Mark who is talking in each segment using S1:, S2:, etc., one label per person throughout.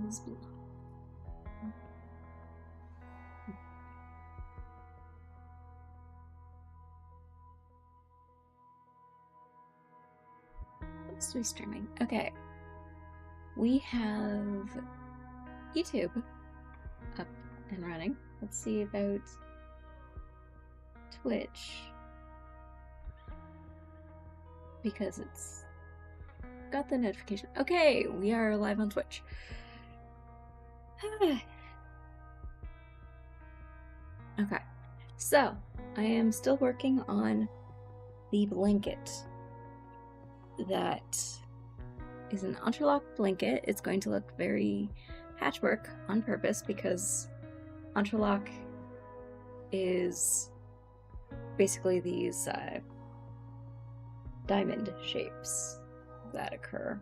S1: is blue. Let's do streaming. Okay. We have YouTube up and running. Let's see about Twitch. Because it's got the notification. Okay, we are live on Twitch. Okay, so I am still working on the blanket that is an interlock blanket. It's going to look very patchwork on purpose because interlock is basically these diamond shapes that occur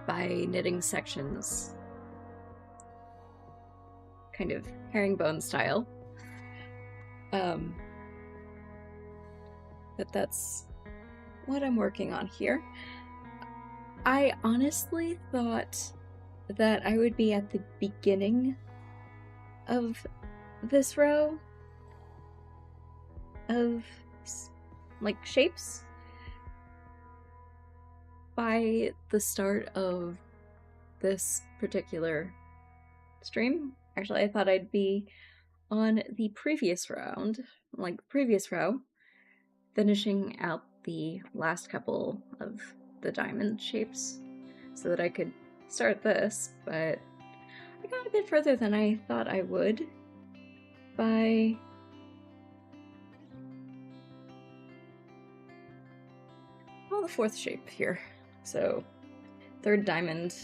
S1: by knitting sections, kind of herringbone style. But that's what I'm working on here. I honestly thought that I would be at the beginning of this row of like shapes by the start of this particular stream. Actually, I thought I'd be on the previous round, like the previous row, finishing out the last couple of the diamond shapes so that I could start this, but I got a bit further than I thought I would by the fourth shape here. So third diamond,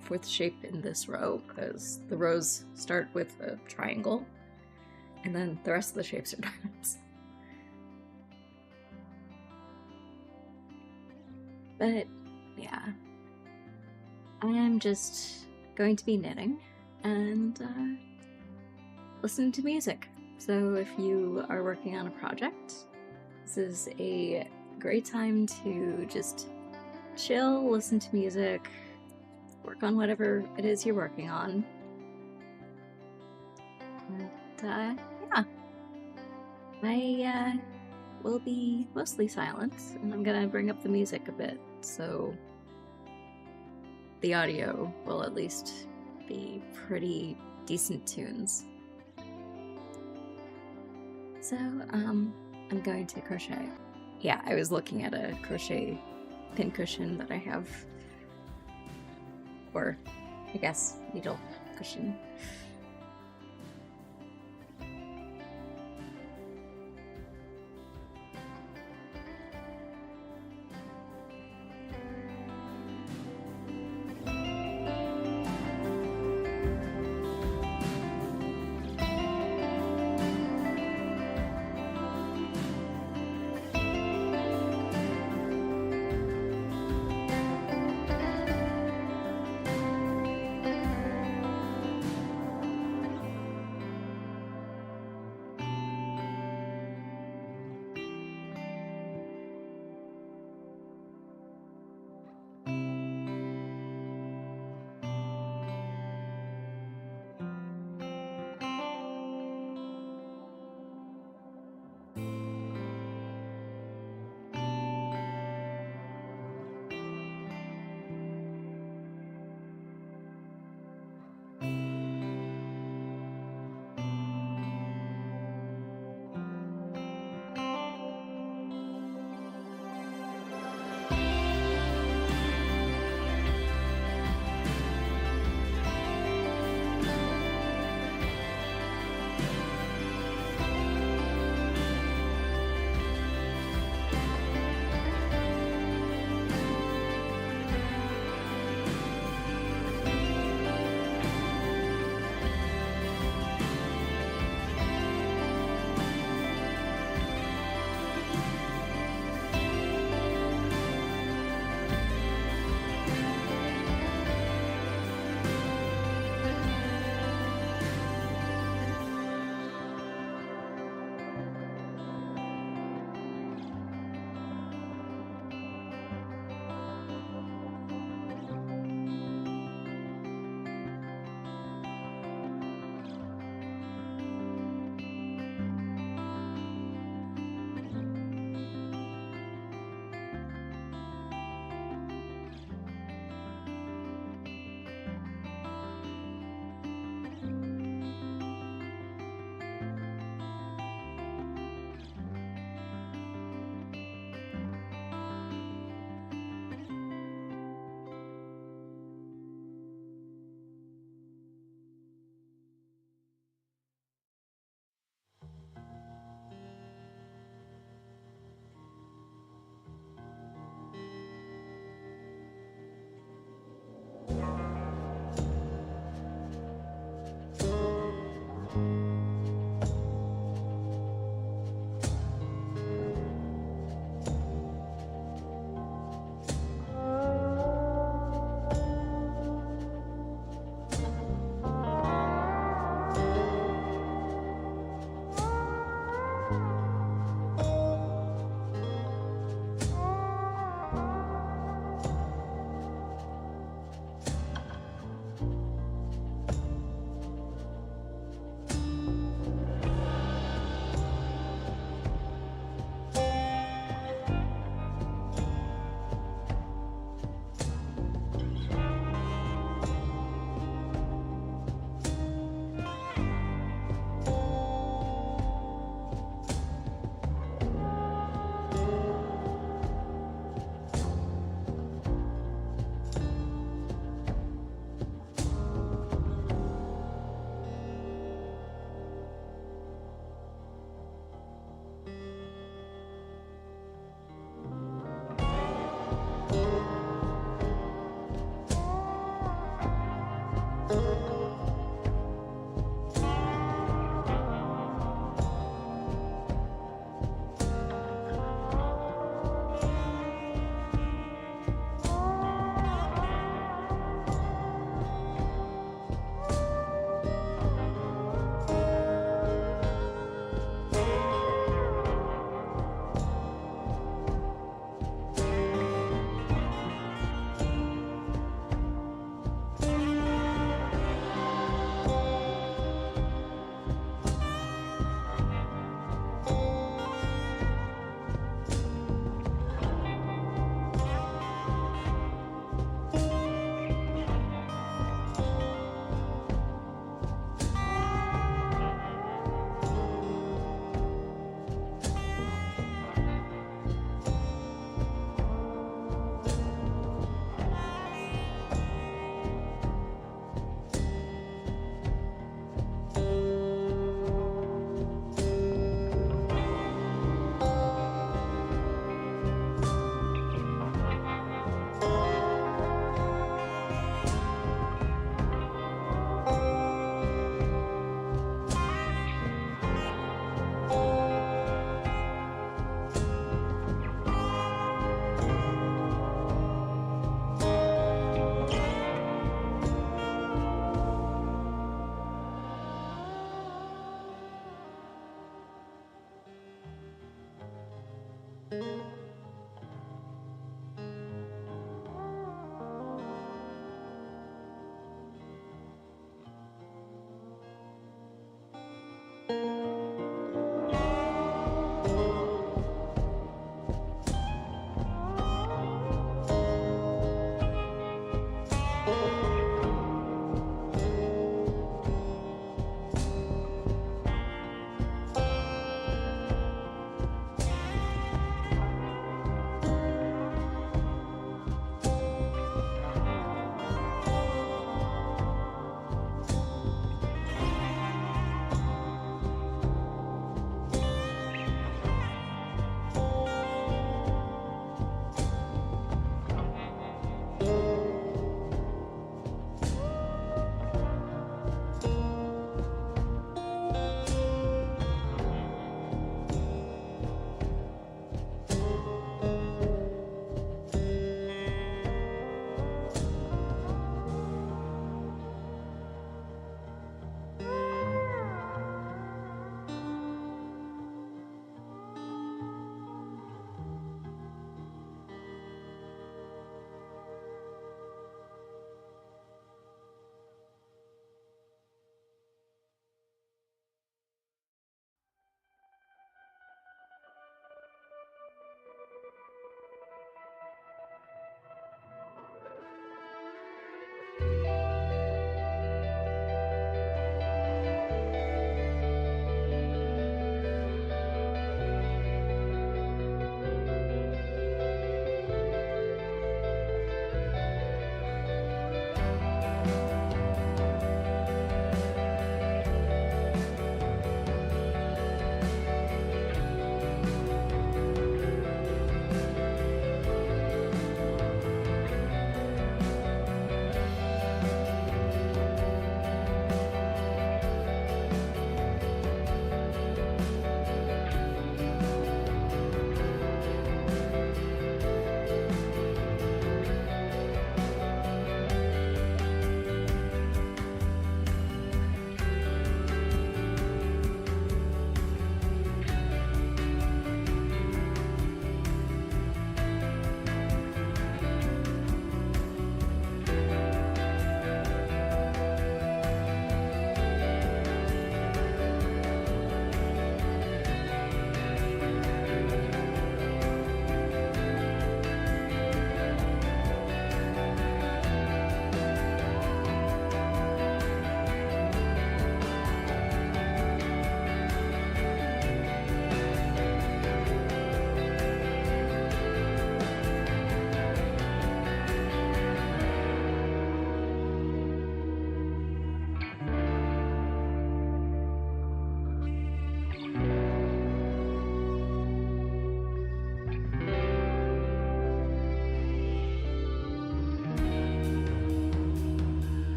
S1: fourth shape in this row, because the rows start with a triangle and then the rest of the shapes are diamonds. But yeah, I am just going to be knitting and listening to music. So if you are working on a project, this is a great time to just chill, listen to music, work on whatever it is you're working on. And yeah, I will be mostly silent, and I'm gonna bring up the music a bit, so the audio will at least be pretty decent tunes. So, I'm going to crochet. Yeah, I was looking at a crochet pincushion that I have, or I guess needle cushion.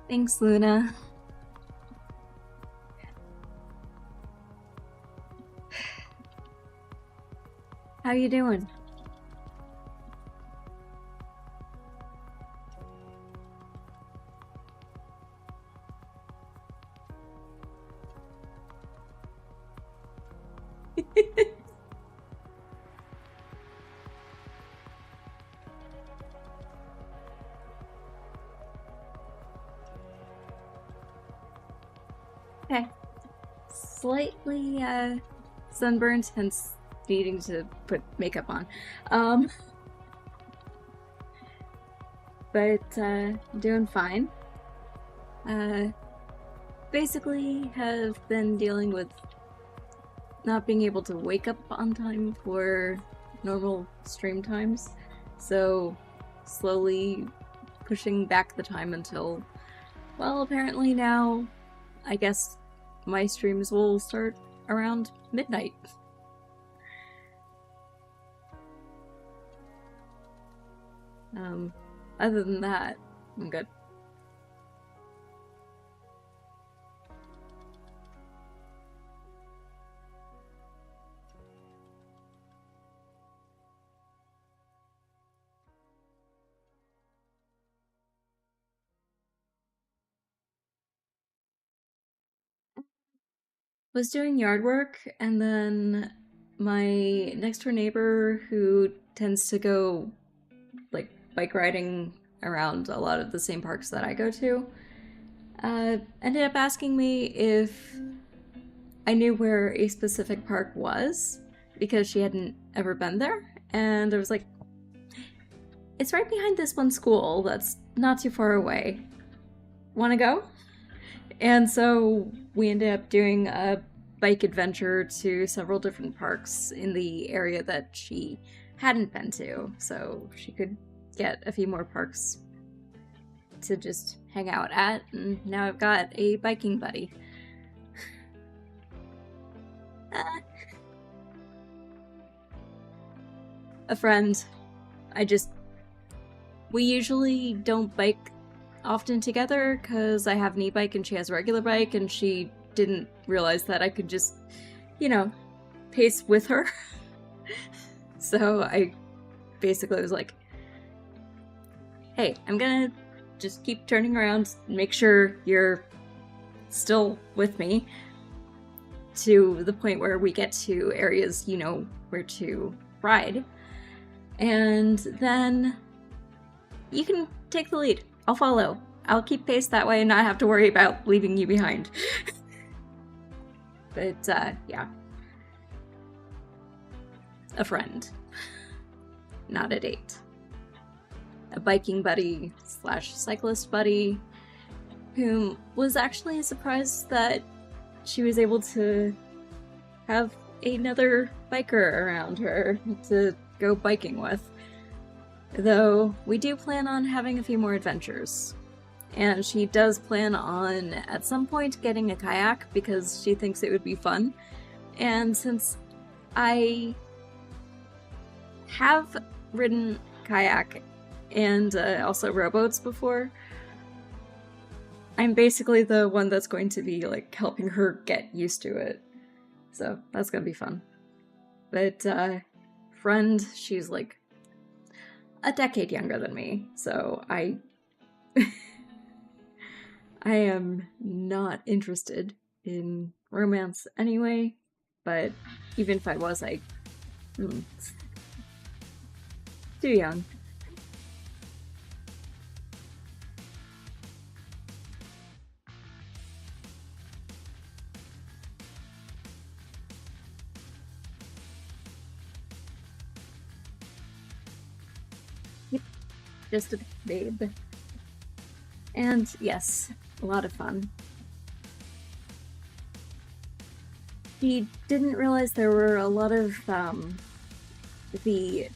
S1: Thanks, Luna. How you doing? Okay. Slightly sunburned, hence needing to put makeup on. But doing fine. Basically have been dealing with not being able to wake up on time for normal stream times, so slowly pushing back the time until, well, apparently now, I guess my streams will start around midnight. Other than that, I'm good. Was doing yard work, and then my next door neighbor, who tends to go like bike riding around a lot of the same parks that I go to, ended up asking me if I knew where a specific park was because she hadn't ever been there, and I was like, it's right behind this one school that's not too far away. Want to go? And so we ended up doing a bike adventure to several different parks in the area that she hadn't been to, so she could get a few more parks to just hang out at, and now I've got a biking buddy. A friend. We usually don't bike often together because I have an e-bike and she has a regular bike, and she didn't realize that I could just, pace with her. So I basically was like, hey, I'm gonna just keep turning around, make sure you're still with me to the point where we get to areas you know where to ride, and then you can take the lead. I'll follow. I'll keep pace that way and not have to worry about leaving you behind. But, yeah. A friend. Not a date. A biking buddy / cyclist buddy whom was actually surprised that she was able to have another biker around her to go biking with. Though we do plan on having a few more adventures. And she does plan on, at some point, getting a kayak because she thinks it would be fun. And since I have ridden kayak and also rowboats before, I'm basically the one that's going to be, helping her get used to it. So that's gonna be fun. But, friend, she's, a decade younger than me, so I am not interested in romance anyway, but even if I was, too young. Yep, just a babe. And yes, a lot of fun. She didn't realize there were a lot of the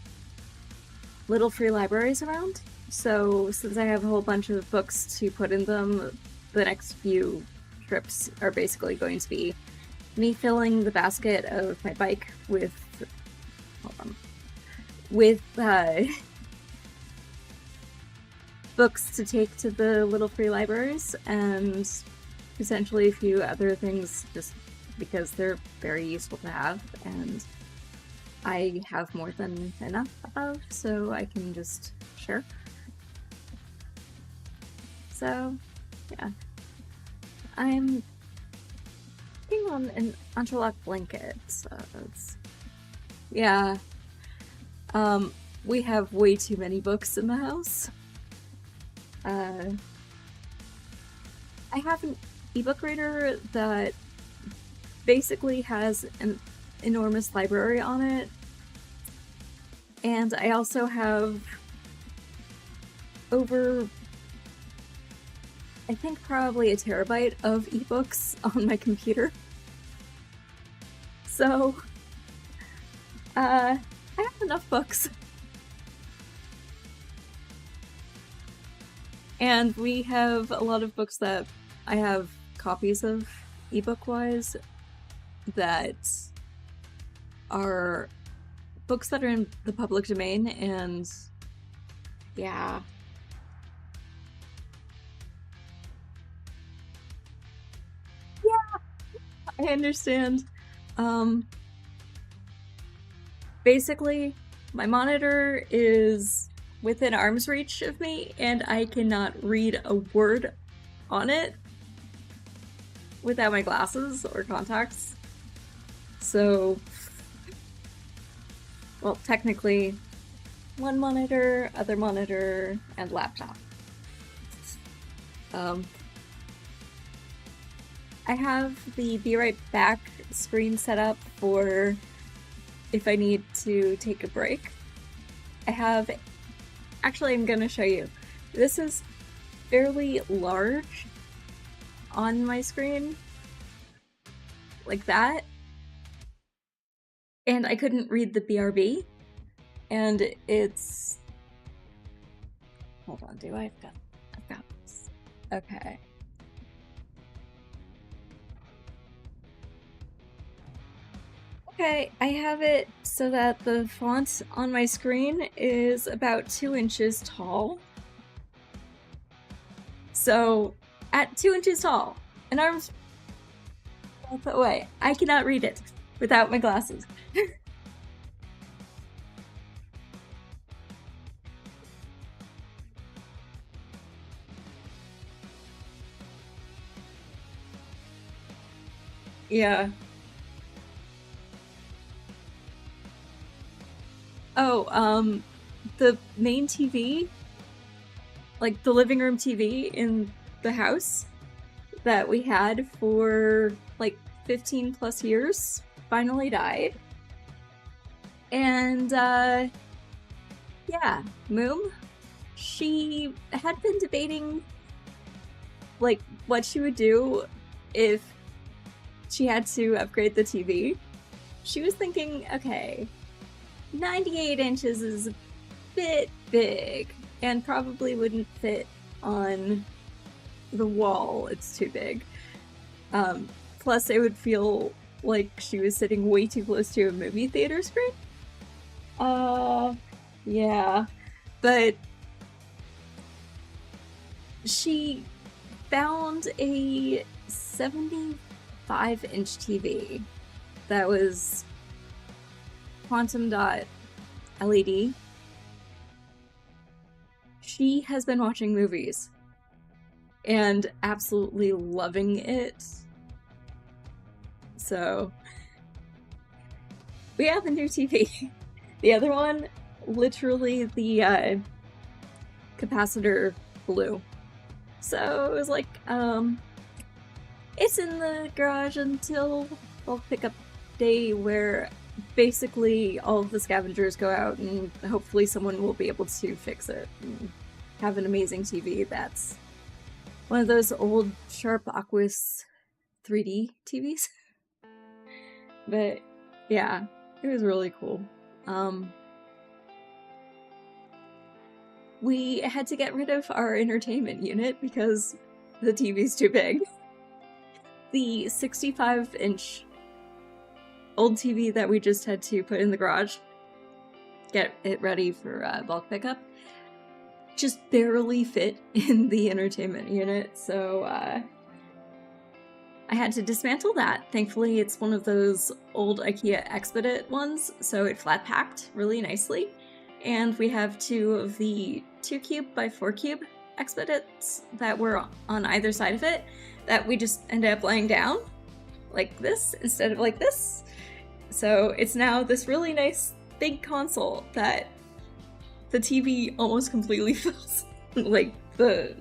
S1: little free libraries around, so since I have a whole bunch of books to put in them, the next few trips are basically going to be me filling the basket of my bike with books to take to the little free libraries, and potentially a few other things just because they're very useful to have, and I have more than enough of, so I can just share. So, yeah. I'm working on an interlock blanket, so it's... Yeah. We have way too many books in the house. I have an ebook reader that basically has an enormous library on it, and I also have over, I think, probably a terabyte of ebooks on my computer. So, I have enough books. And we have a lot of books that I have copies of, ebook-wise, that are books that are in the public domain, and yeah. Yeah, I understand. Basically, my monitor is within arm's reach of me, and I cannot read a word on it without my glasses or contacts. So, well, technically, one monitor, other monitor, and laptop. I have the Be Right Back screen set up for if I need to take a break. I have... Actually, I'm gonna show you. This is fairly large on my screen. Like that. And I couldn't read the BRB. And it's... Hold on, do I? I've got this. Okay. Okay, I have it so that the font on my screen is about 2 inches tall. So, at 2 inches tall, an arm's length away, I cannot read it without my glasses. Yeah. Oh, the main TV, like the living room TV in the house that we had for like 15 plus years, finally died. And, yeah, Moom, she had been debating, like, what she would do if she had to upgrade the TV. She was thinking, okay, 98 inches is a bit big and probably wouldn't fit on the wall. It's too big. Plus, it would feel like she was sitting way too close to a movie theater screen. Yeah. But she found a 75-inch TV that was quantum dot LED. She has been watching movies and absolutely loving it. So, we have a new TV. The other one, literally the capacitor blew. So it was like, it's in the garage until I'll pick up day where basically all of the scavengers go out and hopefully someone will be able to fix it and have an amazing TV that's one of those old Sharp Aquos 3D TVs. But yeah, it was really cool. We had to get rid of our entertainment unit because the TV's too big. The 65-inch old TV that we just had to put in the garage, get it ready for bulk pickup, just barely fit in the entertainment unit, so I had to dismantle that. Thankfully, it's one of those old IKEA Expedit ones, so it flat packed really nicely. And we have two of the 2 cube by 4 cube Expedits that were on either side of it that we just ended up laying down like this instead of like this. So it's now this really nice big console that the TV almost completely fills, like the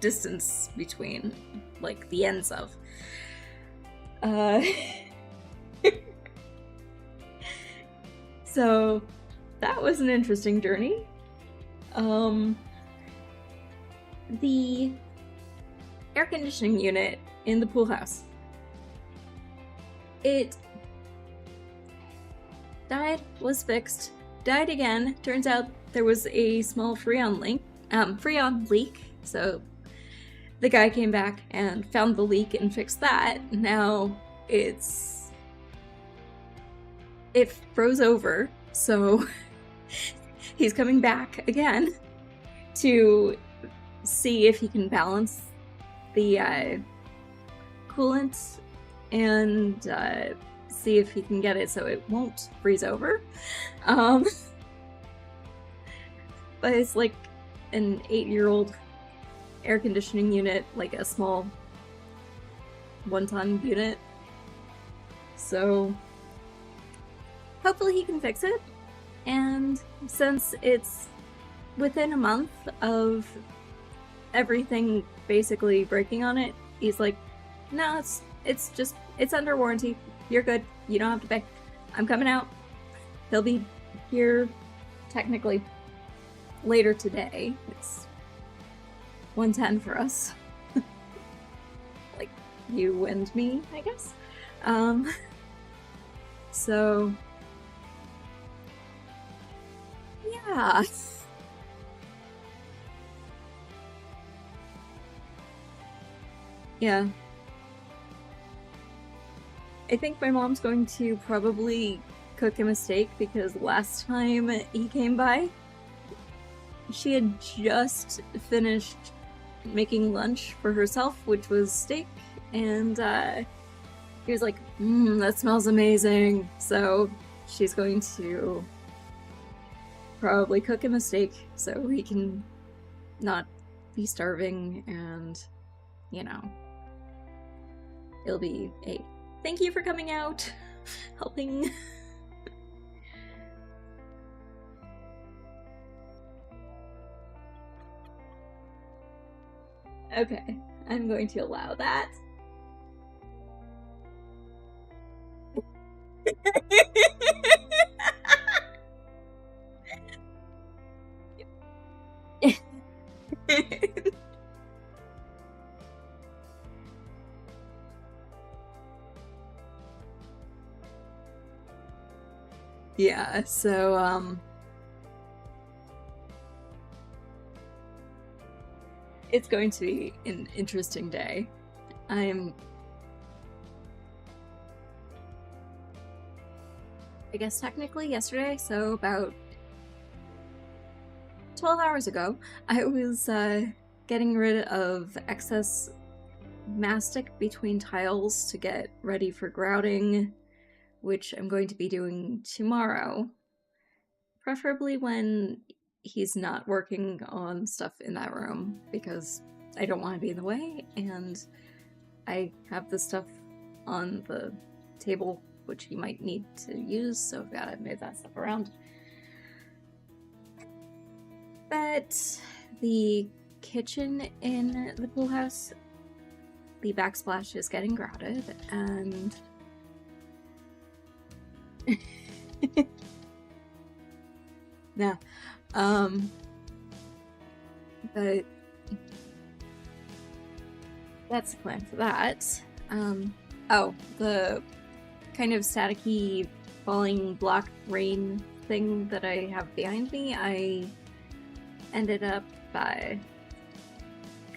S1: distance between like the ends of. So that was an interesting journey. The air conditioning unit in the pool house, it died, was fixed, died again. Turns out there was a small freon leak, so the guy came back and found the leak and fixed that. Now it froze over, so he's coming back again to see if he can balance the coolant and see if he can get it so it won't freeze over. But it's like an 8-year-old air conditioning unit, like a small 1-ton unit. So hopefully he can fix it. And since it's within a month of everything basically breaking on it, he's like, no, it's under warranty. You're good. You don't have to pay. I'm coming out. He'll be here technically later today. It's 1:10 for us. Like you and me, I guess. So yeah. Yeah. I think my mom's going to probably cook him a steak because last time he came by, she had just finished making lunch for herself, which was steak, and he was like, that smells amazing. So she's going to probably cook him a steak so he can not be starving, and, you know, it'll be a thank you for coming out, helping. Okay, I'm going to allow that. Yeah, so, it's going to be an interesting day. I guess technically yesterday, so about 12 hours ago, I was getting rid of excess mastic between tiles to get ready for grouting, which I'm going to be doing tomorrow, preferably when he's not working on stuff in that room, because I don't want to be in the way, and I have the stuff on the table which he might need to use, so I've got to move that stuff around. But the kitchen in the pool house, the backsplash is getting grouted, and yeah, but that's the plan for that. Oh, the kind of staticky falling block rain thing that I have behind me, I ended up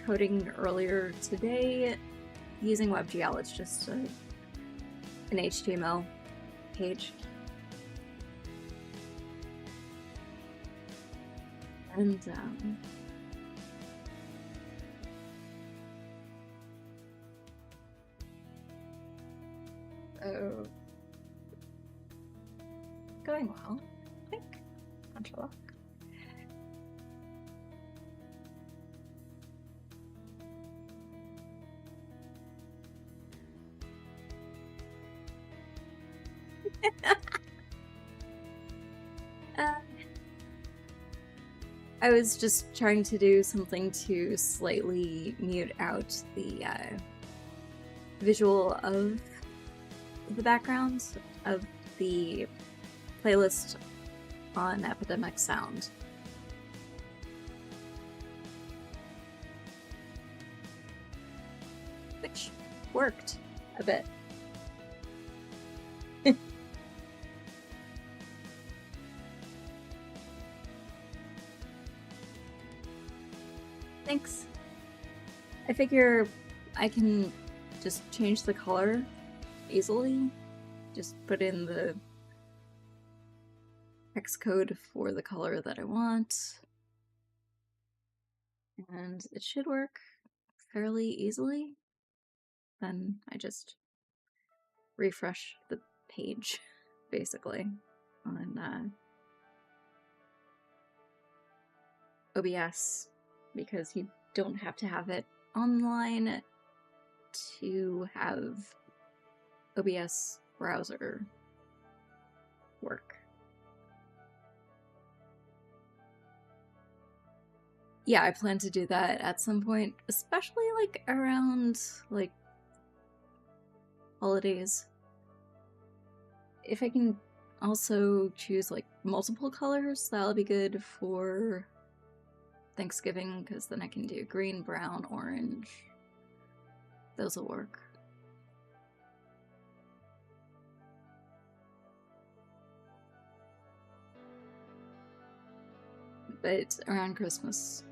S1: coding earlier today using WebGL. It's just an HTML page. And So, going well, I think. Contralock. I was just trying to do something to slightly mute out the visual of the background of the playlist on Epidemic Sound. Which worked a bit. Thanks. I figure I can just change the color easily. Just put in the hex code for the color that I want. And it should work fairly easily. Then I just refresh the page, basically, on OBS, because you don't have to have it online to have OBS browser work. Yeah, I plan to do that at some point, especially like around like holidays. If I can also choose like multiple colors, that'll be good for Thanksgiving, because then I can do green, brown, orange. Those will work. But around Christmas,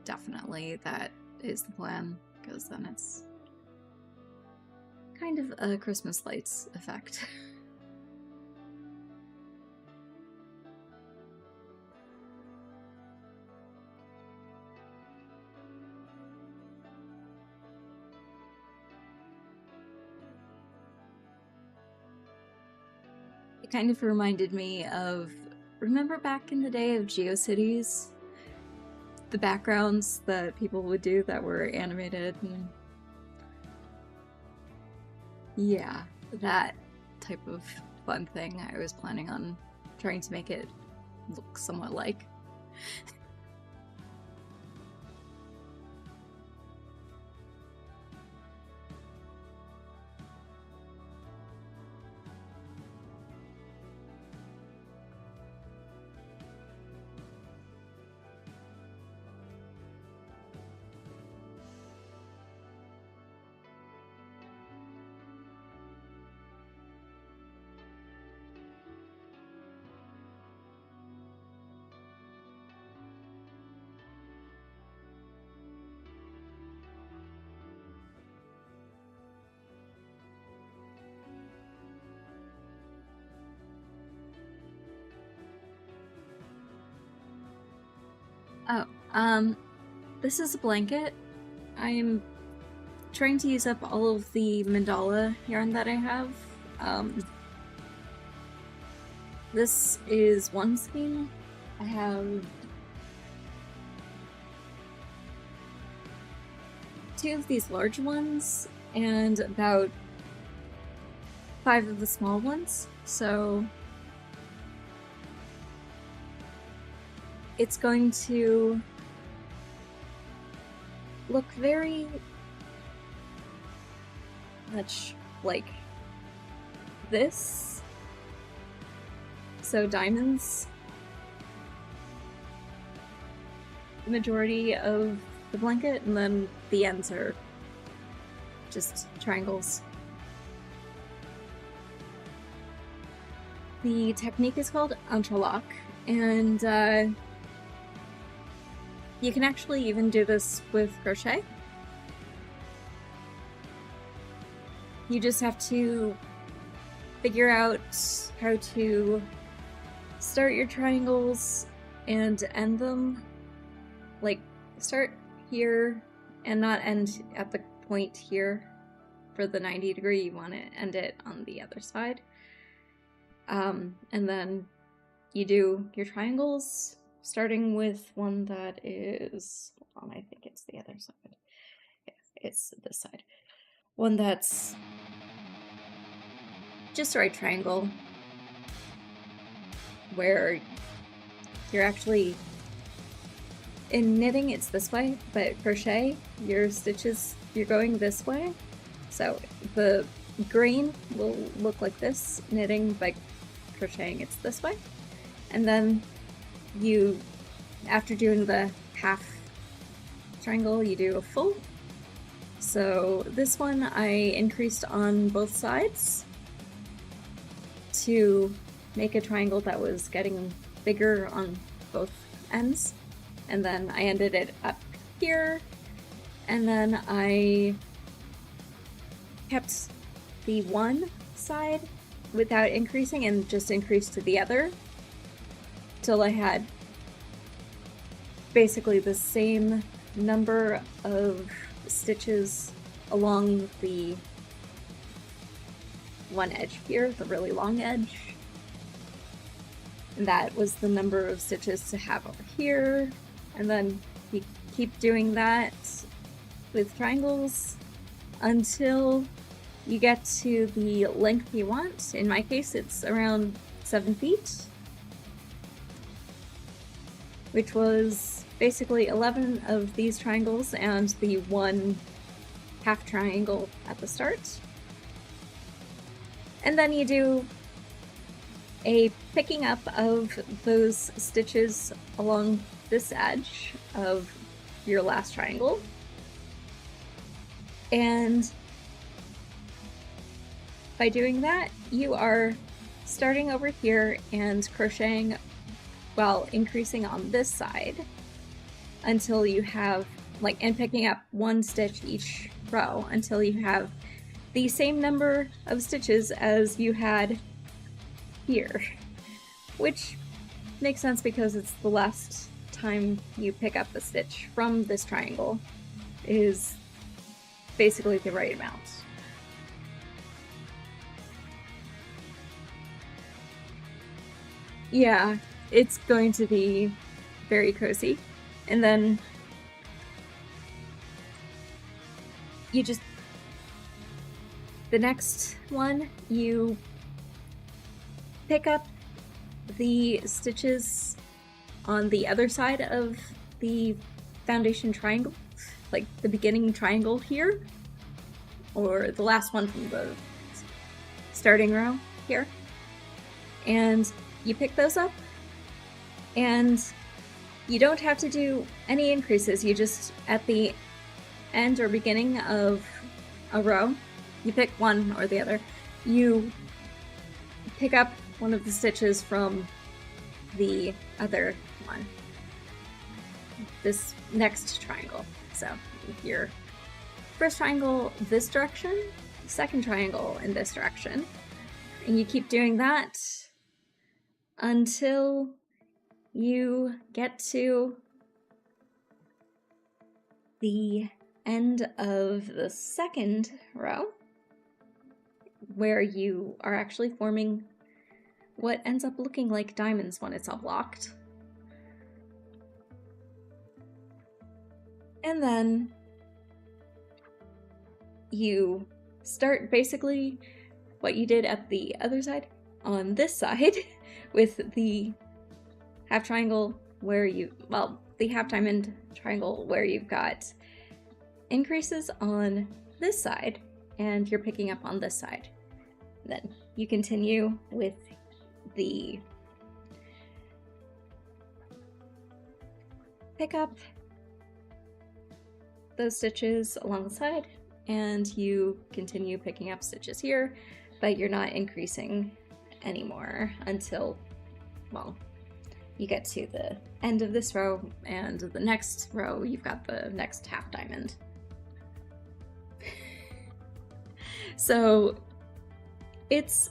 S1: definitely that is the plan, because then it's kind of a Christmas lights effect. It kind of reminded me of, remember back in the day of GeoCities? The backgrounds that people would do that were animated and... yeah, that type of fun thing I was planning on trying to make it look somewhat like. Oh, this is a blanket. I'm trying to use up all of the mandala yarn that I have. This is one skein. I have 2 of these large ones and about 5 of the small ones, so it's going to look very much like this. So diamonds, the majority of the blanket, and then the ends are just triangles. The technique is called interlock, and you can actually even do this with crochet. You just have to figure out how to start your triangles and end them. Like, start here and not end at the point here. for the 90-degree, you want to end it on the other side. And then you do your triangles, starting with one that is, hold on, I think it's the other side. Yeah, it's this side. One that's just a right triangle, where you're actually, in knitting it's this way, but crochet, your stitches, you're going this way. So the grain will look like this, knitting by crocheting it's this way. And then you, after doing the half triangle, you do a full. So this one I increased on both sides to make a triangle that was getting bigger on both ends. And then I ended it up here, and then I kept the one side without increasing and just increased to the other till I had basically the same number of stitches along the one edge here, the really long edge. And that was the number of stitches to have over here. And then you keep doing that with triangles until you get to the length you want. In my case, it's around 7 feet, which was basically 11 of these triangles and the one half triangle at the start. And then you do a picking up of those stitches along this edge of your last triangle. And by doing that, you are starting over here and crocheting while increasing on this side until you have, like, and picking up one stitch each row until you have the same number of stitches as you had here, which makes sense because it's the last time you pick up a stitch from this triangle is basically the right amount. Yeah, it's going to be very cozy. And then you just, the next one, you pick up the stitches on the other side of the foundation triangle, like the beginning triangle here, or the last one from the starting row here. And you pick those up, and you don't have to do any increases. You just, at the end or beginning of a row, you pick one or the other. You pick up one of the stitches from the other one, this next triangle. So your first triangle this direction, second triangle in this direction, and you keep doing that until you get to the end of the second row, where you are actually forming what ends up looking like diamonds when it's all blocked. And then you start basically what you did at the other side on this side with the half triangle where you, well, the half diamond triangle where you've got increases on this side and you're picking up on this side. Then you continue with the pick up those stitches along the side and you continue picking up stitches here, but you're not increasing anymore until, well, you get to the end of this row, and the next row you've got the next half diamond. So it's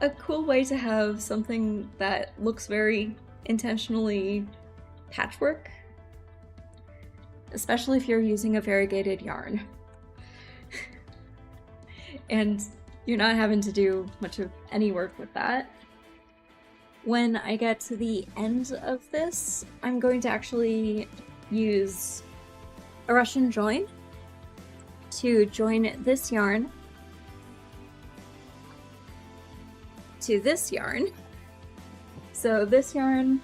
S1: a cool way to have something that looks very intentionally patchwork, especially if you're using a variegated yarn. and you're not having to do much of any work with that. When I get to the end of this, I'm going to actually use a Russian join to join this yarn to this yarn. So this yarn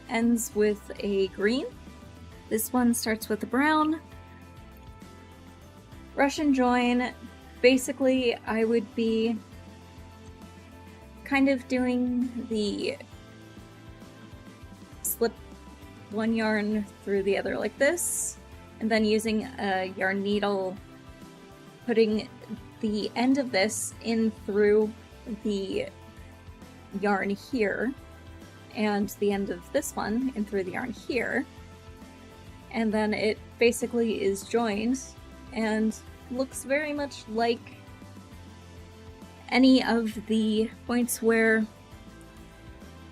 S1: ends with a green. This one starts with a brown. Russian join, basically I would be kind of doing the slip one yarn through the other like this, and then using a yarn needle, putting the end of this in through the yarn here, and the end of this one in through the yarn here, and then it basically is joined and looks very much like any of the points where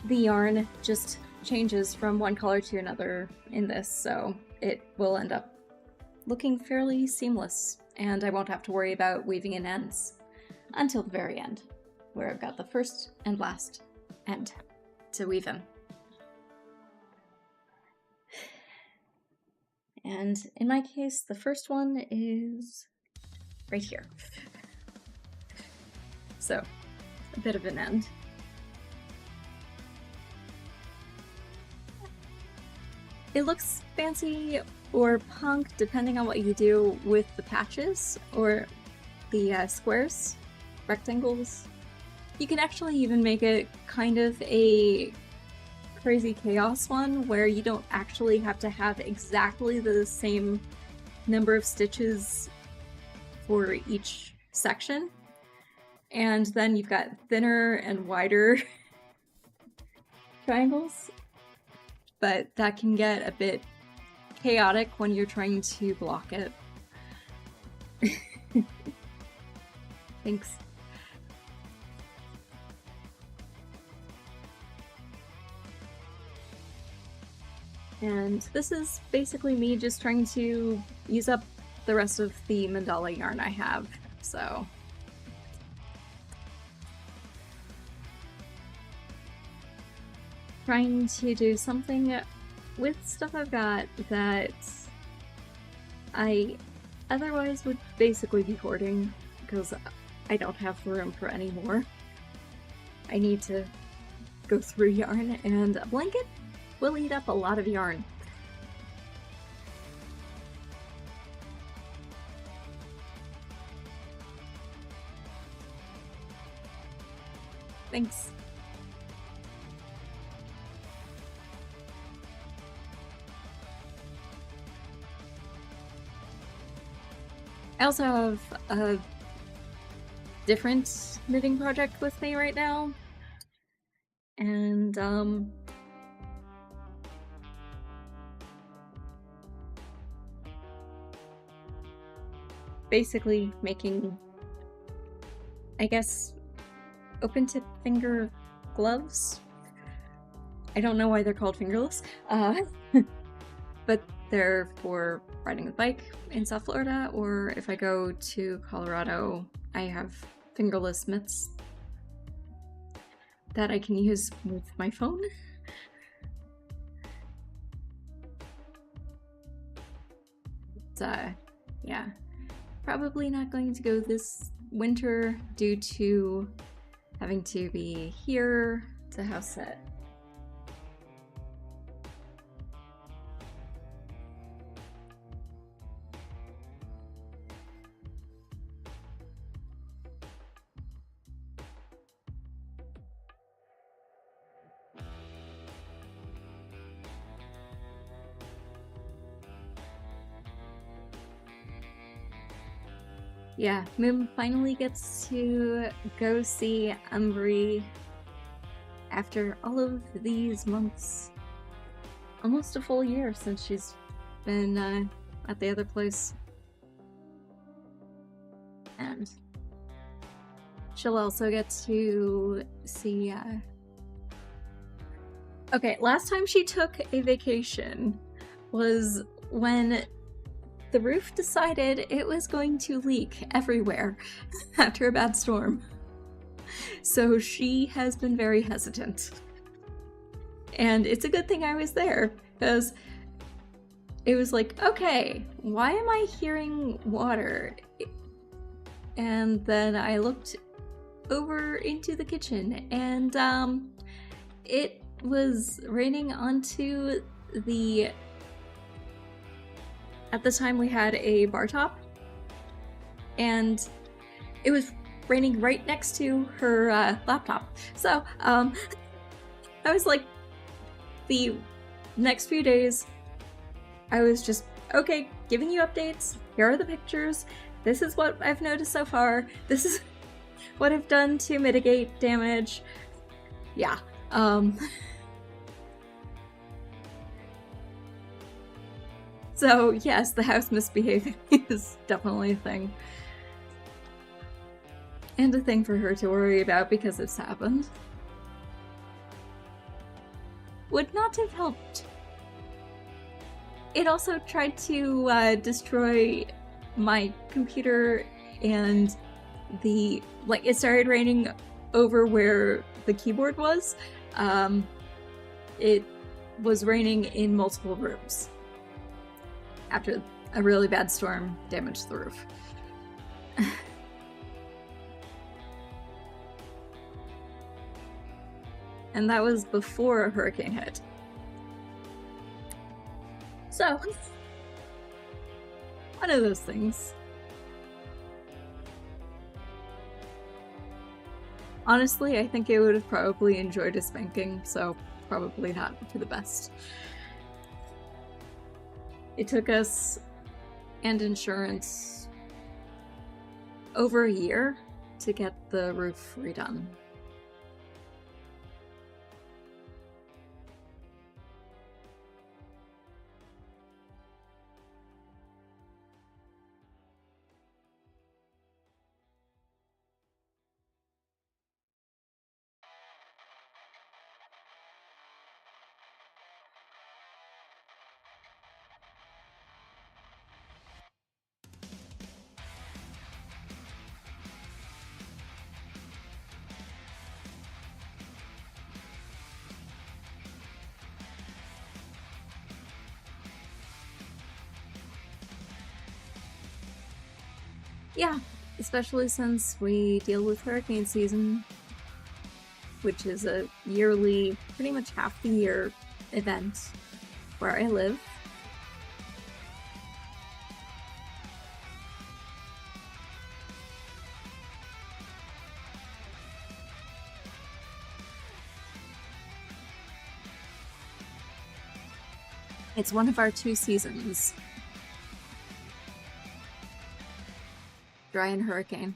S1: the yarn just changes from one color to another in this, so it will end up looking fairly seamless, and I won't have to worry about weaving in ends until the very end, where I've got the first and last end to weave in. And in my case, the first one is right here. So, a bit of an end. It looks fancy or punk depending on what you do with the patches or the squares, rectangles. You can actually even make it kind of a crazy chaos one where you don't actually have to have exactly the same number of stitches for each section. And then you've got thinner and wider triangles, but that can get a bit chaotic when you're trying to block it. Thanks. And this is basically me just trying to use up the rest of the mandala yarn I have, so. Trying to do something with stuff I've got that I otherwise would basically be hoarding because I don't have the room for any more. I need to go through yarn, and a blanket will eat up a lot of yarn. Thanks. I also have a different knitting project with me right now, and basically making, I guess, open tip finger gloves. I don't know why they're called fingerless, but they're for riding the bike in South Florida, or if I go to Colorado, I have fingerless mitts that I can use with my phone. But, yeah, probably not going to go this winter due to having to be here to house sit. Yeah, Moon finally gets to go see Umbri after all of these months. Almost a full year since she's been at the other place. And she'll also get to see... Okay, last time she took a vacation was when the roof decided it was going to leak everywhere after a bad storm. So she has been very hesitant. And it's a good thing I was there, because it was like, okay, why am I hearing water? And then I looked over into the kitchen, and it was raining onto the... At the time we had a bar top, and it was raining right next to her laptop. So I was like, the next few days, I was just, okay, giving you updates. Here are the pictures. This is what I've noticed so far. This is what I've done to mitigate damage. Yeah. So yes, the house misbehaving is definitely a thing. And a thing for her to worry about because it's happened. Would not have helped. It also tried to destroy my computer, and it started raining over where the keyboard was. It was raining in multiple rooms after a really bad storm damaged the roof. And that was before a hurricane hit. So, one of those things. Honestly, I think I would have probably enjoyed a spanking, so probably not for the best. It took us, and insurance, over a year to get the roof redone. Yeah, especially since we deal with hurricane season, which is a yearly, pretty much half the year event where I live. It's one of our 2 seasons. Dry and hurricane.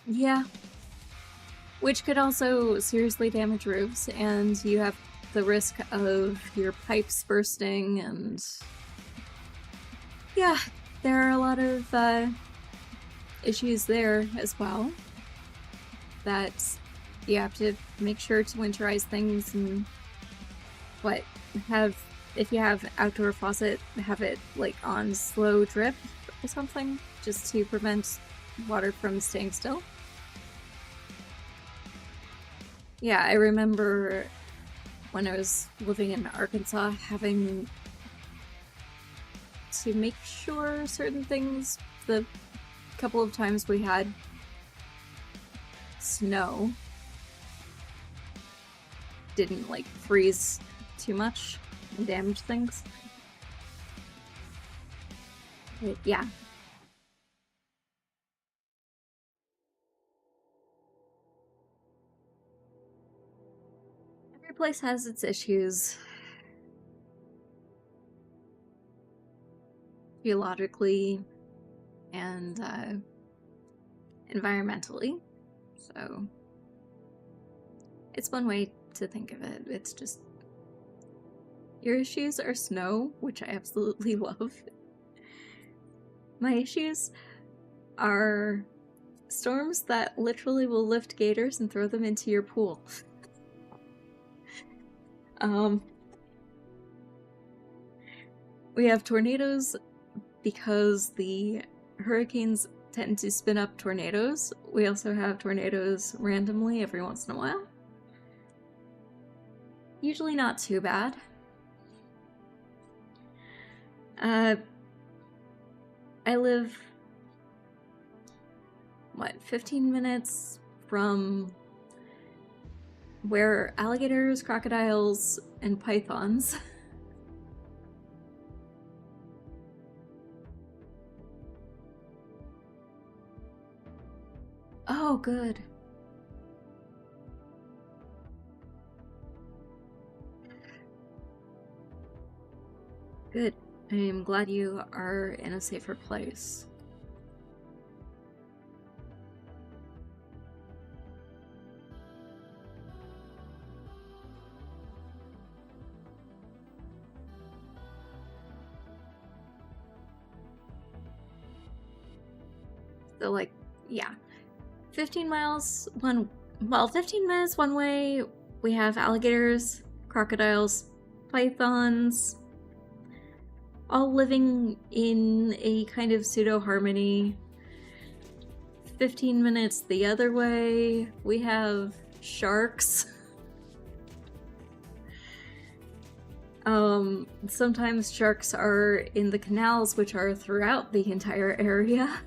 S1: Yeah. Which could also seriously damage roofs, and you have the risk of your pipes bursting, and... yeah, there are a lot of issues there as well. That you have to make sure to winterize things, and if you have outdoor faucet, have it on slow drip or something, just to prevent water from staying still. Yeah, I remember when I was living in Arkansas having to make sure certain things, the couple of times we had snow, didn't freeze too much and damage things. But yeah. Every place has its issues. Geologically and environmentally. So it's one way to think of it. It's just your issues are snow, which I absolutely love. My issues are storms that literally will lift gators and throw them into your pool. We have tornadoes because the hurricanes tend to spin up tornadoes. We also have tornadoes randomly every once in a while. Usually not too bad. I live, 15 minutes from where alligators, crocodiles, and pythons Oh, good. Good. I am glad you are in a safer place. So, like, yeah. 15 miles 15 minutes one way. We have alligators, crocodiles, pythons, all living in a kind of pseudo-harmony. 15 minutes the other way, we have sharks. Sometimes sharks are in the canals, which are throughout the entire area.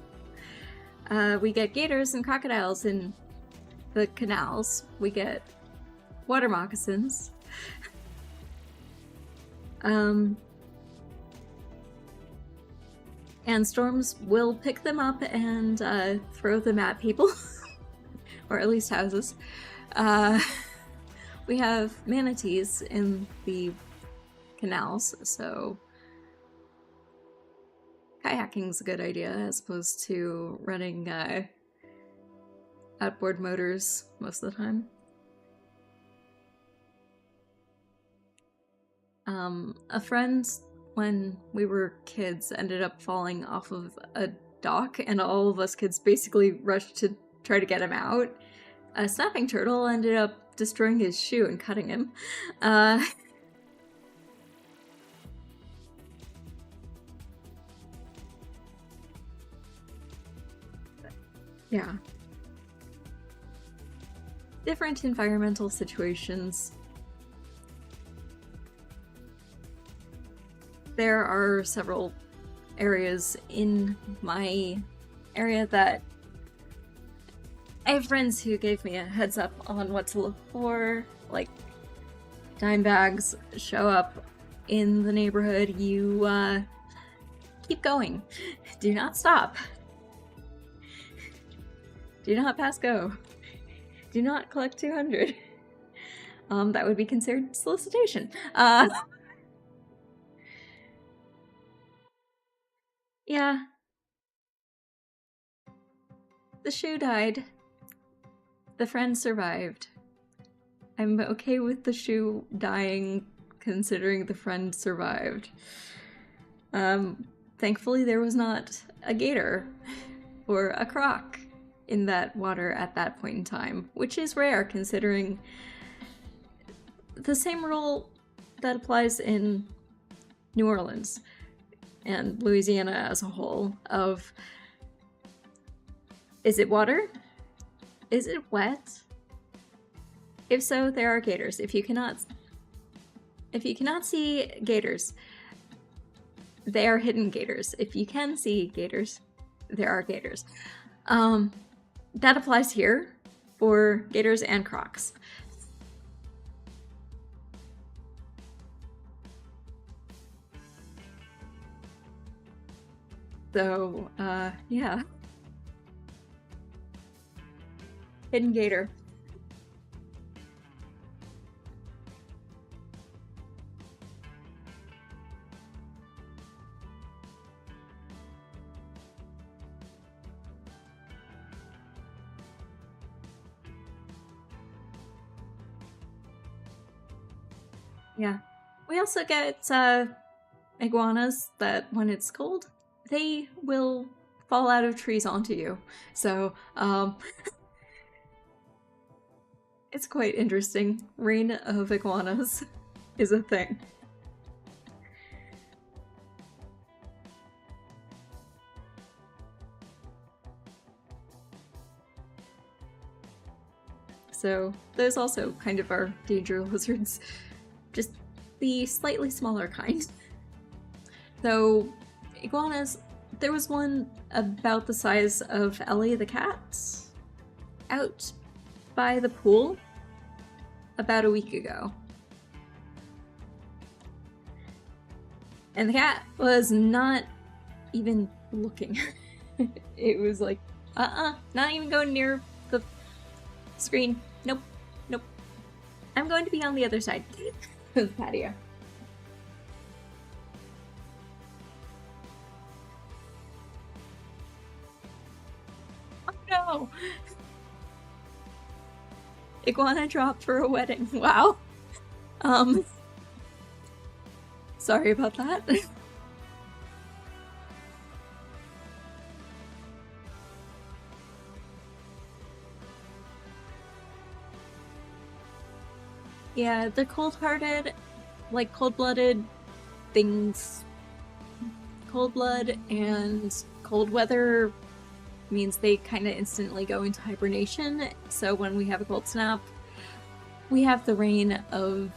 S1: We get gators and crocodiles in the canals. We get water moccasins. And storms will pick them up and throw them at people, or at least houses. We have manatees in the canals, so kayaking's a good idea as opposed to running outboard motors most of the time. A friend, when we were kids, ended up falling off of a dock, and all of us kids basically rushed to try to get him out. A snapping turtle ended up destroying his shoe and cutting him. Yeah. Different environmental situations. There are several areas in my area that I have friends who gave me a heads up on what to look for, like dime bags show up in the neighborhood. You keep going. Do not stop. Do not pass go. Do not collect 200. That would be considered solicitation. Yeah. The shoe died. The friend survived. I'm okay with the shoe dying, considering the friend survived. Thankfully there was not a gator or a croc in that water at that point in time, which is rare considering the same rule that applies in New Orleans and Louisiana as a whole of, is it water? Is it wet? If so, there are gators. If you cannot see gators, they are hidden gators. If you can see gators, there are gators. That applies here for gators and crocs. So, yeah. Hidden gator. Yeah. We also get iguanas that when it's cold, they will fall out of trees onto you. So, it's quite interesting. Rain of iguanas is a thing. So those also kind of are danger lizards, just the slightly smaller kind. So iguanas, there was one about the size of Ellie the cat out by the pool about a week ago. And the cat was not even looking. It was like, not even going near the screen. Nope, nope. I'm going to be on the other side of the patio. Oh no! Iguana dropped for a wedding. Wow. Sorry about that. Yeah, they're cold-hearted, like cold-blooded things. Cold blood and cold weather means they kind of instantly go into hibernation. So when we have a cold snap, we have the reign of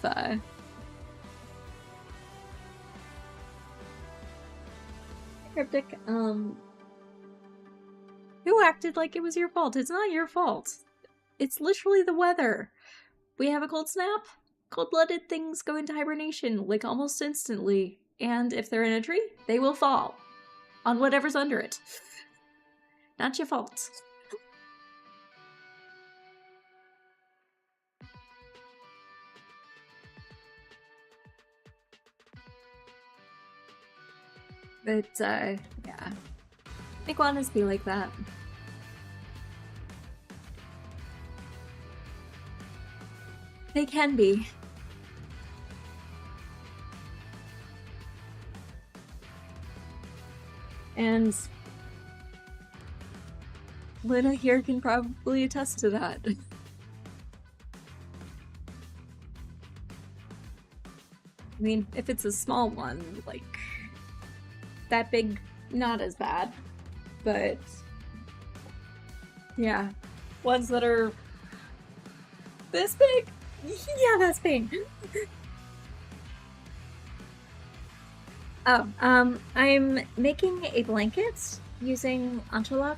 S1: cryptic. Who acted like it was your fault? It's not your fault. It's literally the weather. We have a cold snap. Cold-blooded things go into hibernation, like almost instantly. And if they're in a tree, they will fall on whatever's under it. Not your fault. But, yeah. Iguanas be like that. They can be. And Luna here can probably attest to that. I mean, if it's a small one, like, that big, not as bad. But, yeah. Ones that are this big? Yeah, that's big. Oh, I'm making a blanket using entrelac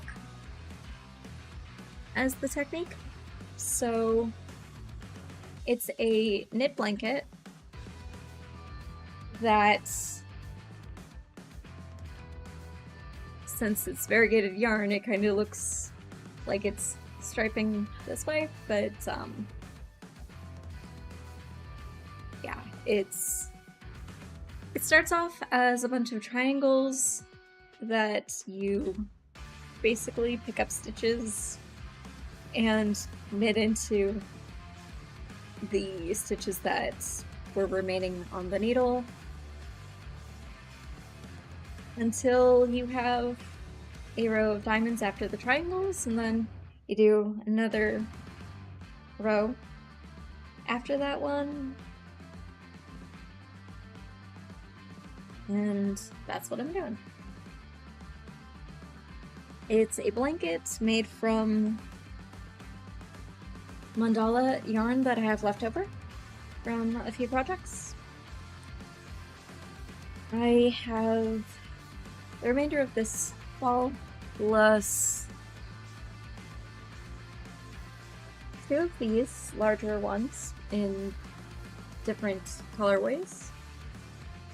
S1: as the technique. So it's a knit blanket that, since it's variegated yarn, it kind of looks like it's striping this way, but yeah, it starts off as a bunch of triangles that you basically pick up stitches and knit into the stitches that were remaining on the needle until you have a row of diamonds after the triangles, and then you do another row after that one. And that's what I'm doing. It's a blanket made from mandala yarn that I have left over from a few projects. I have the remainder of this ball plus 2 of these larger ones in different colorways.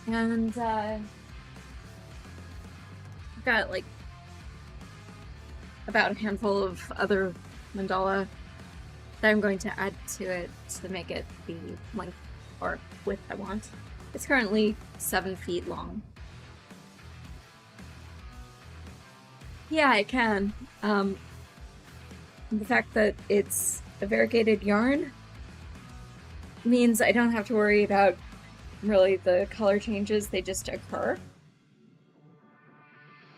S1: And I've got like about a handful of other mandala that I'm going to add to it to make it the length or width I want. It's currently 7 feet long. Yeah, it can. The fact that it's a variegated yarn means I don't have to worry about really the color changes, they just occur.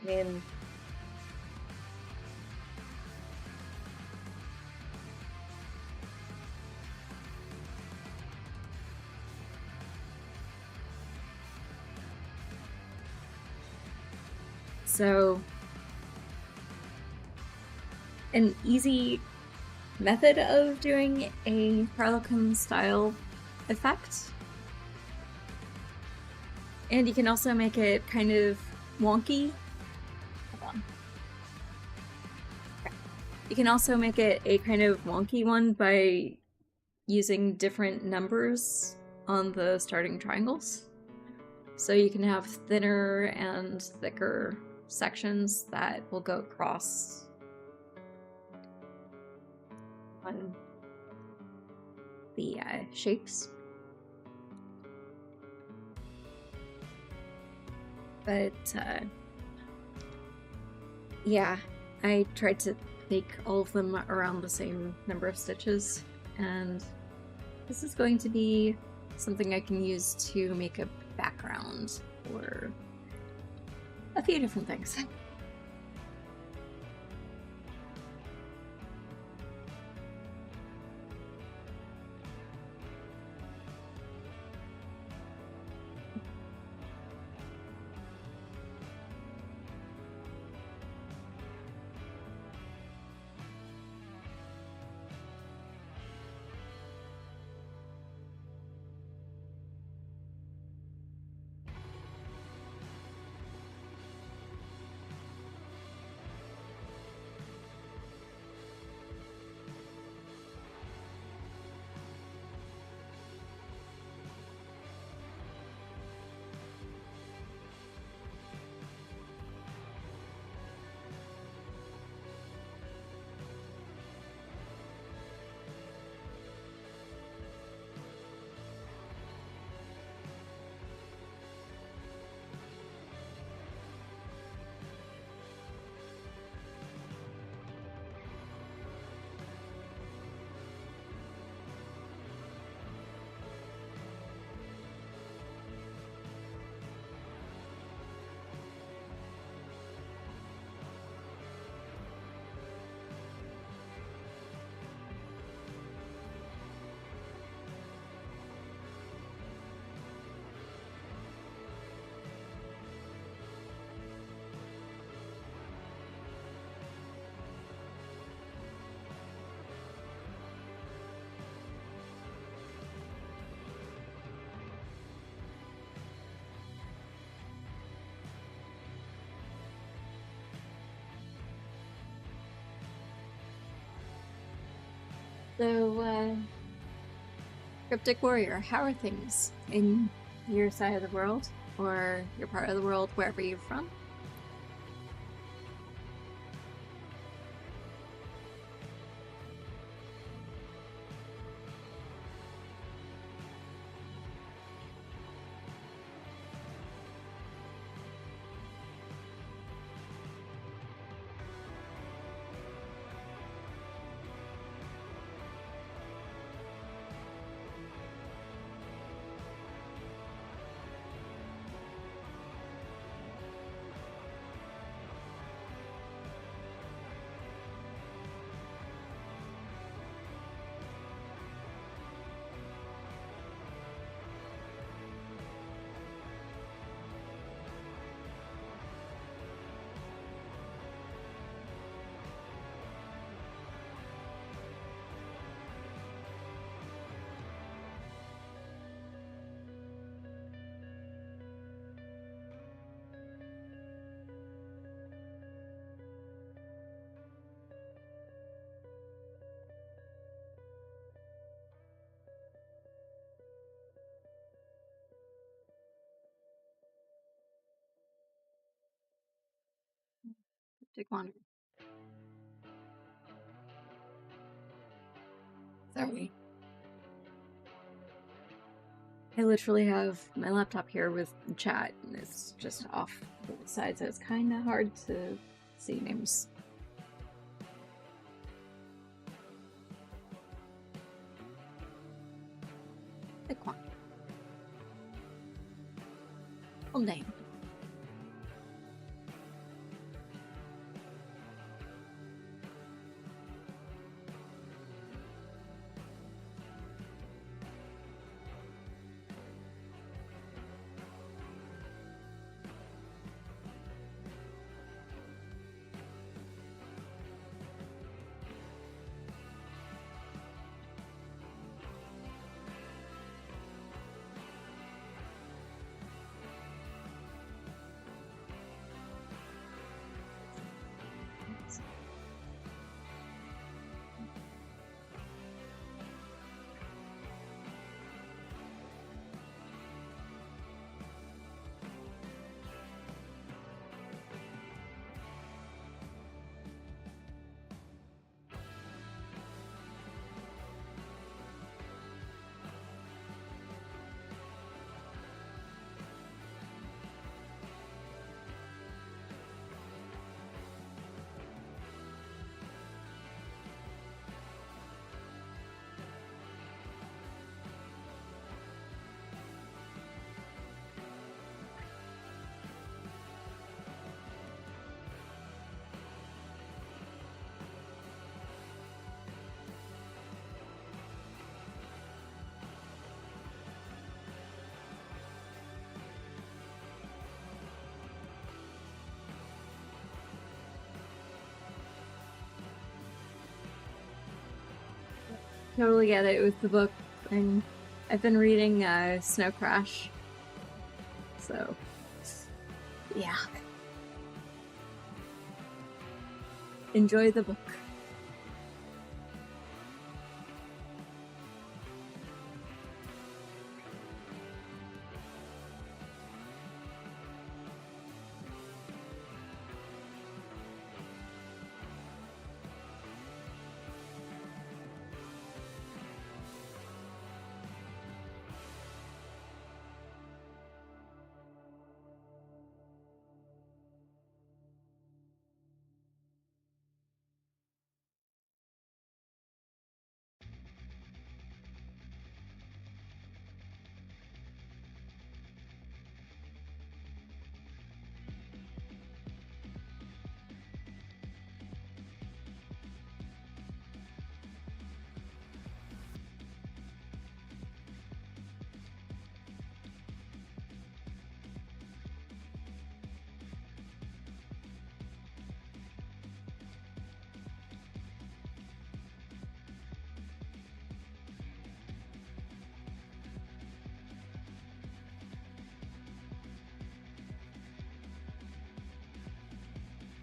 S1: I mean, so an easy method of doing a Harlequin style effect. And you can also make it kind of wonky. Hold on. Okay. You can also make it a kind of wonky one by using different numbers on the starting triangles. So you can have thinner and thicker sections that will go across on the shapes. But yeah, I tried to make all of them around the same number of stitches, and this is going to be something I can use to make a background for a few different things. So, Cryptic Warrior, how are things in your side of the world, or your part of the world, wherever you're from? Cryptic Wanderer. Sorry. I literally have my laptop here with chat, and it's just off to the side, so it's kind of hard to see names. Pick one. Full name. totally get it with the book. And I've been reading Snow Crash, so yeah. Enjoy the book.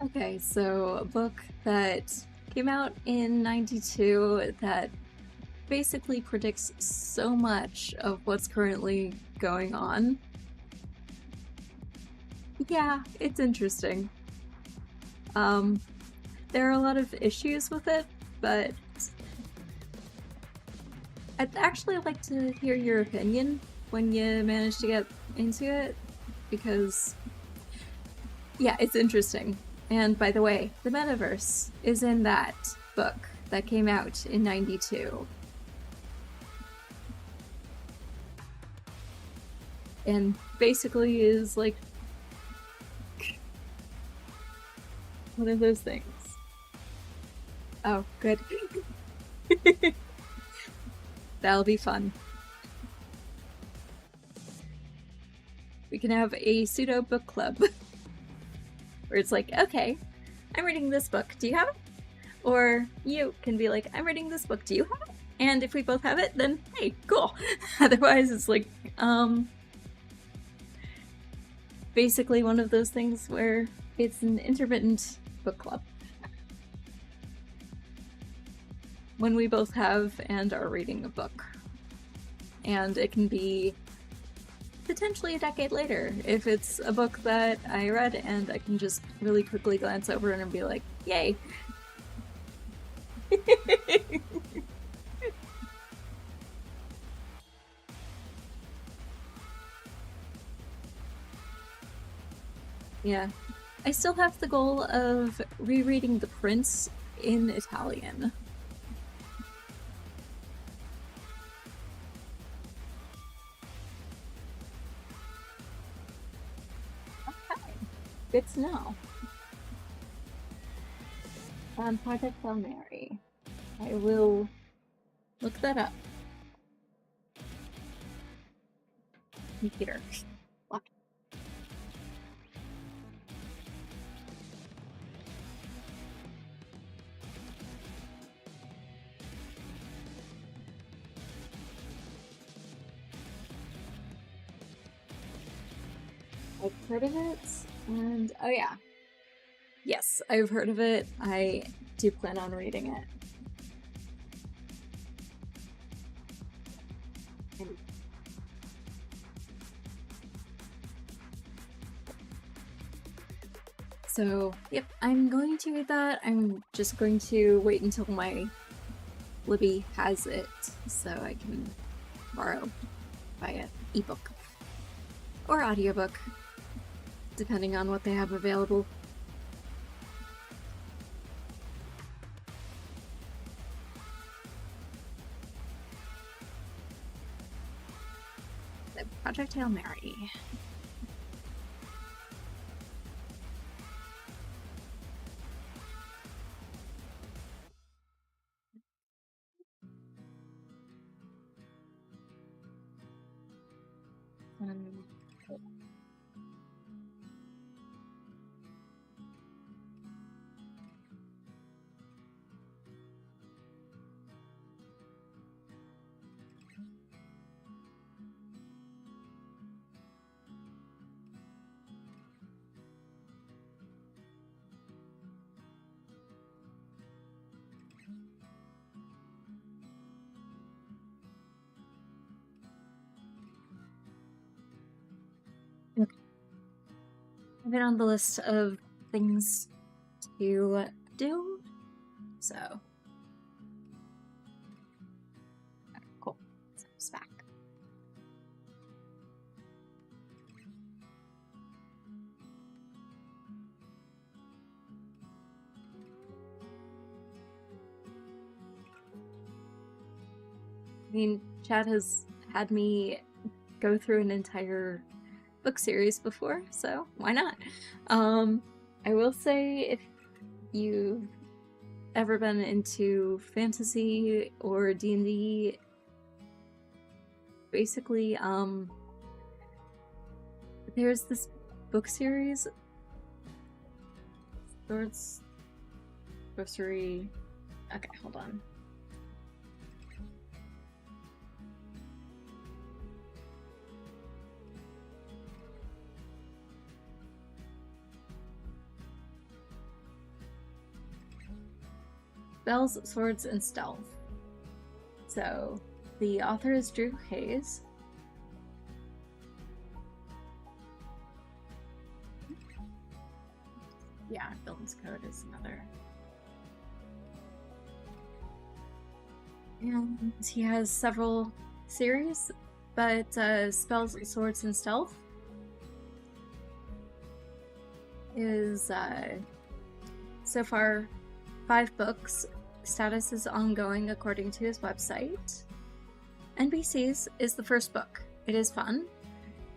S1: Okay, so a book that came out in 92 that basically predicts so much of what's currently going on. Yeah, it's interesting. There are a lot of issues with it, but I'd actually like to hear your opinion when you manage to get into it, because yeah, it's interesting. And by the way, the metaverse is in that book that came out in 92. And basically is like one of those things. Oh, good. That'll be fun. We can have a pseudo book club where it's like, okay, I'm reading this book. Do you have it? Or you can be like, I'm reading this book. Do you have it? And if we both have it, then hey, cool. Otherwise, it's like, basically one of those things where it's an intermittent book club. When we both have and are reading a book. And it can be potentially a decade later if it's a book that I read and I can just really quickly glance over it and be like, yay. Yeah. I still have the goal of rereading The Prince in Italian. Okay. Good to know. Project Hail Mary. I will look that up. Computer. What? I've heard of it, and oh yeah. Yes, I've heard of it. I do plan on reading it. So, yep, I'm going to read that. I'm just going to wait until my Libby has it so I can borrow via ebook or audiobook, depending on what they have available. So, Project Hail Mary. I've been on the list of things to do, so okay, cool. So it's back. I mean, Chad has had me go through an entire book series before, so why not? I will say, if you've ever been into fantasy or D&D, basically, there's this book series, Swords, Sorcery. Okay, hold on. Spells, Swords, and Stealth. So, the author is Drew Hayes. Yeah, Villain's Code is another. And he has several series, but Spells, Swords, and Stealth is so far 5 books. Status is ongoing according to his website. NPCs is the first book. It is fun.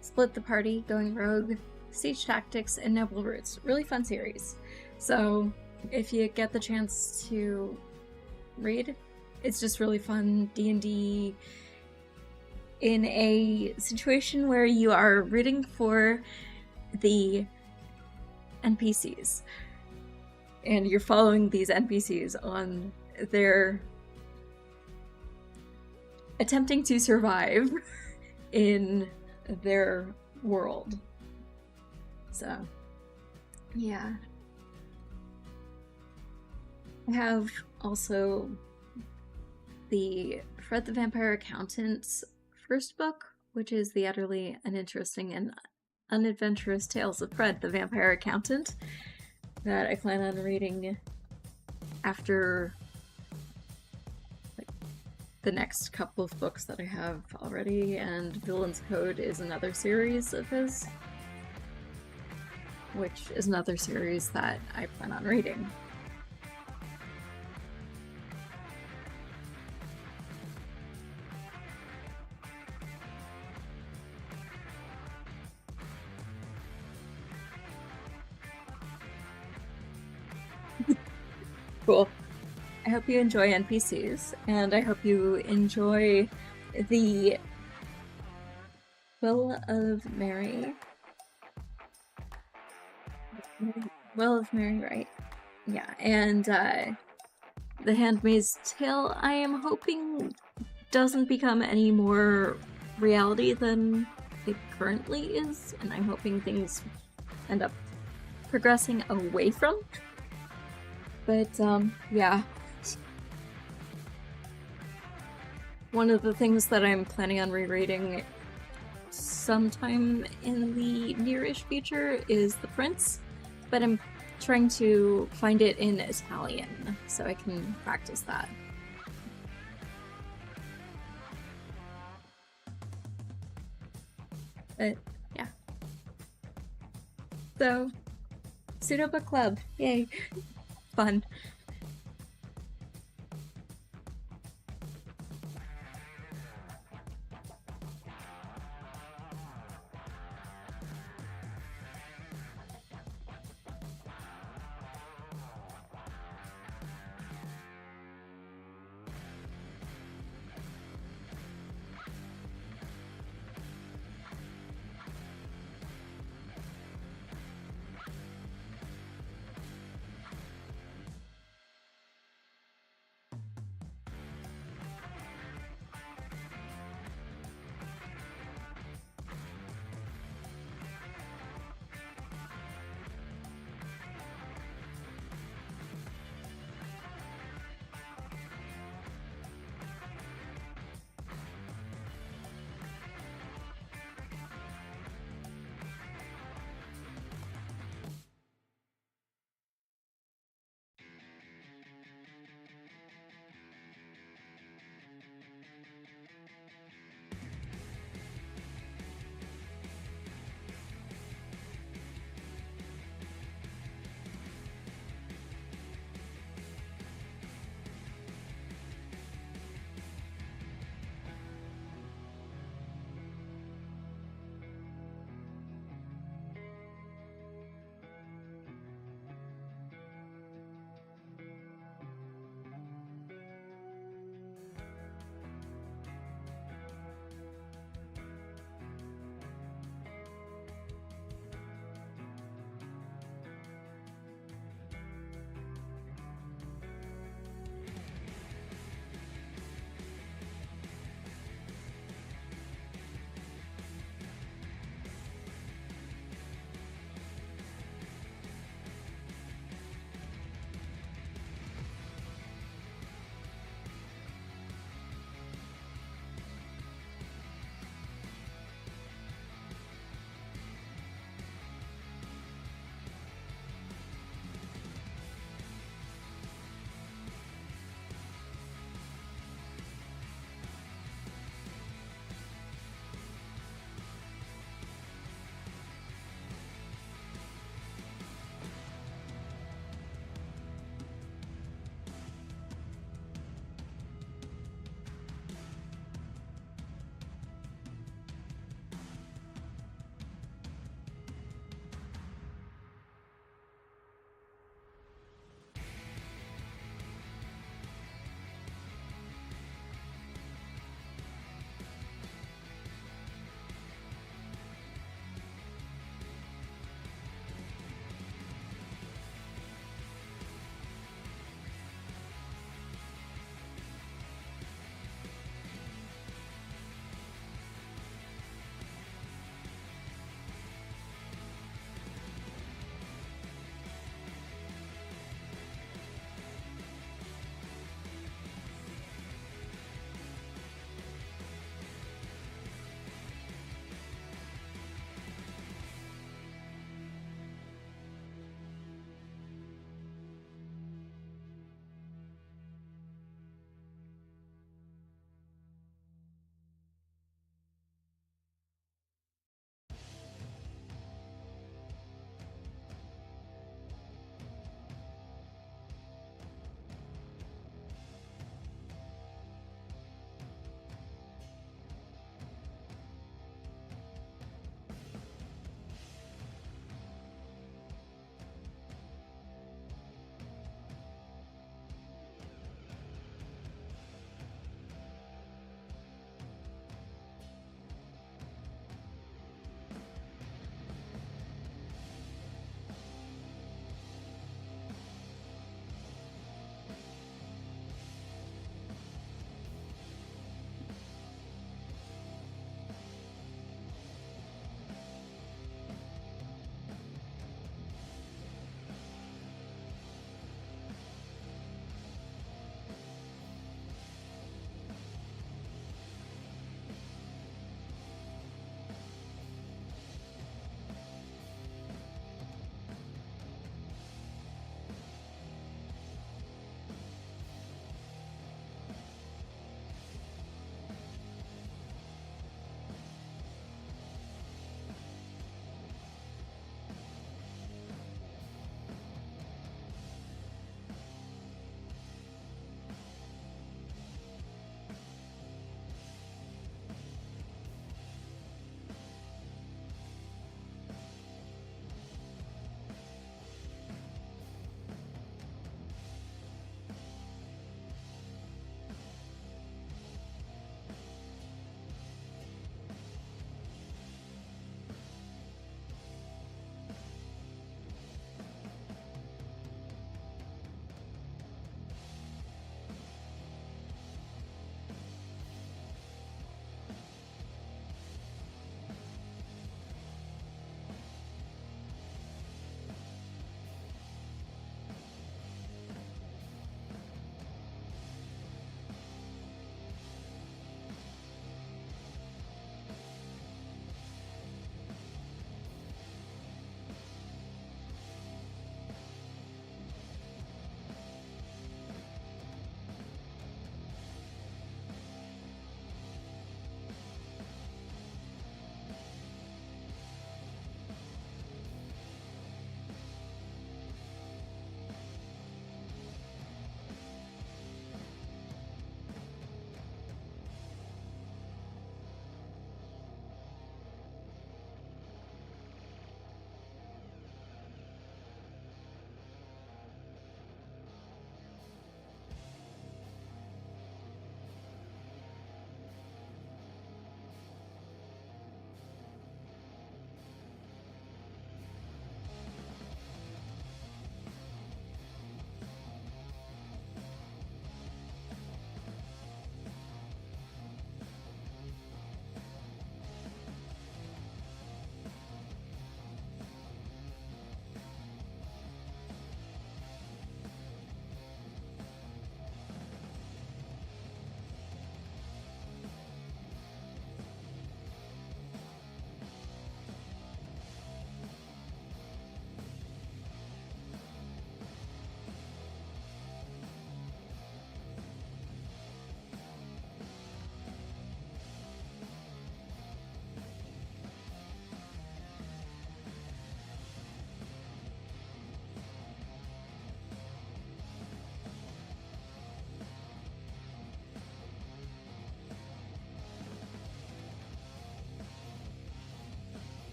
S1: Split the Party, Going Rogue, Siege Tactics, and Noble Roots. Really fun series. So if you get the chance to read, it's just really fun D&D in a situation where you are rooting for the NPCs. And you're following these NPCs on their attempting to survive in their world. So, yeah. I have also the Fred the Vampire Accountant's first book, which is The Utterly Uninteresting and Unadventurous Tales of Fred the Vampire Accountant, that I plan on reading after the next couple of books that I have already, and Villain's Code is another series of his, which is another series that I plan on reading. Cool. I hope you enjoy NPCs, and I hope you enjoy the Will of Mary. Will of Mary, right? Yeah, and The Handmaid's Tale, I am hoping doesn't become any more reality than it currently is, and I'm hoping things end up progressing away from. But, yeah. One of the things that I'm planning on rereading sometime in the near-ish future is The Prince, but I'm trying to find it in Italian so I can practice that. But, yeah. So, Pseudo Book Club, yay! Fun.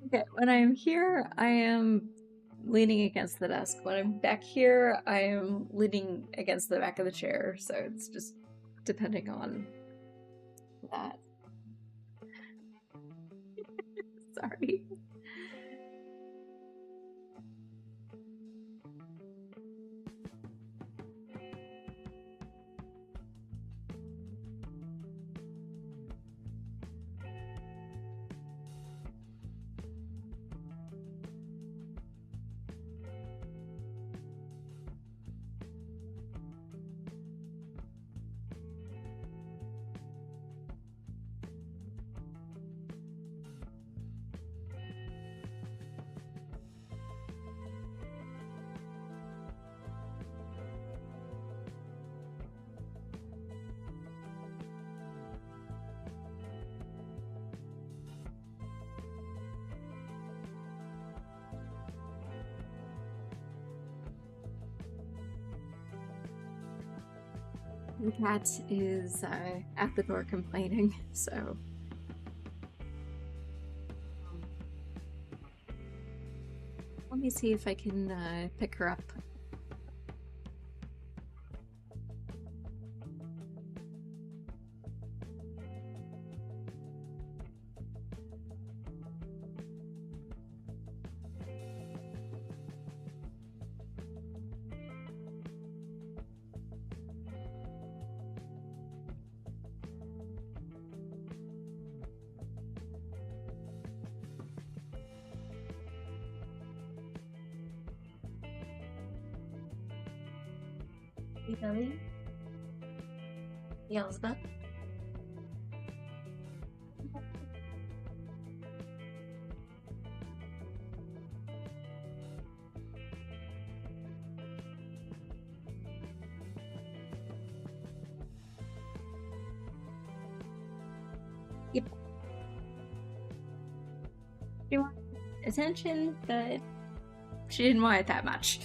S1: Okay, when I'm here, I am leaning against the desk. When I'm back here, I am leaning against the back of the chair, so it's just depending on that. Sorry. The cat is at the door complaining, so. Let me see if I can pick her up. Hey, Billy? Elizabeth? Yep. She wanted attention, but she didn't want it that much.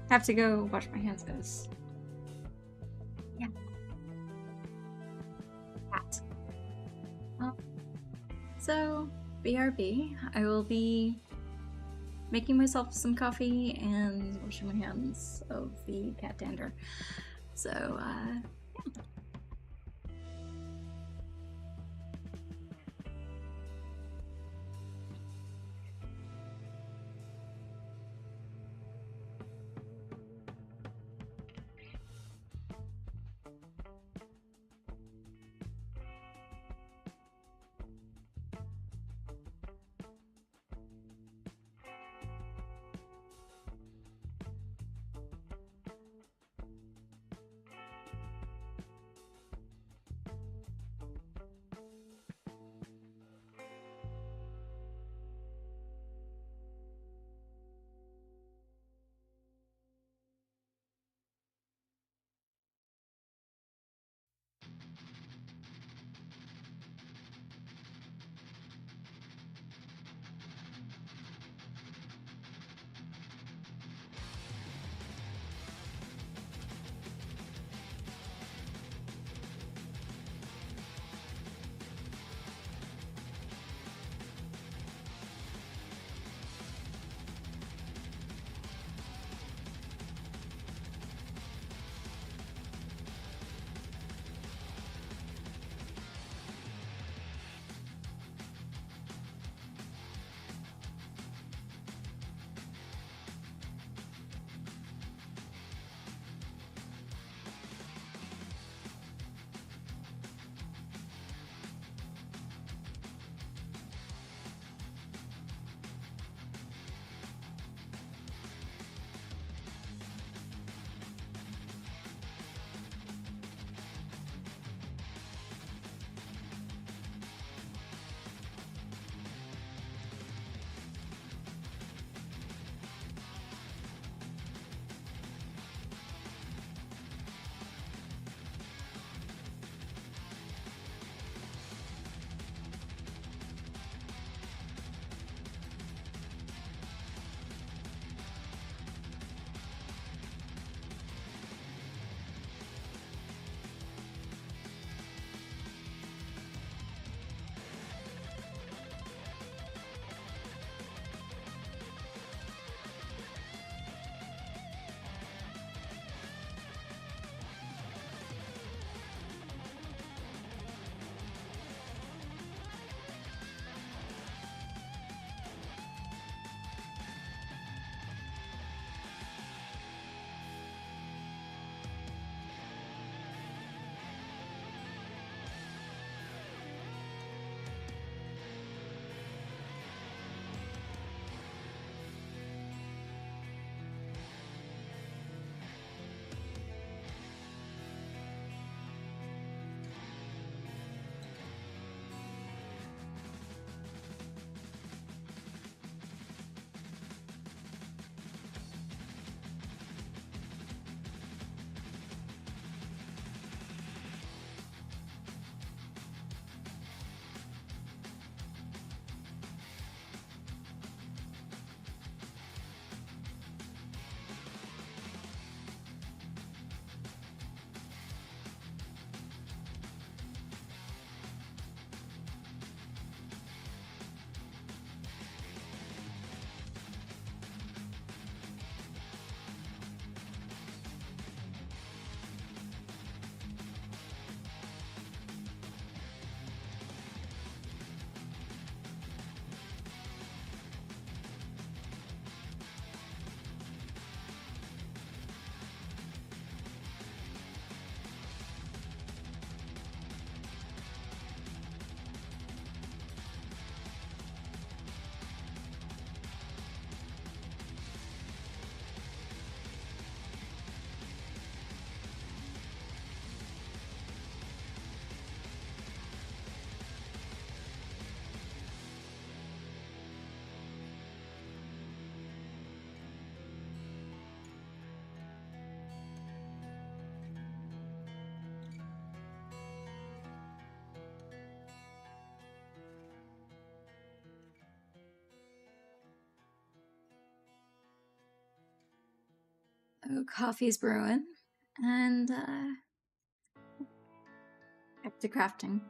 S1: Have to go wash my hands, guys. Yeah. Cat. So, BRB, I will be making myself some coffee and washing my hands of the cat dander. So, yeah. So coffee's brewing, and back to crafting.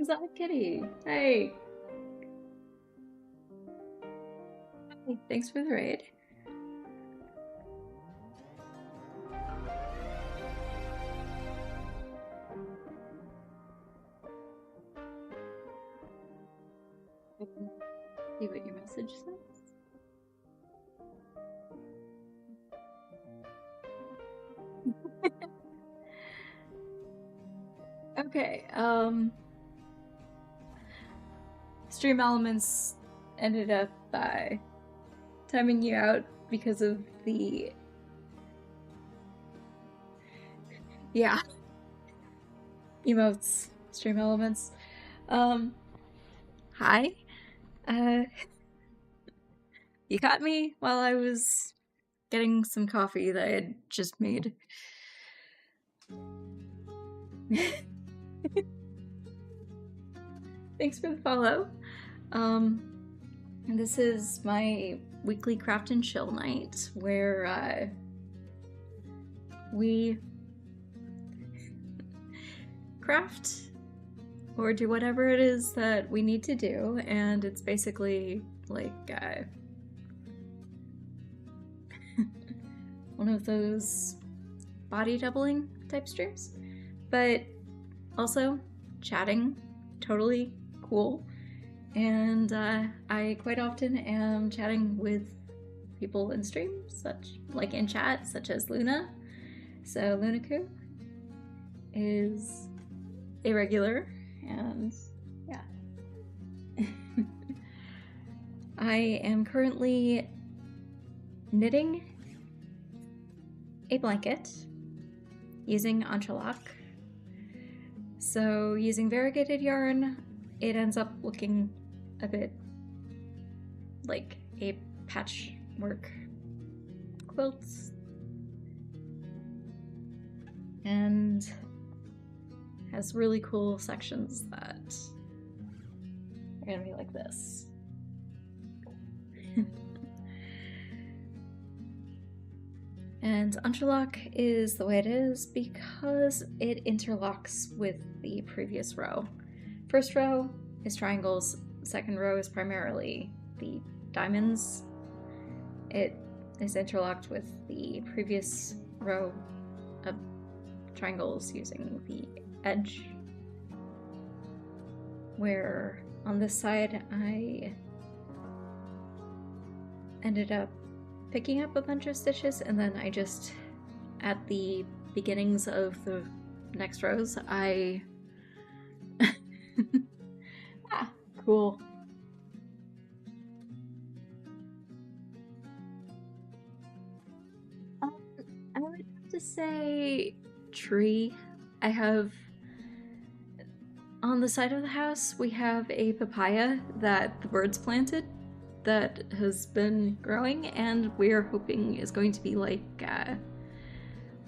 S1: Exotic kitty. Hey. Hey, thanks for the raid. I can see what your message says. Okay, Stream Elements ended up timing you out because of the... Yeah. Emotes, Stream Elements. Hi. You caught me while I was getting some coffee that I had just made. Thanks for the follow. This is my weekly craft and chill night where we craft or do whatever it is that we need to do, and it's basically like one of those body doubling type streams, but also chatting, totally cool. And I quite often am chatting with people in stream, like in chat, such as Luna. So Lunaku is a regular, and yeah. I am currently knitting a blanket using entrelac. So using variegated yarn, it ends up looking a bit like a patchwork quilt, and has really cool sections that are gonna be like this. And entrelac is the way it is because it interlocks with the previous row. First row is triangles, second row is primarily the diamonds. It is interlocked with the previous row of triangles using the edge, where on this side I ended up picking up a bunch of stitches, and then I just, at the beginnings of the next rows, I... ah, cool. I would have to say tree. I have... On the side of the house, we have a papaya that the birds planted that has been growing, and we're hoping is going to be like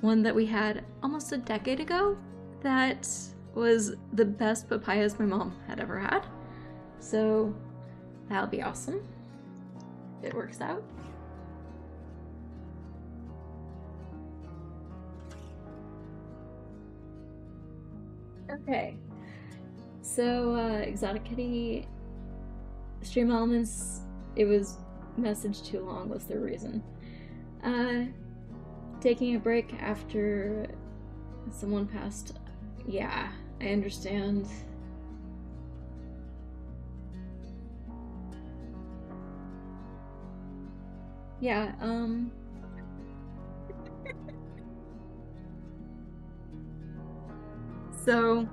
S1: one that we had almost a decade ago that was the best papayas my mom had ever had. So that'll be awesome if it works out. Okay, so Exotic Kitty Stream Elements, it was messaged too long was the reason. Taking a break after someone passed. Yeah, I understand. Yeah, so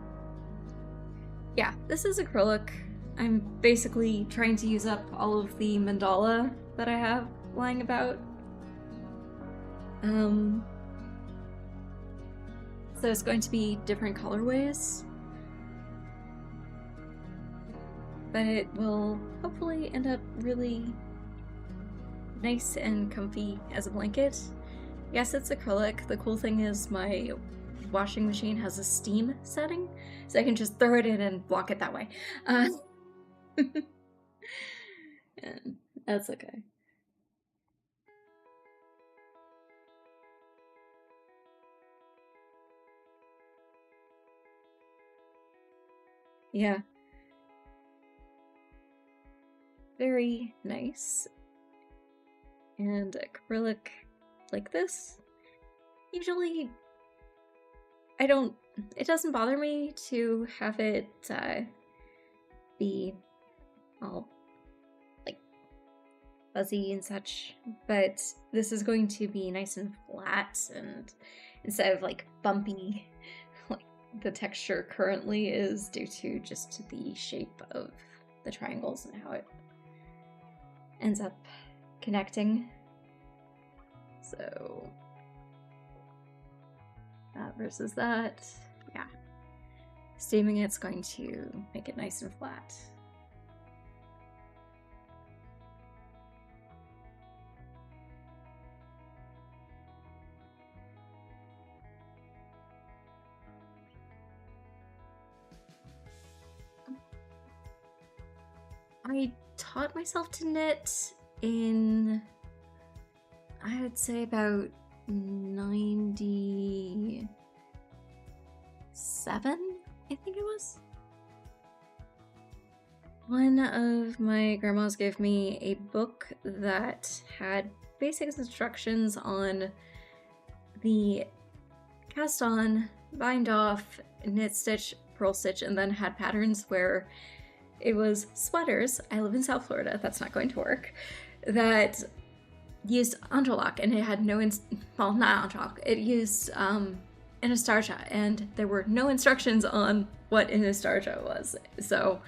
S1: yeah, this is acrylic. I'm basically trying to use up all of the mandala that I have lying about. So it's going to be different colorways, but it will hopefully end up really nice and comfy as a blanket. Yes, it's acrylic. The cool thing is my washing machine has a steam setting, so I can just throw it in and block it that way. And that's okay. Yeah. Very nice. And acrylic like this, usually it doesn't bother me to have it be all like fuzzy and such, but this is going to be nice and flat, and instead of like bumpy like the texture currently is due to just the shape of the triangles and how it ends up connecting. So that versus that, yeah. Steaming it's going to make it nice and flat. I taught myself to knit in, I would say, about 97, I think it was. One of my grandmas gave me a book that had basic instructions on the cast on, bind off, knit stitch, purl stitch, and then had patterns where it was sweaters. I live in South Florida, that's not going to work. That used interlock, and it had no, well, not interlock, it used Anastarcha, and there were no instructions on what Anastarcha was. So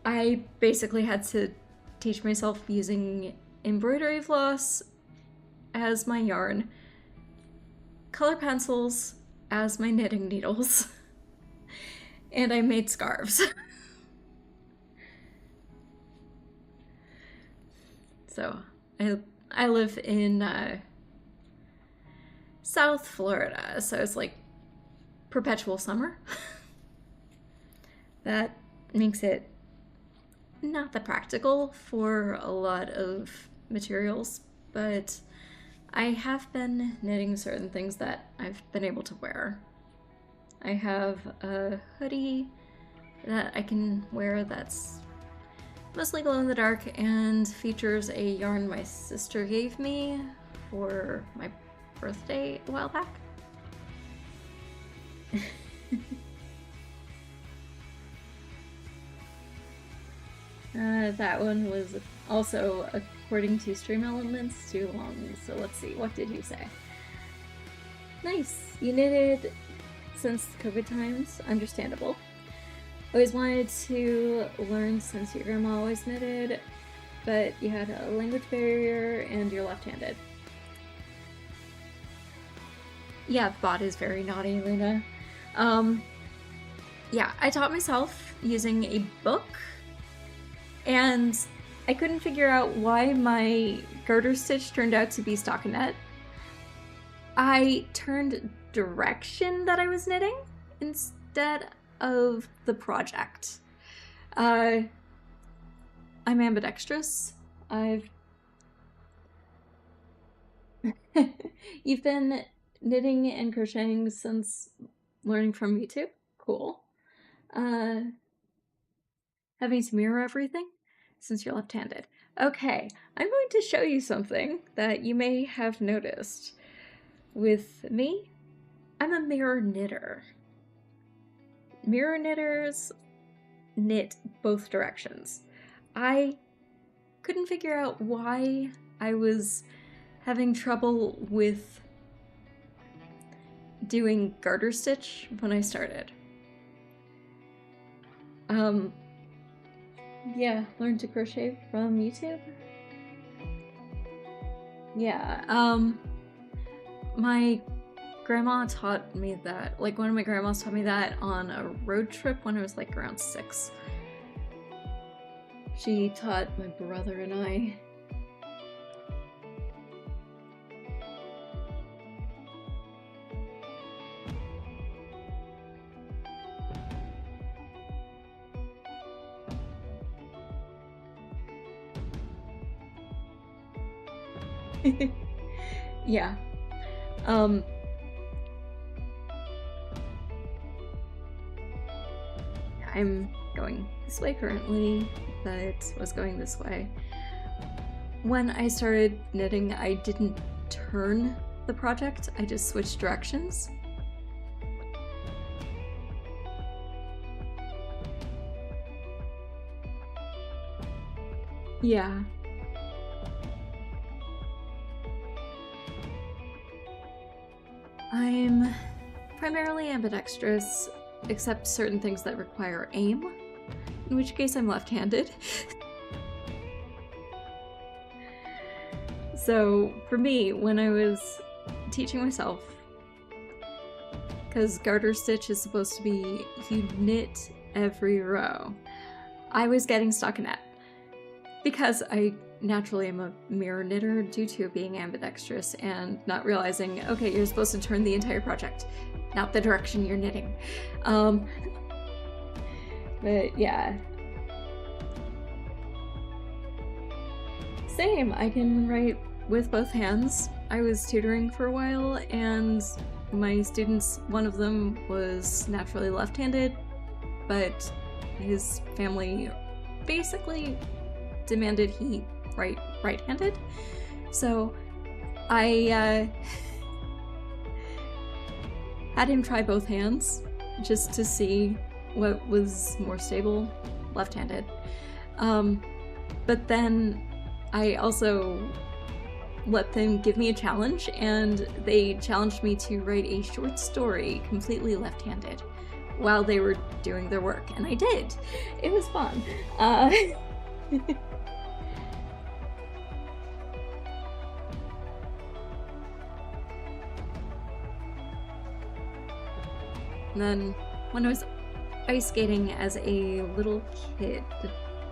S1: I basically had to teach myself using embroidery floss as my yarn, color pencils as my knitting needles, and I made scarves. So I live in South Florida, so it's like perpetual summer. That makes it not that practical for a lot of materials, but I have been knitting certain things that I've been able to wear. I have a hoodie that I can wear that's mostly glow in the dark and features a yarn my sister gave me for my birthday a while back. That one was also, according to Stream Elements, too long. So let's see, what did you say? Nice! You knitted since COVID times, understandable. Always wanted to learn since your grandma always knitted, but you had a language barrier and you're left-handed. Yeah, the bot is very naughty, Luna. Yeah, I taught myself using a book, and I couldn't figure out why my garter stitch turned out to be stockinette. I turned direction that I was knitting instead of the project. I'm ambidextrous. You've been knitting and crocheting since learning from YouTube? Cool. Having to mirror everything since you're left-handed. Okay, I'm going to show you something that you may have noticed. With me, I'm a mirror knitter. Mirror knitters knit both directions. I couldn't figure out why I was having trouble with doing garter stitch when I started. Yeah, learn to crochet from YouTube. Yeah, my grandma taught me that, like one of my grandmas taught me that on a road trip when I was like around 6. She taught my brother and I. Yeah. I'm going this way currently, but was going this way. When I started knitting, I didn't turn the project, I just switched directions. Yeah. I'm primarily ambidextrous, except certain things that require aim, in which case I'm left-handed. So for me, when I was teaching myself, because garter stitch is supposed to be you knit every row, I was getting stuck in that. Because I naturally am a mirror knitter due to being ambidextrous and not realizing, okay, you're supposed to turn the entire project, not the direction you're knitting. But yeah. Same, I can write with both hands. I was tutoring for a while and my students, one of them was naturally left-handed, but his family basically demanded he write right-handed. So I had him try both hands just to see what was more stable, left-handed. But then I also let them give me a challenge, and they challenged me to write a short story completely left-handed while they were doing their work, and I did. It was fun. And then when I was ice skating as a little kid,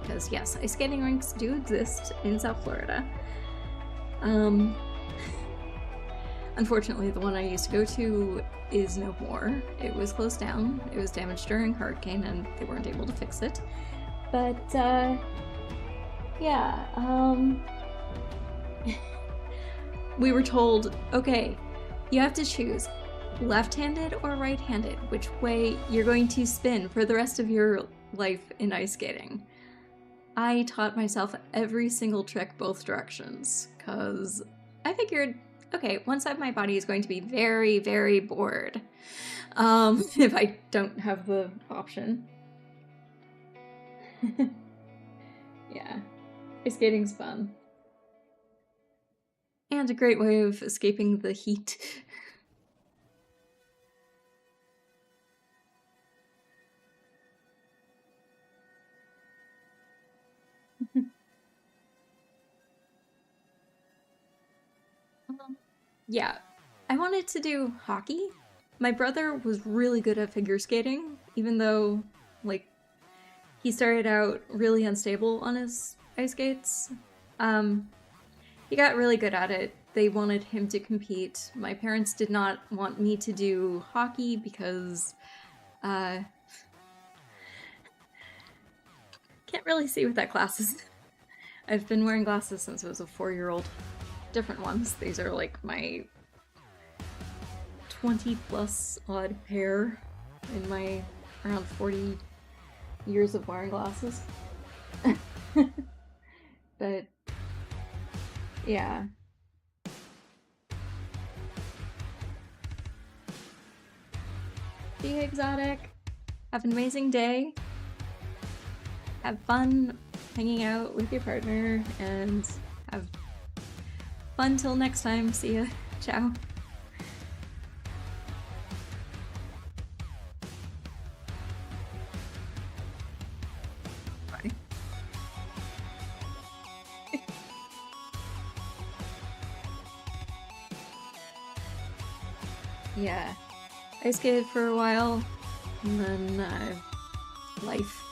S1: because yes, ice skating rinks do exist in South Florida. Unfortunately, the one I used to go to is no more. It was closed down. It was damaged during hurricane and they weren't able to fix it. But, yeah, we were told, okay, you have to choose left-handed or right-handed, which way you're going to spin for the rest of your life in ice skating. I taught myself every single trick both directions, because I figured, okay, one side of my body is going to be very, very bored if I don't have the option. Yeah, ice skating's fun. And a great way of escaping the heat. Yeah, I wanted to do hockey. My brother was really good at figure skating, even though, like, he started out really unstable on his ice skates. He got really good at it. They wanted him to compete. My parents did not want me to do hockey because, can't really see what that glass is. I've been wearing glasses since I was a 4-year-old. Different ones. These are like my 20+ odd pair in my around 40 years of wearing glasses. But yeah. Be exotic. Have an amazing day. Have fun hanging out with your partner and have fun till next time. See ya. Ciao. Bye. Yeah. I skated for a while, and then life.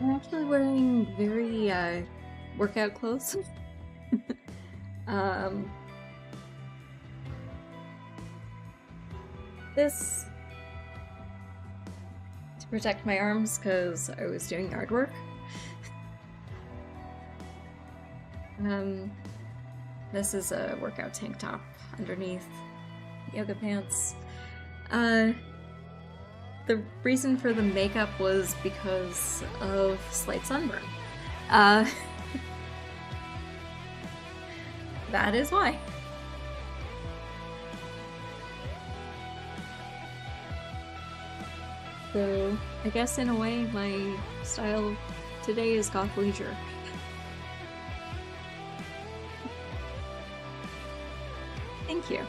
S1: I'm actually wearing very workout clothes. um, this to protect my arms because I was doing yard work. This is a workout tank top underneath yoga pants. The reason for the makeup was because of slight sunburn. That is why. So, I guess in a way, my style today is goth leisure. Thank you.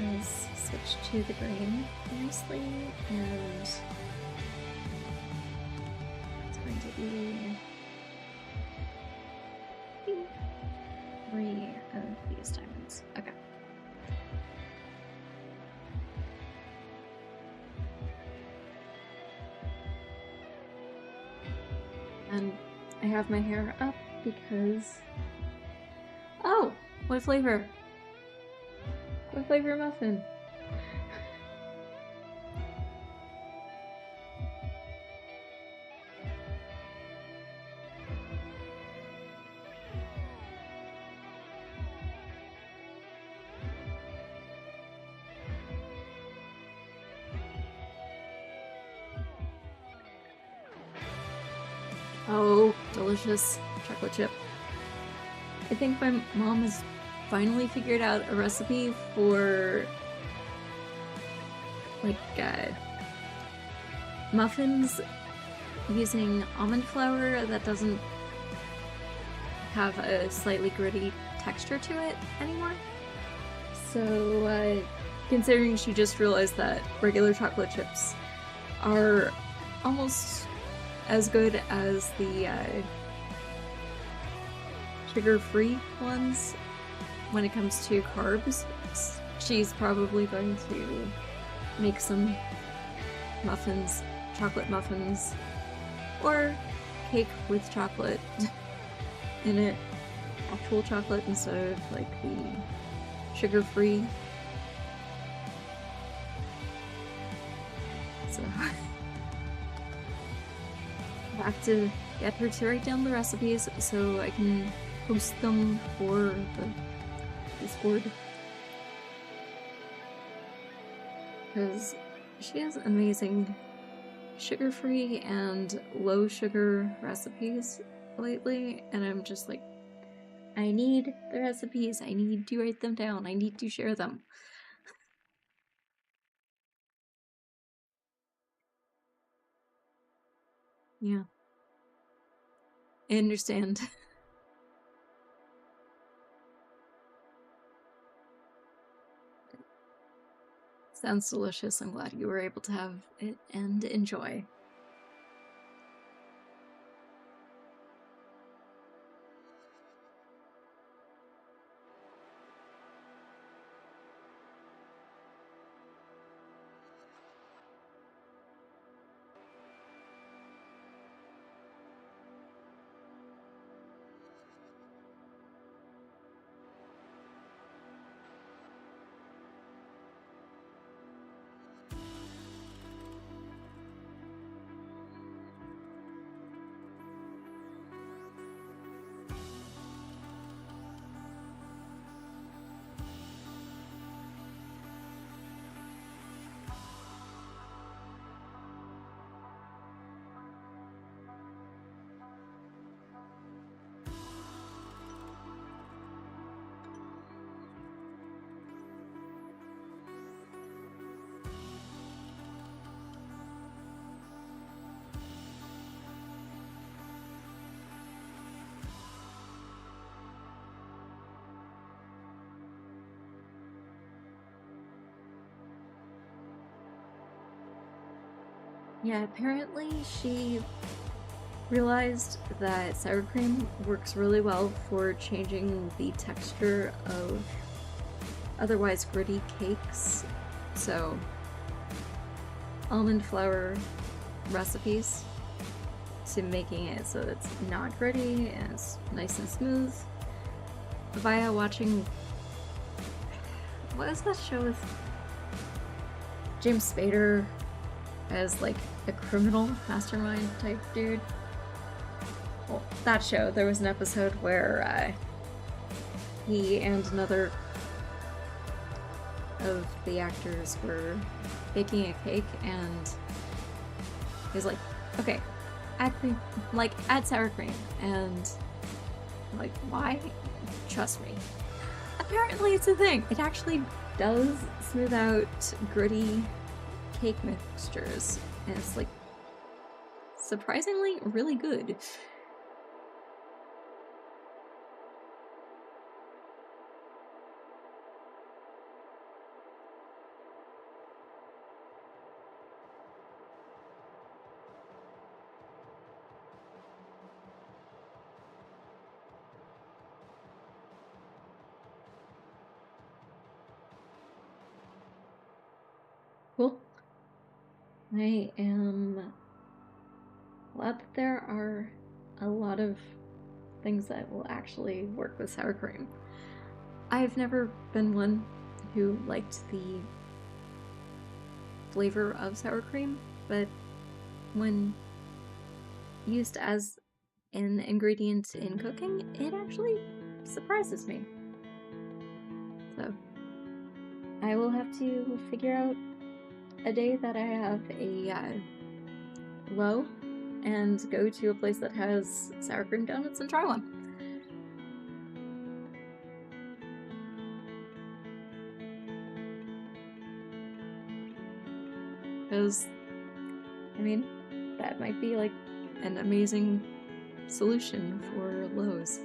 S1: Let's switch to the green nicely, and it's going to be 3 of these diamonds. Okay. And I have my hair up because... Oh! What flavor? What flavor muffin? Oh, delicious chocolate chip. I think my mom has finally figured out a recipe for like muffins using almond flour that doesn't have a slightly gritty texture to it anymore. So considering she just realized that regular chocolate chips are almost as good as the sugar-free ones when it comes to carbs, she's probably going to make some muffins, chocolate muffins, or cake with chocolate in it, actual chocolate instead of like the sugar-free. So I have to get her to write down the recipes so I can post them for the Discord. Because she has amazing sugar-free and low-sugar recipes lately, and I'm just like, I need the recipes, I need to write them down, I need to share them. Yeah. I understand. Sounds delicious. I'm glad you were able to have it and enjoy. Yeah, apparently she realized that sour cream works really well for changing the texture of otherwise gritty cakes. So, almond flour recipes to making it so it's not gritty and it's nice and smooth via watching, what is that show with James Spader as like a criminal mastermind type dude? Well, that show, there was an episode where he and another of the actors were baking a cake, and he's like, okay, add cream, like add sour cream, and I'm like, why? Trust me. Apparently it's a thing. It actually does smooth out gritty cake mixtures, and it's like surprisingly really good. Cool. I am glad that there are a lot of things that will actually work with sour cream. I've never been one who liked the flavor of sour cream, but when used as an ingredient in cooking, it actually surprises me. So I will have to figure out a day that I have a low and go to a place that has sour cream donuts and try one. Because, I mean, that might be like an amazing solution for lows.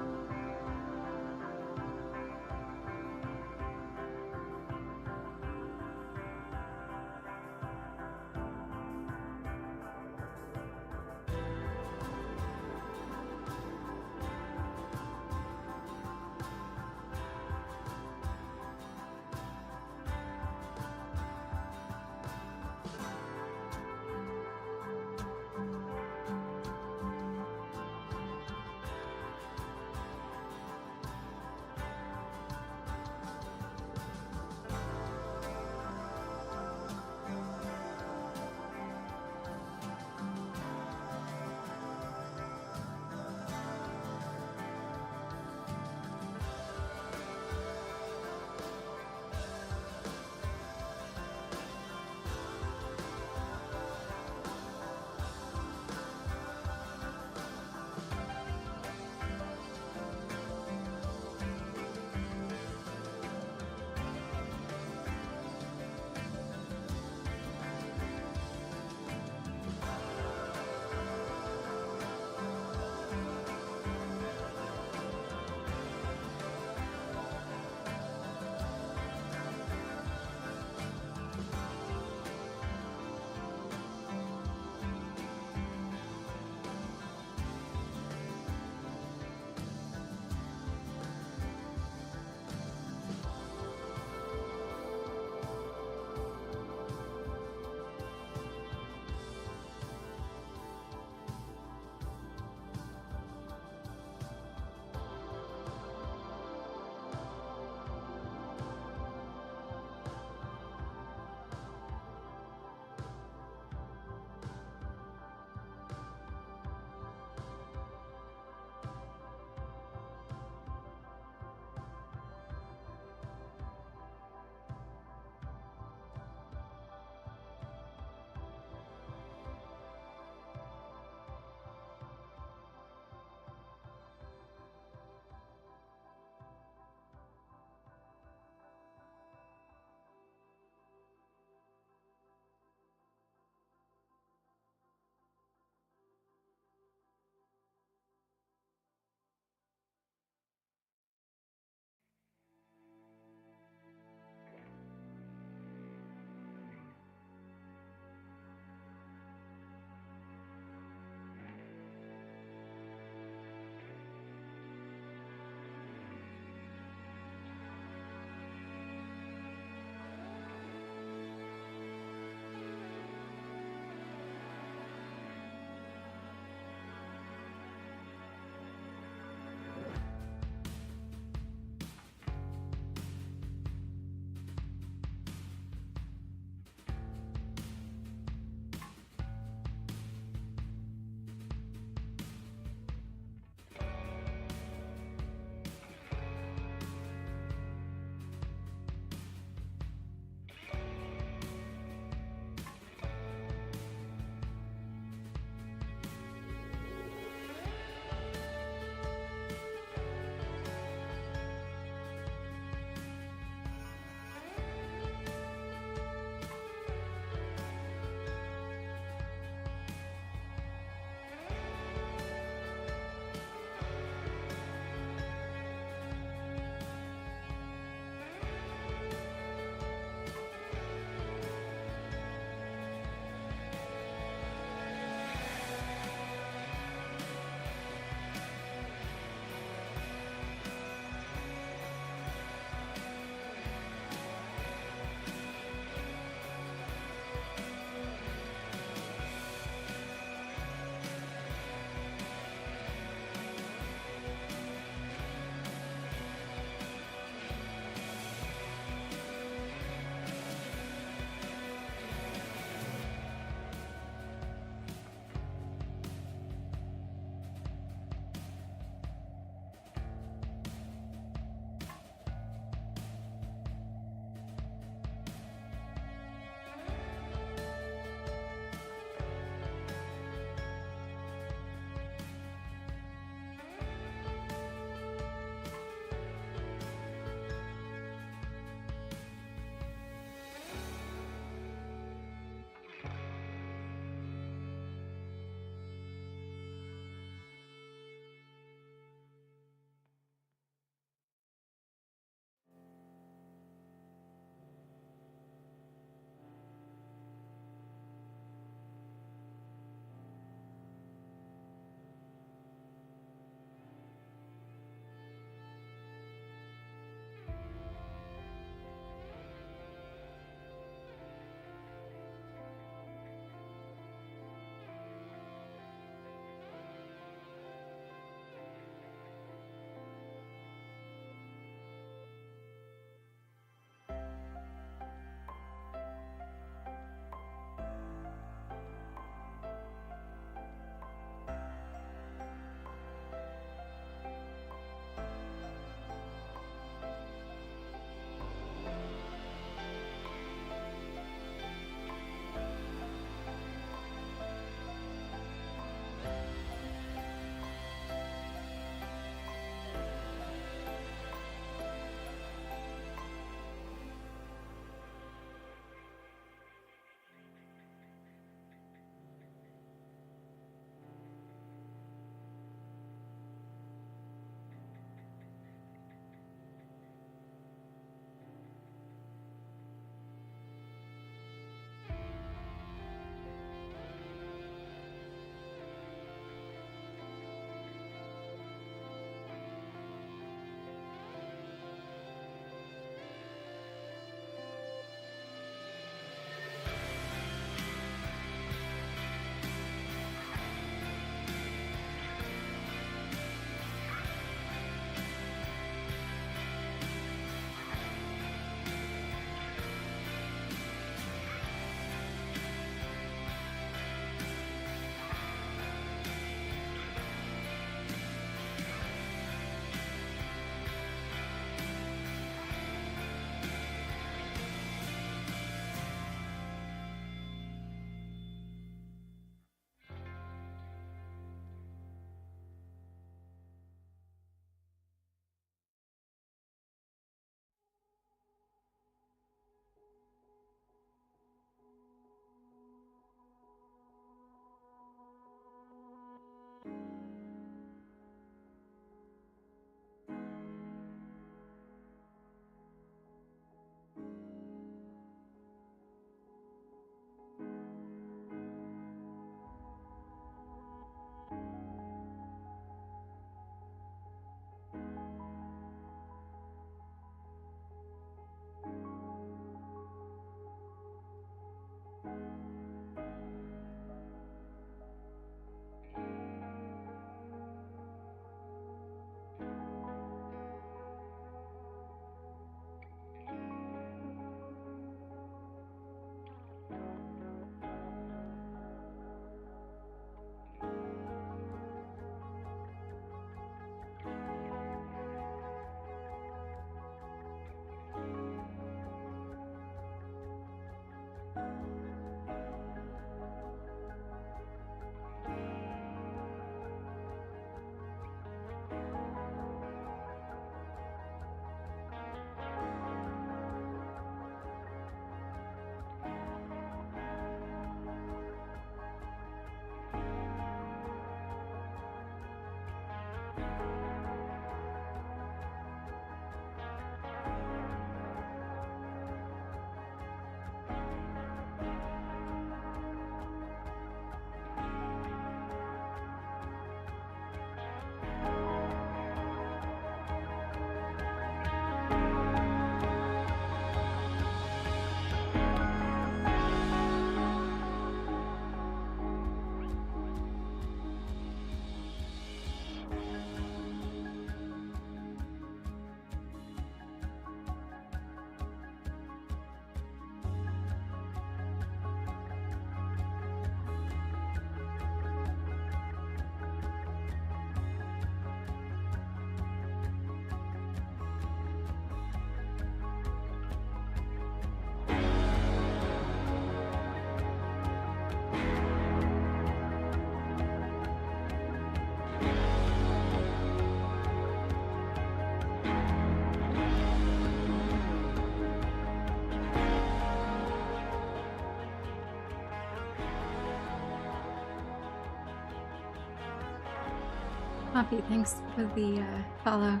S1: Poppy, thanks for the follow.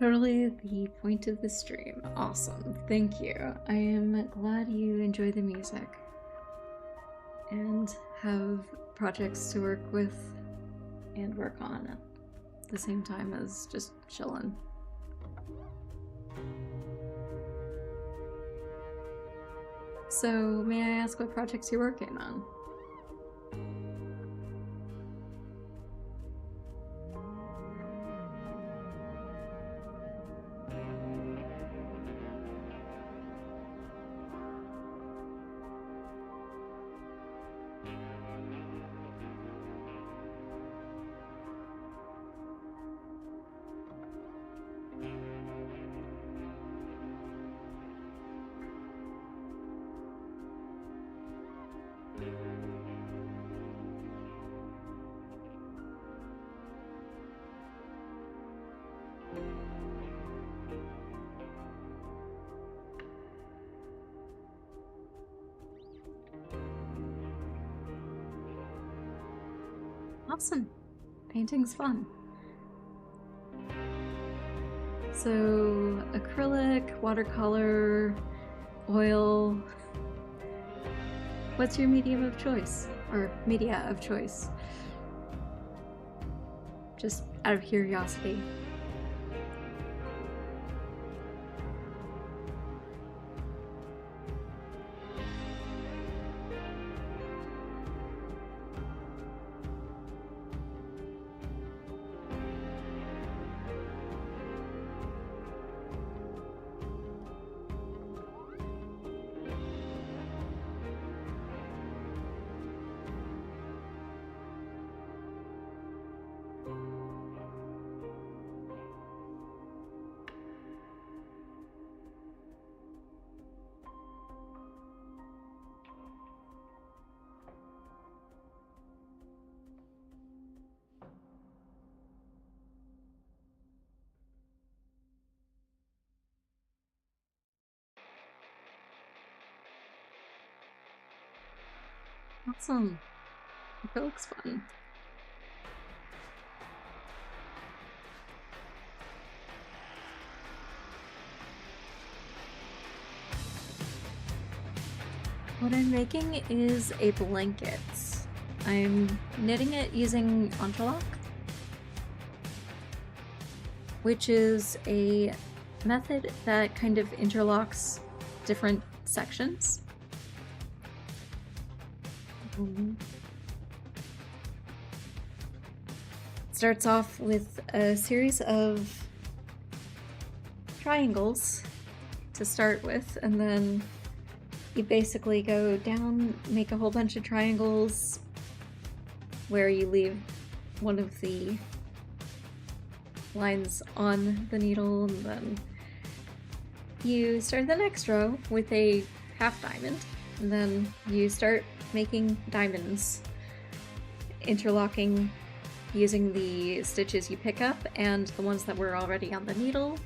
S1: Totally the point of the stream. Awesome. Thank you. I am glad you enjoy the music and have projects to work with and work on at the same time as just chilling. So, may I ask what projects you're working on? Awesome. Painting's fun. So, acrylic, watercolor, oil. What's your medium of choice? Or media of choice? Just out of curiosity. Awesome. That looks fun. What I'm making is a blanket. I'm knitting it using interlock, which is a method that kind of interlocks different sections. starts off with a series of triangles to start with, and then you basically go down, make a whole bunch of triangles where you leave one of the lines on the needle, and then you start the next row with a half diamond, and then you start making diamonds, interlocking using the stitches you pick up and the ones that were already on the needle,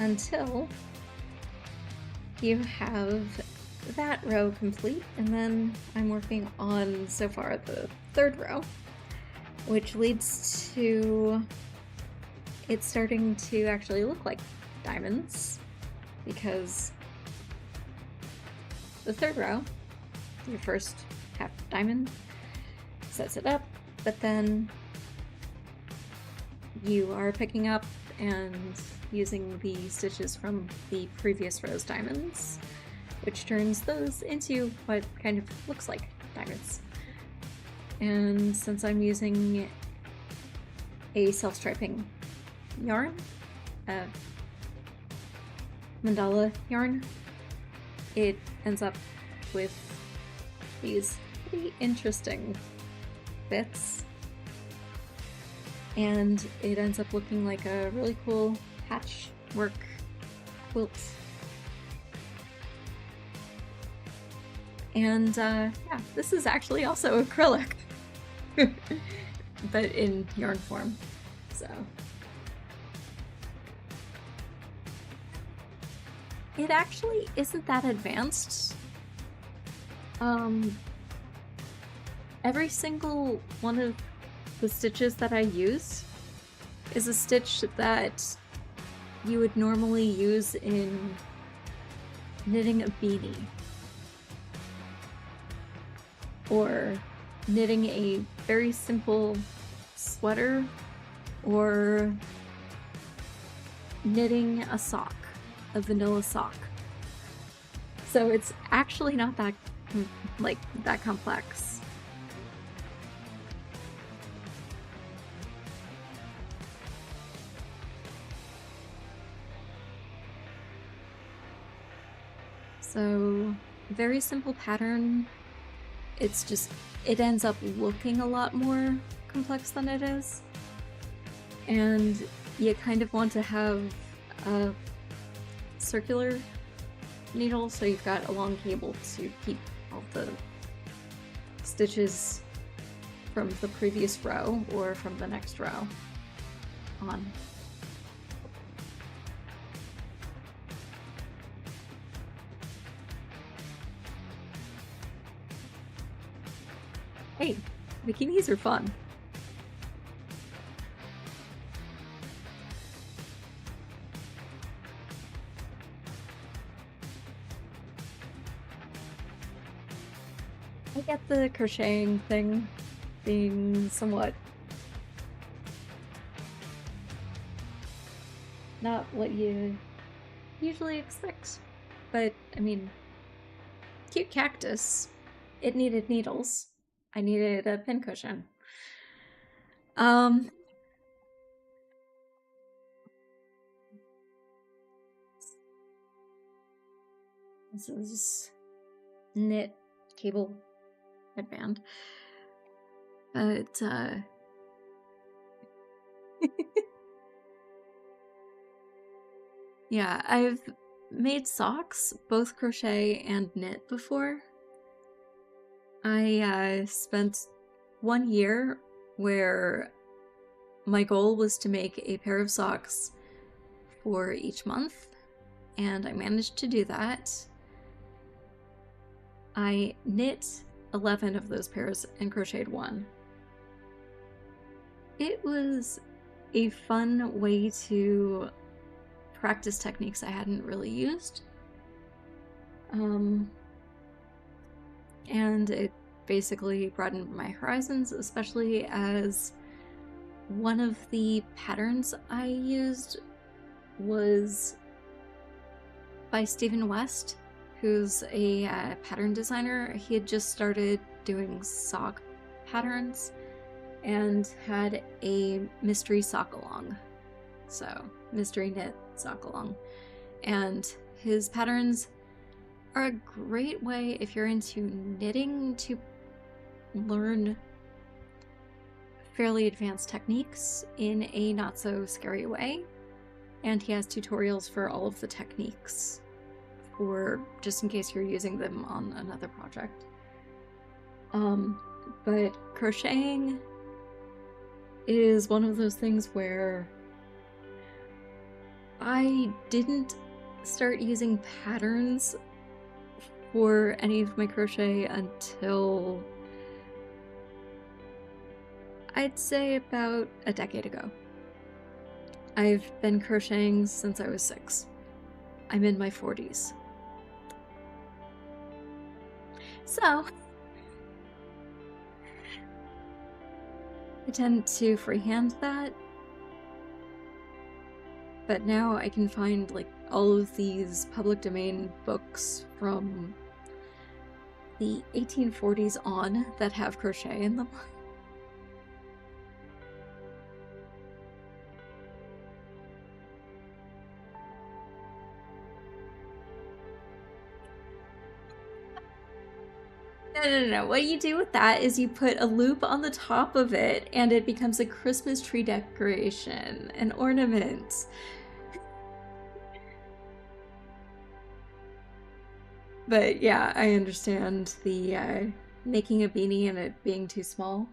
S1: until you have that row complete. And then I'm working on, so far, the third row, which leads to it starting to actually look like diamonds, because the third row, your first half diamond, sets it up, but then you are picking up and using the stitches from the previous row's diamonds, which turns those into what kind of looks like diamonds. And since I'm using a self-striping yarn, mandala yarn, it ends up with these pretty interesting bits, and it ends up looking like a really cool patchwork quilt. And yeah, this is actually also acrylic, but in yarn form, so. It actually isn't that advanced. Every single one of the stitches that I use is a stitch that you would normally use in knitting a beanie, or knitting a very simple sweater, or knitting a sock, a vanilla sock. So it's actually not that that complex. So, very simple pattern. It's just, it ends up looking a lot more complex than it is. And you kind of want to have a circular needle, so you've got a long cable to keep all the stitches from the previous row or from the next row on. Hey, bikinis are fun. I get the crocheting thing being somewhat not what you usually expect, but I mean, cute cactus. It needed needles. I needed a pincushion. This is knit cable headband. But yeah, I've made socks, both crochet and knit, before. I spent 1 year where my goal was to make a pair of socks for each month, and I managed to do that. I knit 11 of those pairs and crocheted 1. It was a fun way to practice techniques I hadn't really used. And it basically broadened my horizons, especially as one of the patterns I used was by Stephen West, who's a pattern designer. He had just started doing sock patterns, and had a mystery sock along. So, mystery knit sock along. And his patterns are a great way if you're into knitting to learn fairly advanced techniques in a not so scary way. And he has tutorials for all of the techniques, for just in case you're using them on another project. But crocheting is one of those things where I didn't start using patterns for any of my crochet until I'd say about a decade ago. I've been crocheting since I was 6. I'm in my 40s. So, I tend to freehand that, but now I can find like all of these public domain books from the 1840s on that have crochet in them. No. What you do with that is you put a loop on the top of it and it becomes a Christmas tree decoration, an ornament. But yeah, I understand the making a beanie and it being too small.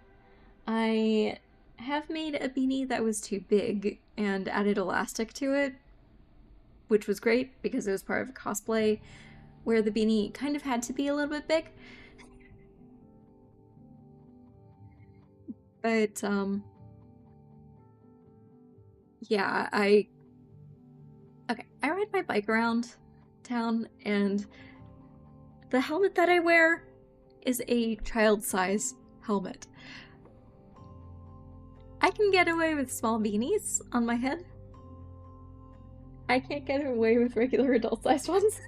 S1: I have made a beanie that was too big and added elastic to it, which was great because it was part of a cosplay where the beanie kind of had to be a little bit big. But, yeah, I ride my bike around town, and the helmet that I wear is a child-size helmet. I can get away with small beanies on my head. I can't get away with regular adult-sized ones.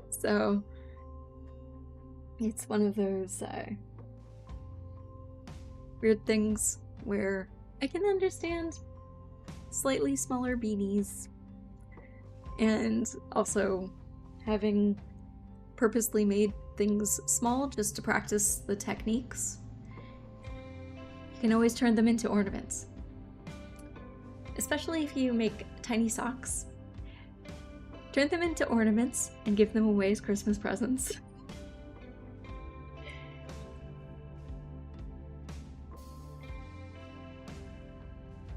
S1: So, it's one of those weird things where I can understand slightly smaller beanies, and also having purposely made things small just to practice the techniques. You can always turn them into ornaments. Especially if you make tiny socks. Turn them into ornaments and give them away as Christmas presents.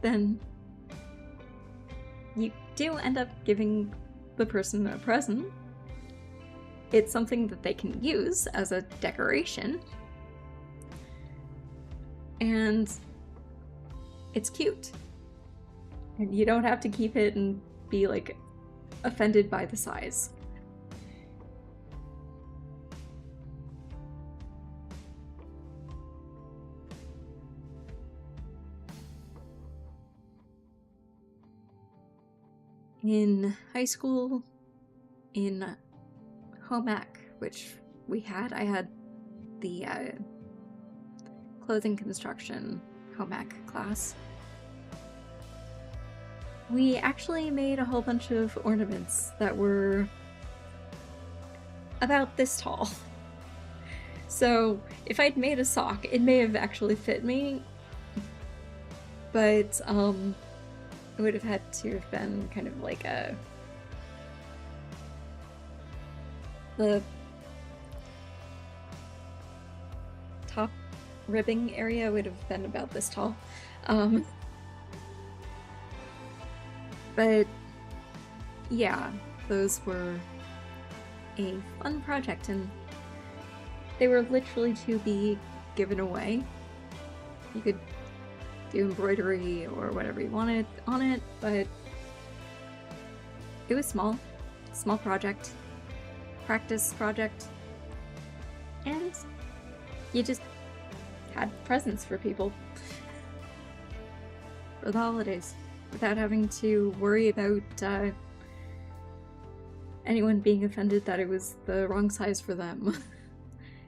S1: Then you do end up giving the person a present. It's something that they can use as a decoration. And it's cute. And you don't have to keep it and be like offended by the size. In high school, in home ec, which I had the clothing construction home ec class. We actually made a whole bunch of ornaments that were about this tall. So if I'd made a sock, it may have actually fit me, but it would have had to have been kind of like the top ribbing area would have been about this tall. But yeah, those were a fun project, and they were literally to be given away. You could do embroidery or whatever you wanted on it, but it was small project, practice project, and you just had presents for people for the holidays without having to worry about anyone being offended that it was the wrong size for them.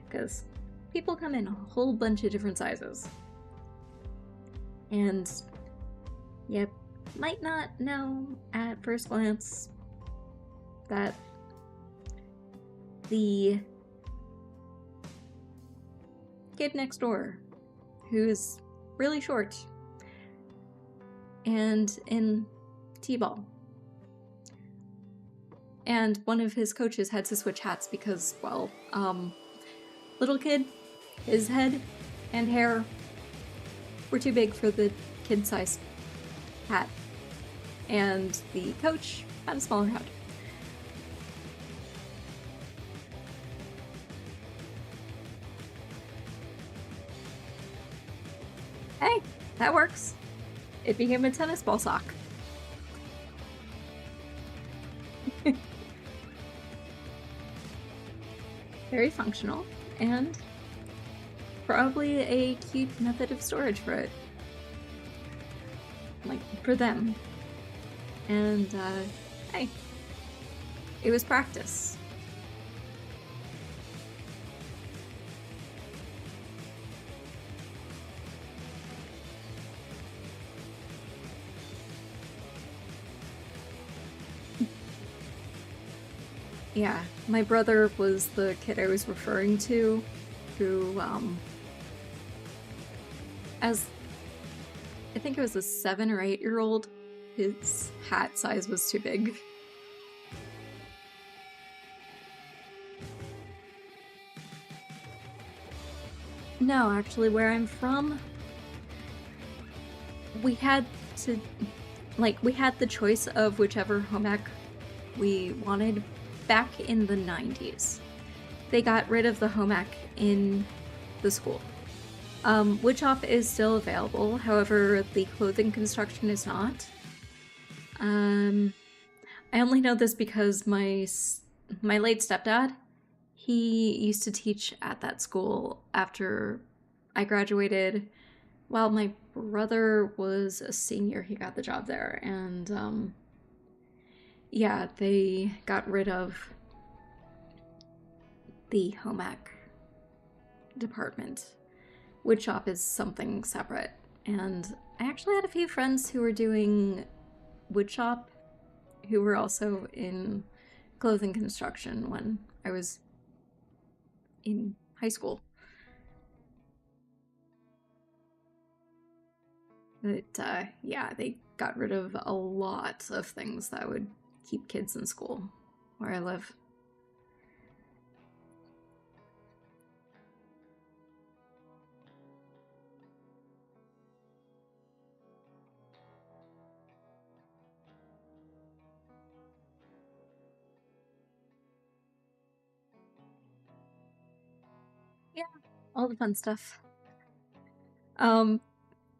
S1: Because people come in a whole bunch of different sizes. And you might not know at first glance that the kid next door, who's really short and in t-ball, and one of his coaches had to switch hats because, well, little kid, his head and hair were too big for the kid-sized hat, and the coach had a smaller hat. Hey, that works. It became a tennis ball sock. Very functional, and probably a cute method of storage for it. Like, for them. And, hey, it was practice. Yeah, my brother was the kid I was referring to, who, as I think it was a 7 or 8-year-old, his hat size was too big. No, actually, where I'm from, we had to, like, we had the choice of whichever home ec we wanted back in the 90s. They got rid of the home ec in the school. Woodshop is still available, however, the clothing construction is not. I only know this because my late stepdad, he used to teach at that school after I graduated. While my brother was a senior, he got the job there, and yeah, they got rid of the home ec department. Woodshop is something separate, and I actually had a few friends who were doing woodshop who were also in clothing construction when I was in high school. But yeah, they got rid of a lot of things that would keep kids in school where I live. Yeah, all the fun stuff.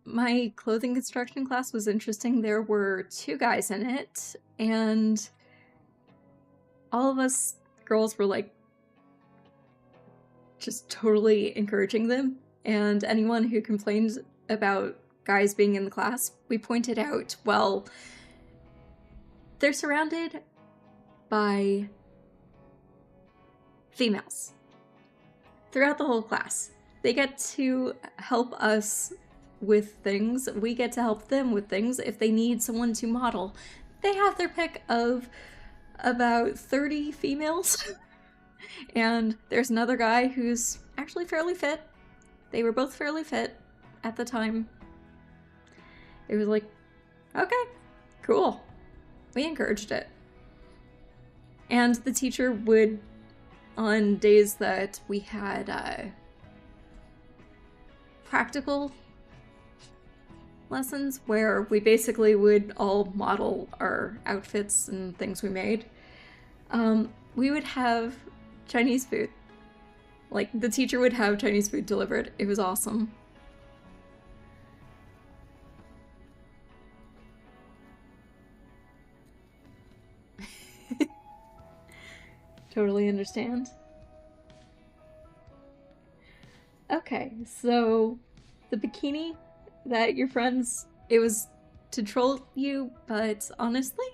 S1: My clothing construction class was interesting. There were 2 guys in it, and all of us girls were like just totally encouraging them, and anyone who complained about guys being in the class, we pointed out, well, they're surrounded by females throughout the whole class. They get to help us with things. We get to help them with things. If they need someone to model, they have their pick of about 30 females. And there's another guy who's actually fairly fit. They were both fairly fit at the time. It was like, okay, cool. We encouraged it. And the teacher would, on days that we had practical lessons where we basically would all model our outfits and things we made, we would have Chinese food. Like, the teacher would have Chinese food delivered. It was awesome. Totally understand. Okay, so the bikini that your friends, it was to troll you, but honestly,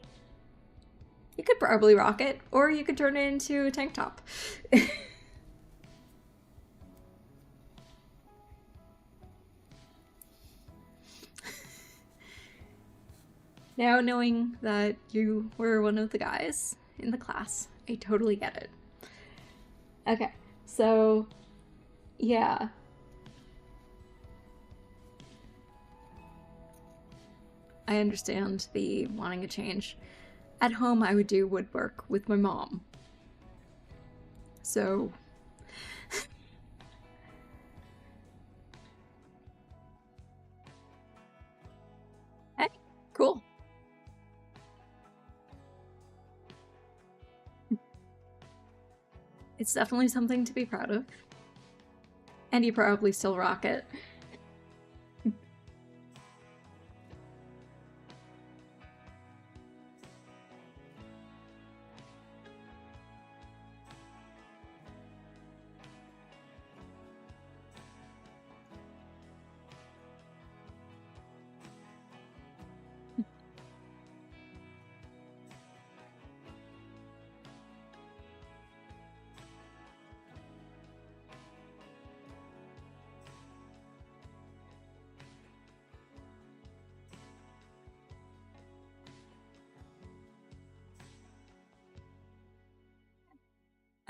S1: you could probably rock it, or you could turn it into a tank top. Now, knowing that you were one of the guys in the class, I totally get it. Okay, so yeah. I understand the wanting a change. At home, I would do woodwork with my mom. So, hey, cool. It's definitely something to be proud of. And you probably still rock it.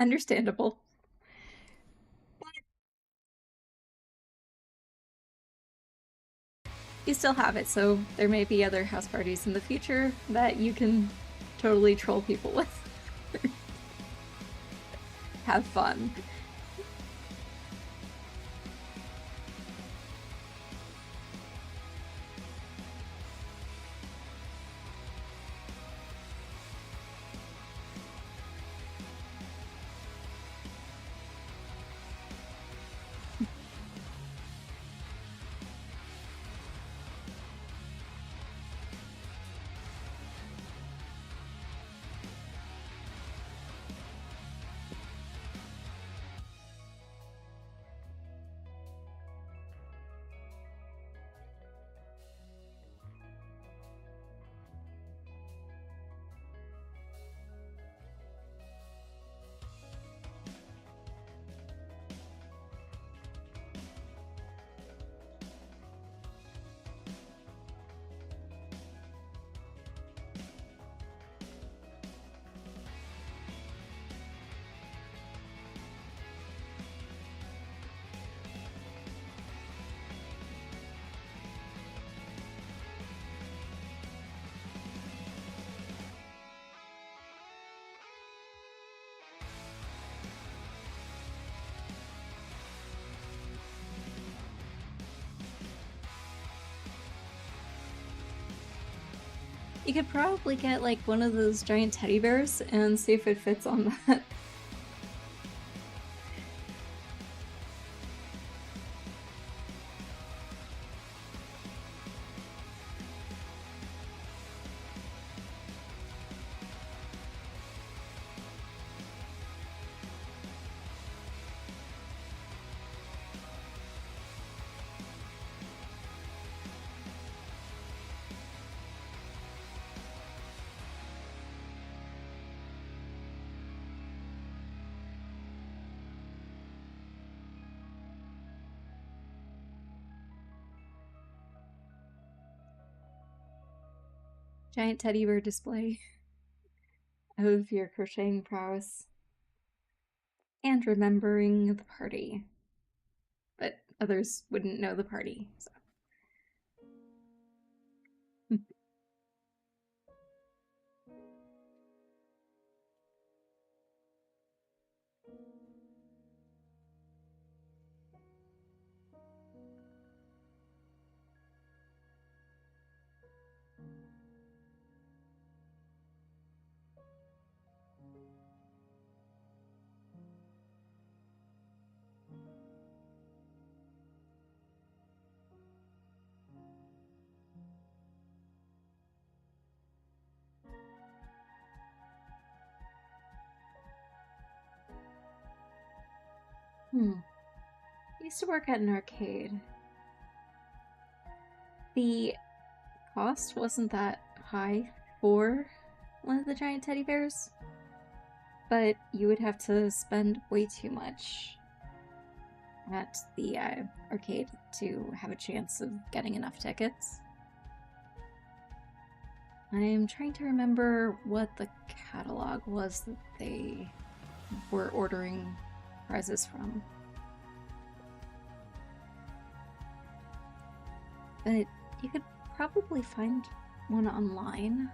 S1: Understandable. You still have it, so there may be other house parties in the future that you can totally troll people with. Have fun. You could probably get like one of those giant teddy bears and see if it fits on that. Giant teddy bear display of your crocheting prowess and remembering the party. But others wouldn't know the party, so. I used to work at an arcade. The cost wasn't that high for one of the giant teddy bears, but you would have to spend way too much at the arcade to have a chance of getting enough tickets. I'm trying to remember what the catalog was that they were ordering prizes from. But you could probably find one online.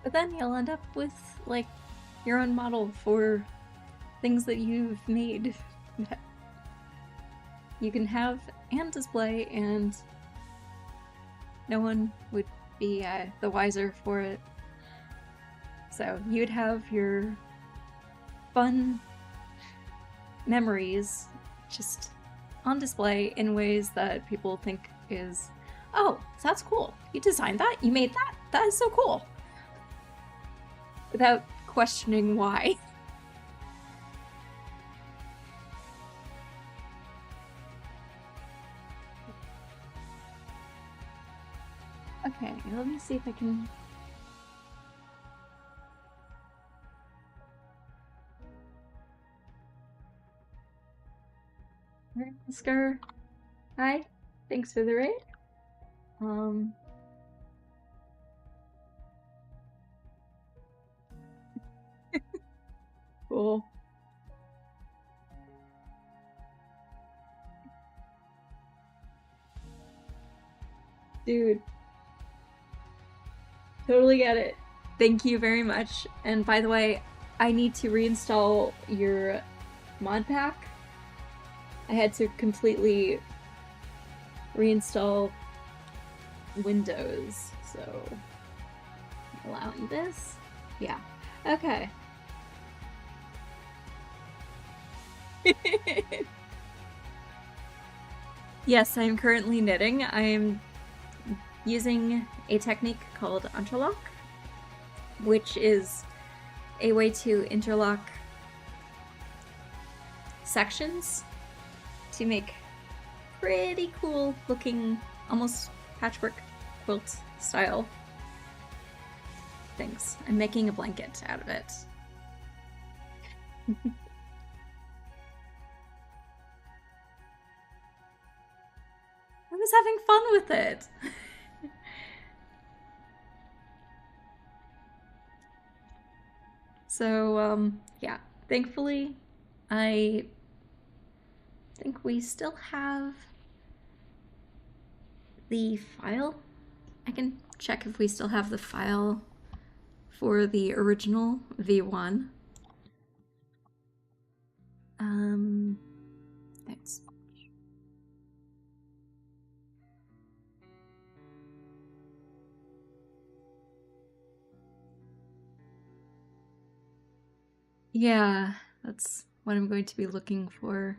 S1: But then you'll end up with, like, your own model for things that you've made that you can have and display, and no one would be the wiser for it. So you'd have your fun memories just on display in ways that people think is, oh, that's cool. You designed that? You made that? That is so cool. Without questioning why. Okay, let me see if I can... Oscar, hi. Thanks for the raid. Cool. Dude. Totally get it. Thank you very much. And by the way, I need to reinstall your mod pack. I had to completely reinstall Windows, so allowing this. Yeah. Okay. Yes, I'm currently knitting. I'm using a technique called interlock, which is a way to interlock sections to make pretty cool looking, almost patchwork quilt style things. I'm making a blanket out of it. I was having fun with it. So, yeah, thankfully, I think we still have the file. I can check if we still have the file for the original V1. Thanks. Yeah, that's what I'm going to be looking for.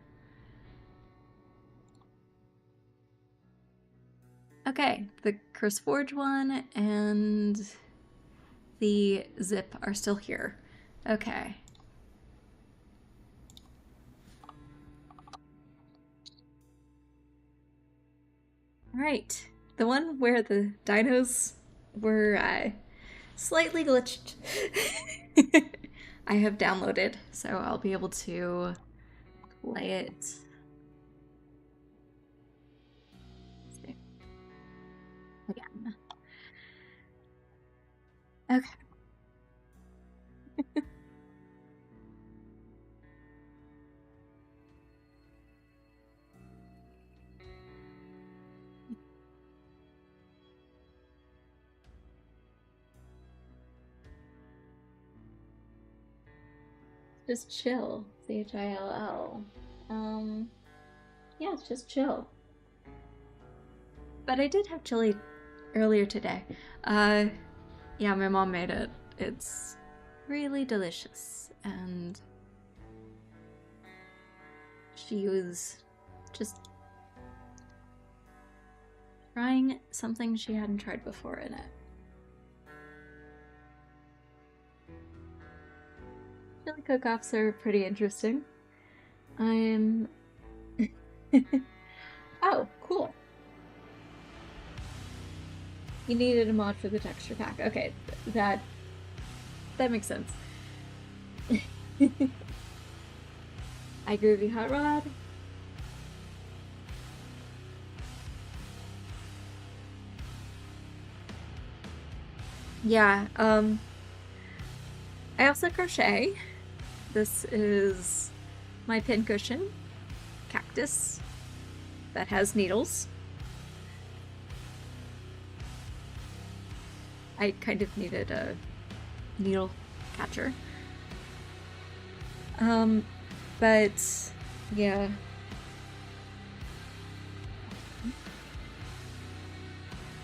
S1: Okay, the CurseForge one and the zip are still here. Okay. Right. The one where the dinos were slightly glitched. I have downloaded, so I'll be able to play it. Again. Okay. Just chill. CHILL. Yeah, it's just chill. But I did have chili earlier today. Yeah, my mom made it. It's really delicious, and she was just trying something she hadn't tried before in it. Chili cook-offs are pretty interesting. I'm You needed a mod for the texture pack. Okay, that makes sense. I agree with you, Hot Rod. Yeah, I also crochet. This is my pincushion cactus that has needles. I kind of needed a needle catcher. But yeah.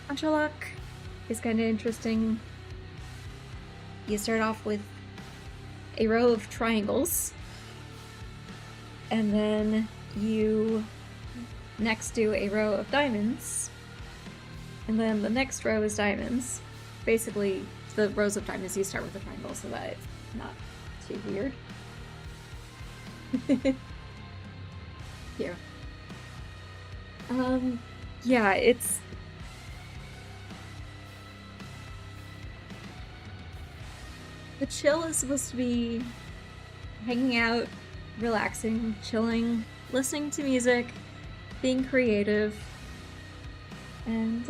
S1: Angelok is kind of interesting. You start off with a row of triangles, and then you next do a row of diamonds, and then the next row is diamonds. Basically, the rows of diamonds you start with a triangle so that it's not too weird. Yeah. Yeah, it's... The chill is supposed to be hanging out, relaxing, chilling, listening to music, being creative, and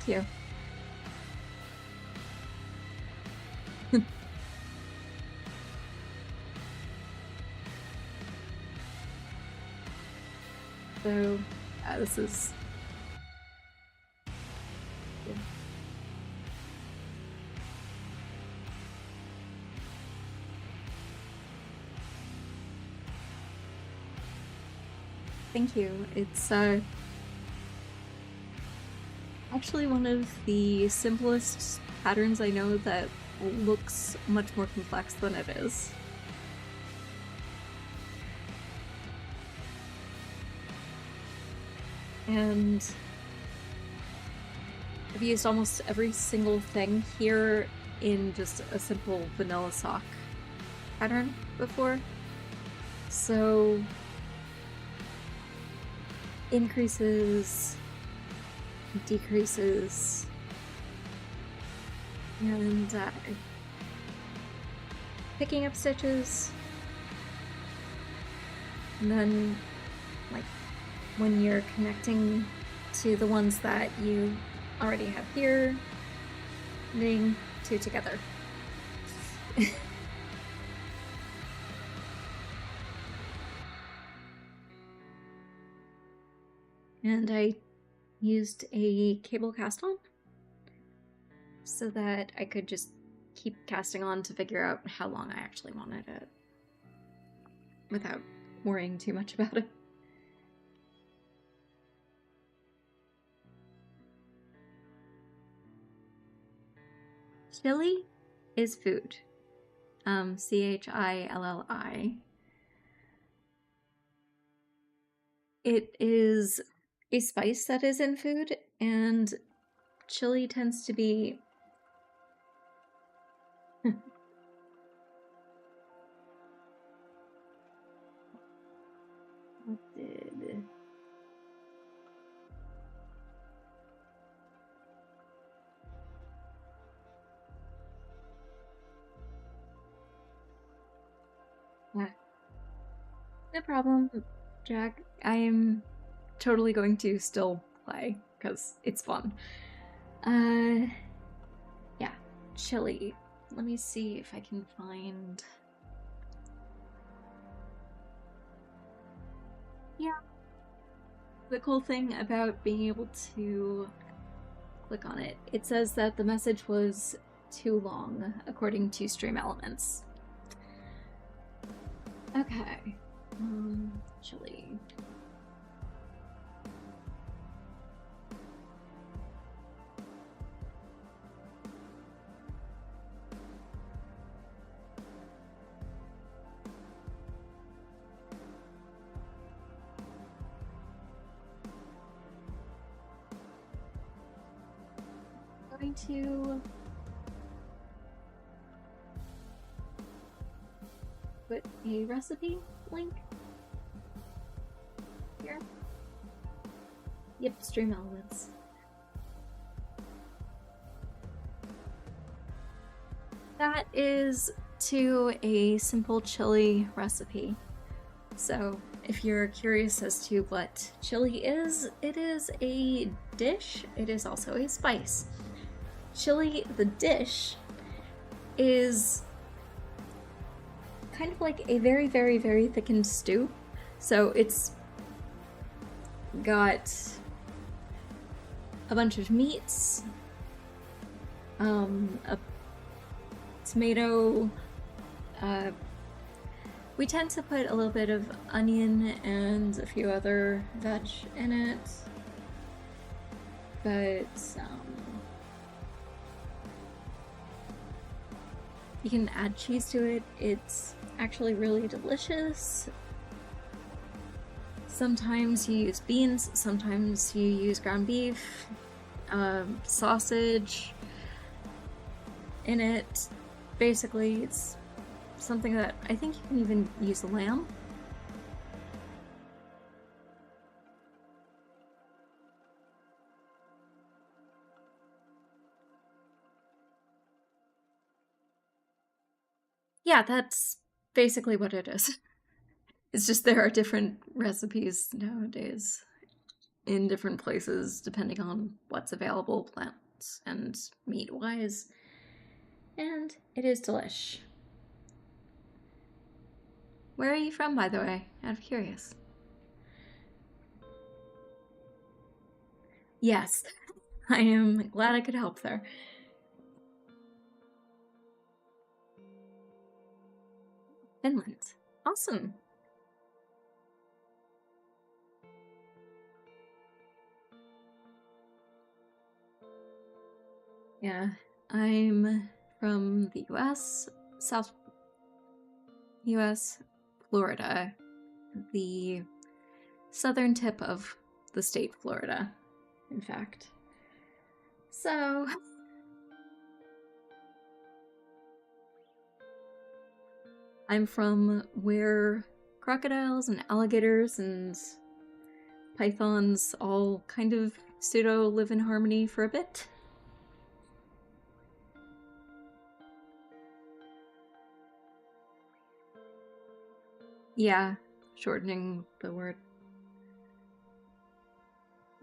S1: cute. So, this is... Yeah. Thank you. It's actually one of the simplest patterns I know that looks much more complex than it is. And I've used almost every single thing here in just a simple vanilla sock pattern before. So increases, decreases, and picking up stitches, and then like when you're connecting to the ones that you already have here, knitting two together. And I used a cable cast on so that I could just keep casting on to figure out how long I actually wanted it without worrying too much about it. Chili is food. Chilli. It is a spice that is in food, and chili tends to be... What did... No problem, Jack. I am totally going to still play, because it's fun. Yeah, chili. Let me see if I can find... Yeah. The cool thing about being able to click on it, it says that the message was too long, according to Stream Elements. Okay. Chili. Going to put a recipe link here. Yep, Stream Elements. That is to a simple chili recipe. So, if you're curious as to what chili is, it is a dish. It is also a spice. Chili, the dish, is kind of like a very, very, very thickened stew. So it's got a bunch of meats, a tomato. We tend to put a little bit of onion and a few other veg in it, but you can add cheese to it. It's actually really delicious. Sometimes you use beans, sometimes you use ground beef, sausage in it. Basically, it's something that I think you can even use lamb. Yeah, that's basically what it is. It's just there are different recipes nowadays in different places depending on what's available, plants and meat wise. And it is delish. Where are you from, by the way? Out of curious. Yes, I am glad I could help there. Finland. Awesome. Yeah, I'm from the US, South US, Florida, the southern tip of the state Florida, in fact. So, I'm from where crocodiles and alligators and pythons all kind of pseudo live in harmony for a bit. Yeah, shortening the word,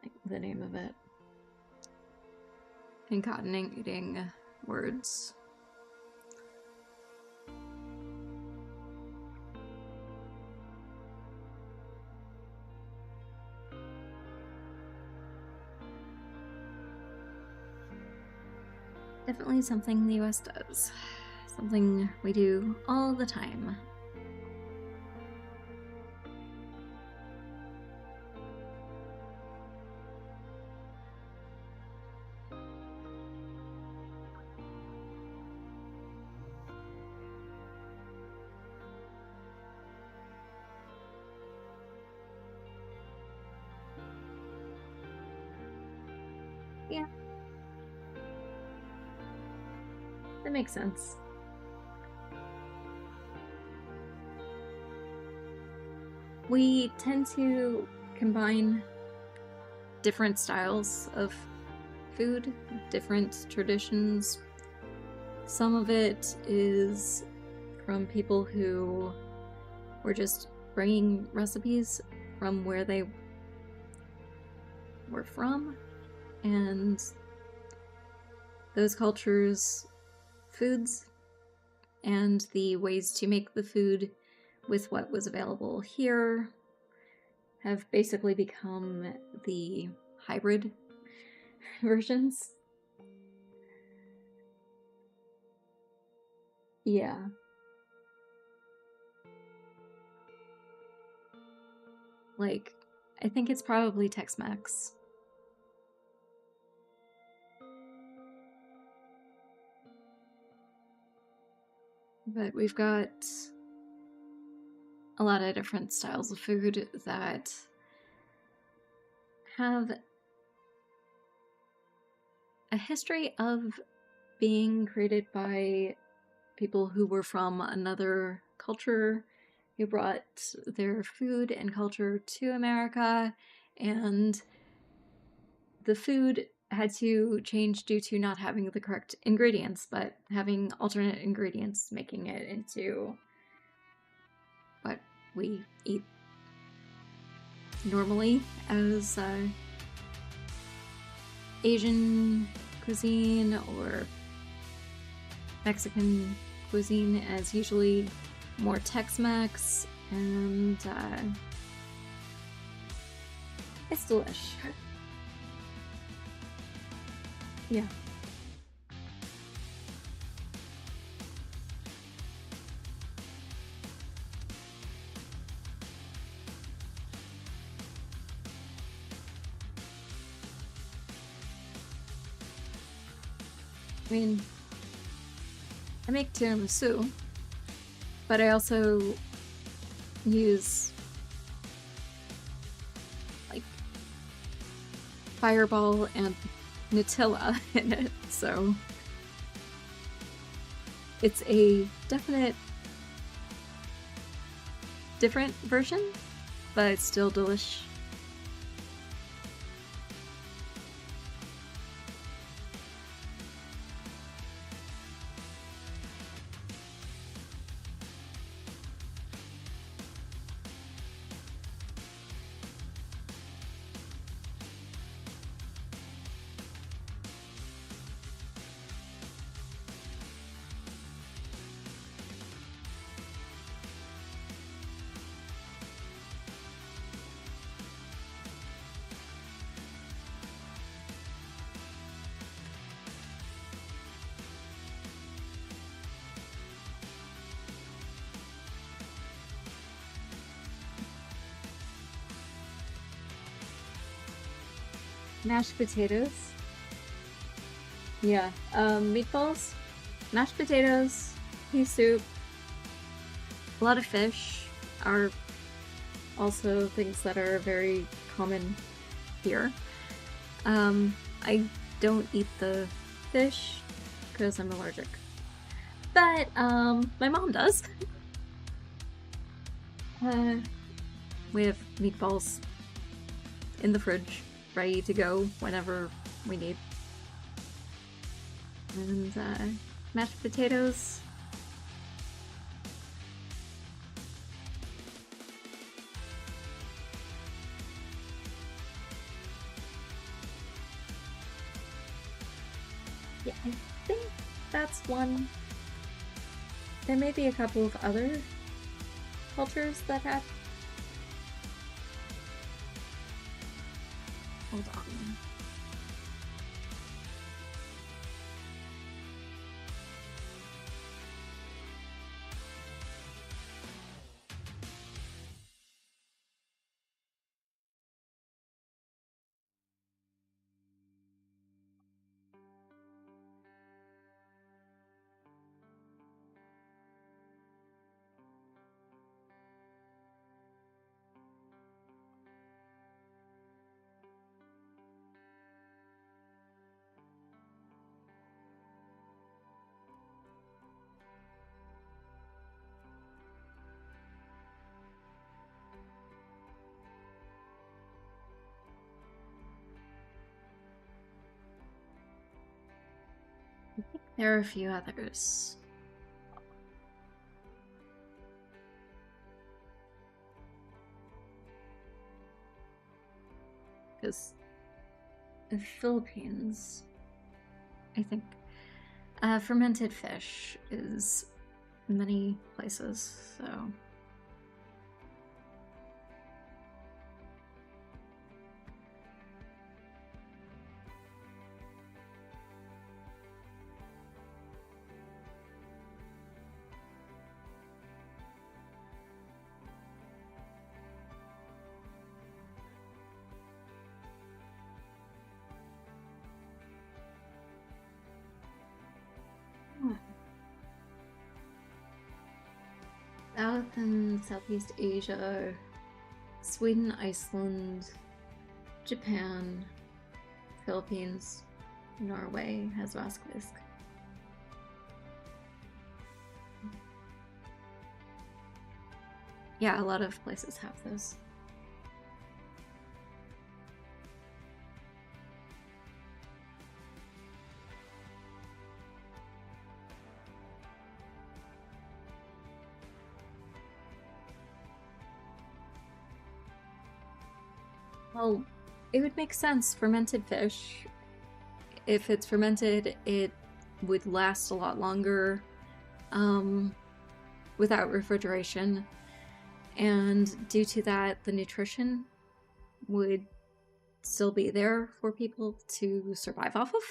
S1: like the name of it. Concatenating words. Definitely something the US does. Something we do all the time. Yeah. That makes sense. We tend to combine different styles of food, different traditions. Some of it is from people who were just bringing recipes from where they were from, and those cultures' foods and the ways to make the food with what was available here have basically become the hybrid versions. Yeah. Like, I think it's probably Tex-Mex. But we've got a lot of different styles of food that have a history of being created by people who were from another culture who brought their food and culture to America, and the food had to change due to not having the correct ingredients, but having alternate ingredients, making it into what we eat normally as Asian cuisine or Mexican cuisine as usually more Tex-Mex, and it's delish. Yeah. I mean, I make tiramisu, but I also use like Fireball and Nutella in it, so it's a definite different version, but it's still delish. Mashed potatoes. Yeah. Meatballs, mashed potatoes, pea soup, a lot of fish are also things that are very common here. I don't eat the fish because I'm allergic. But, my mom does. We have meatballs in the fridge, ready to go whenever we need. And, mashed potatoes. Yeah, I think that's one. There may be a couple of other cultures that have. Hold on. I think there are a few others. Because the Philippines, I think, fermented fish is many places, so. South and Southeast Asia, Sweden, Iceland, Japan, Philippines, Norway has Vaskvisk. Yeah, a lot of places have those. 。Well, it would make sense. Fermented fish. If it's fermented, it would last a lot longer without refrigeration. And due to that, the nutrition would still be there for people to survive off of.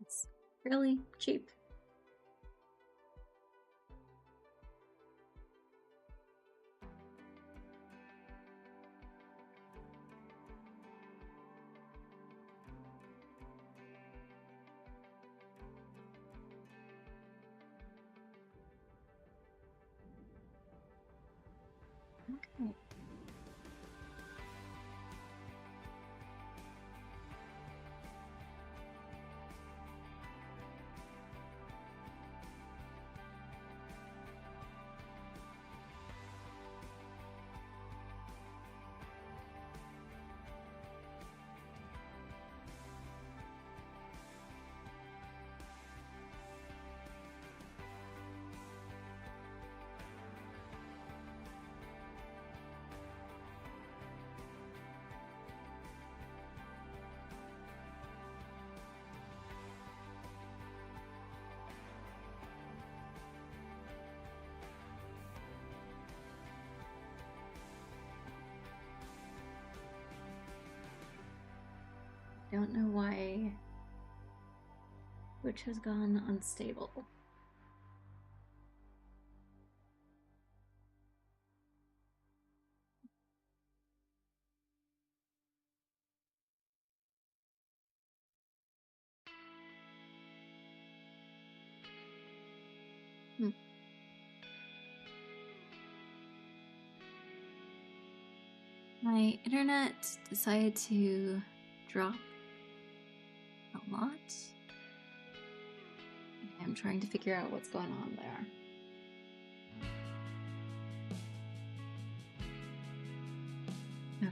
S1: It's really cheap. Okay. Don't know why which has gone unstable. My internet decided to drop a lot. I'm trying to figure out what's going on there. Okay.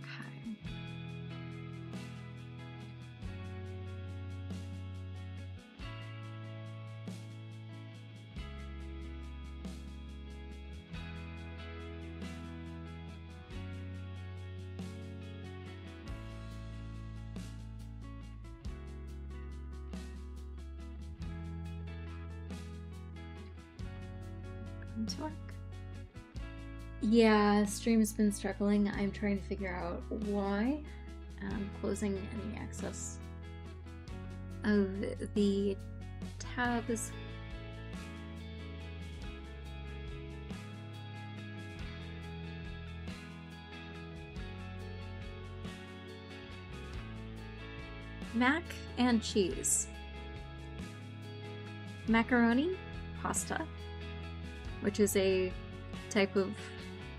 S1: Going to work. Yeah, stream has been struggling. I'm trying to figure out why. I'm closing any access of the tabs. Mac and cheese. Macaroni pasta, which is a type of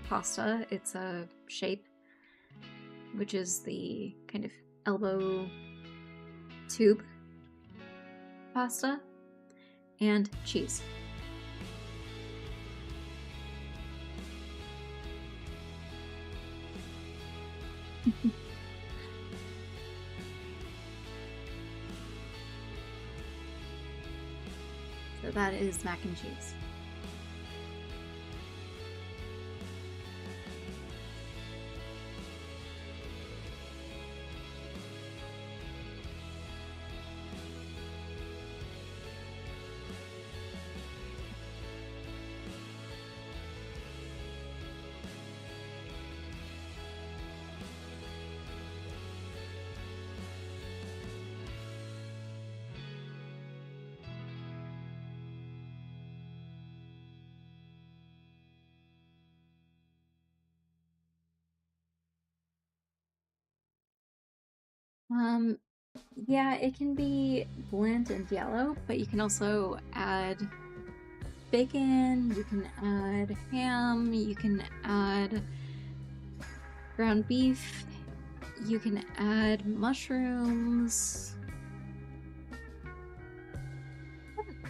S1: pasta. It's a shape, which is the kind of elbow tube pasta, and cheese. So that is mac and cheese. Yeah, it can be bland and yellow, but you can also add bacon, you can add ham, you can add ground beef, you can add mushrooms.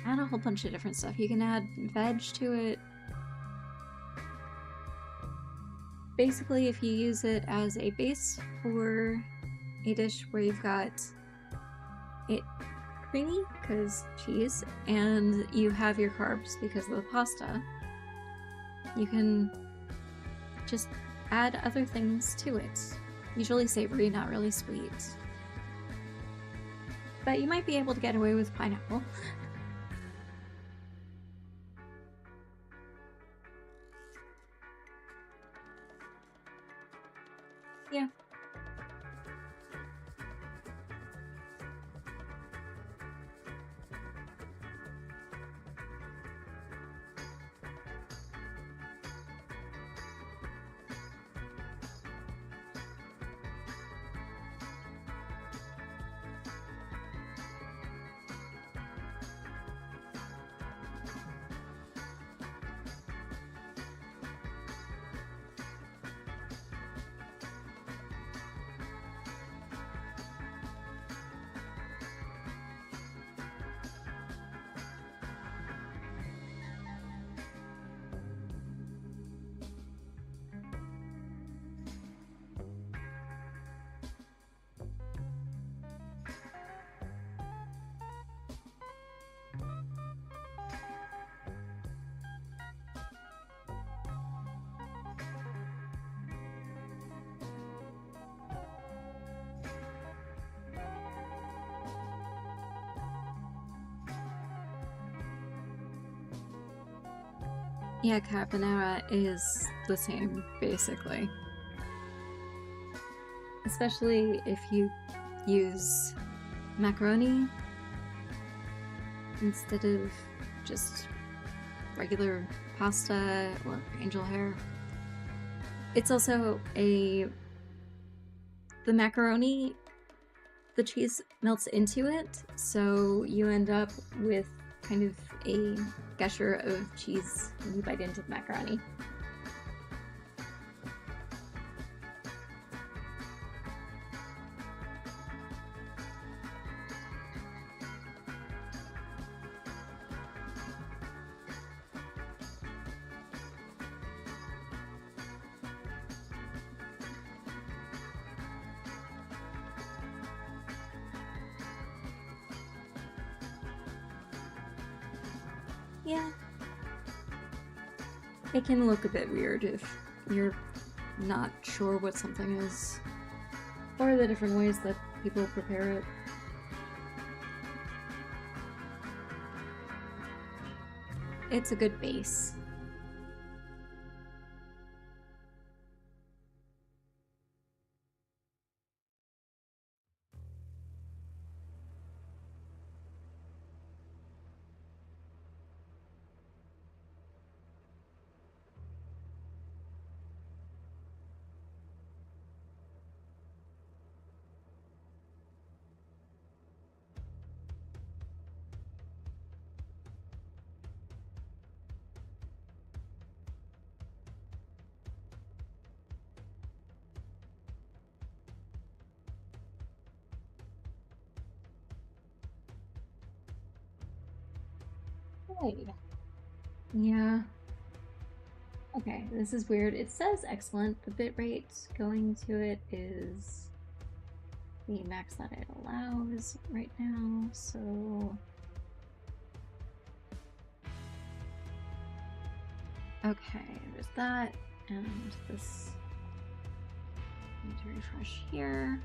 S1: Add a whole bunch of different stuff. You can add veg to it. Basically, if you use it as a base for a dish where you've got it creamy because cheese, and you have your carbs because of the pasta, you can just add other things to it. Usually savory, not really sweet. But you might be able to get away with pineapple. Yeah. Yeah, carbonara is the same, basically. Especially if you use macaroni instead of just regular pasta or angel hair. It's also the macaroni, the cheese melts into it, so you end up with kind of a gusher of cheese when you bite into the macaroni. Yeah. It can look a bit weird if you're not sure what something is, or the different ways that people prepare it. It's a good base. Right. Yeah. Okay, this is weird. It says excellent. The bitrate going to it is the max that it allows right now, so... Okay, there's that, and this... I need to refresh here.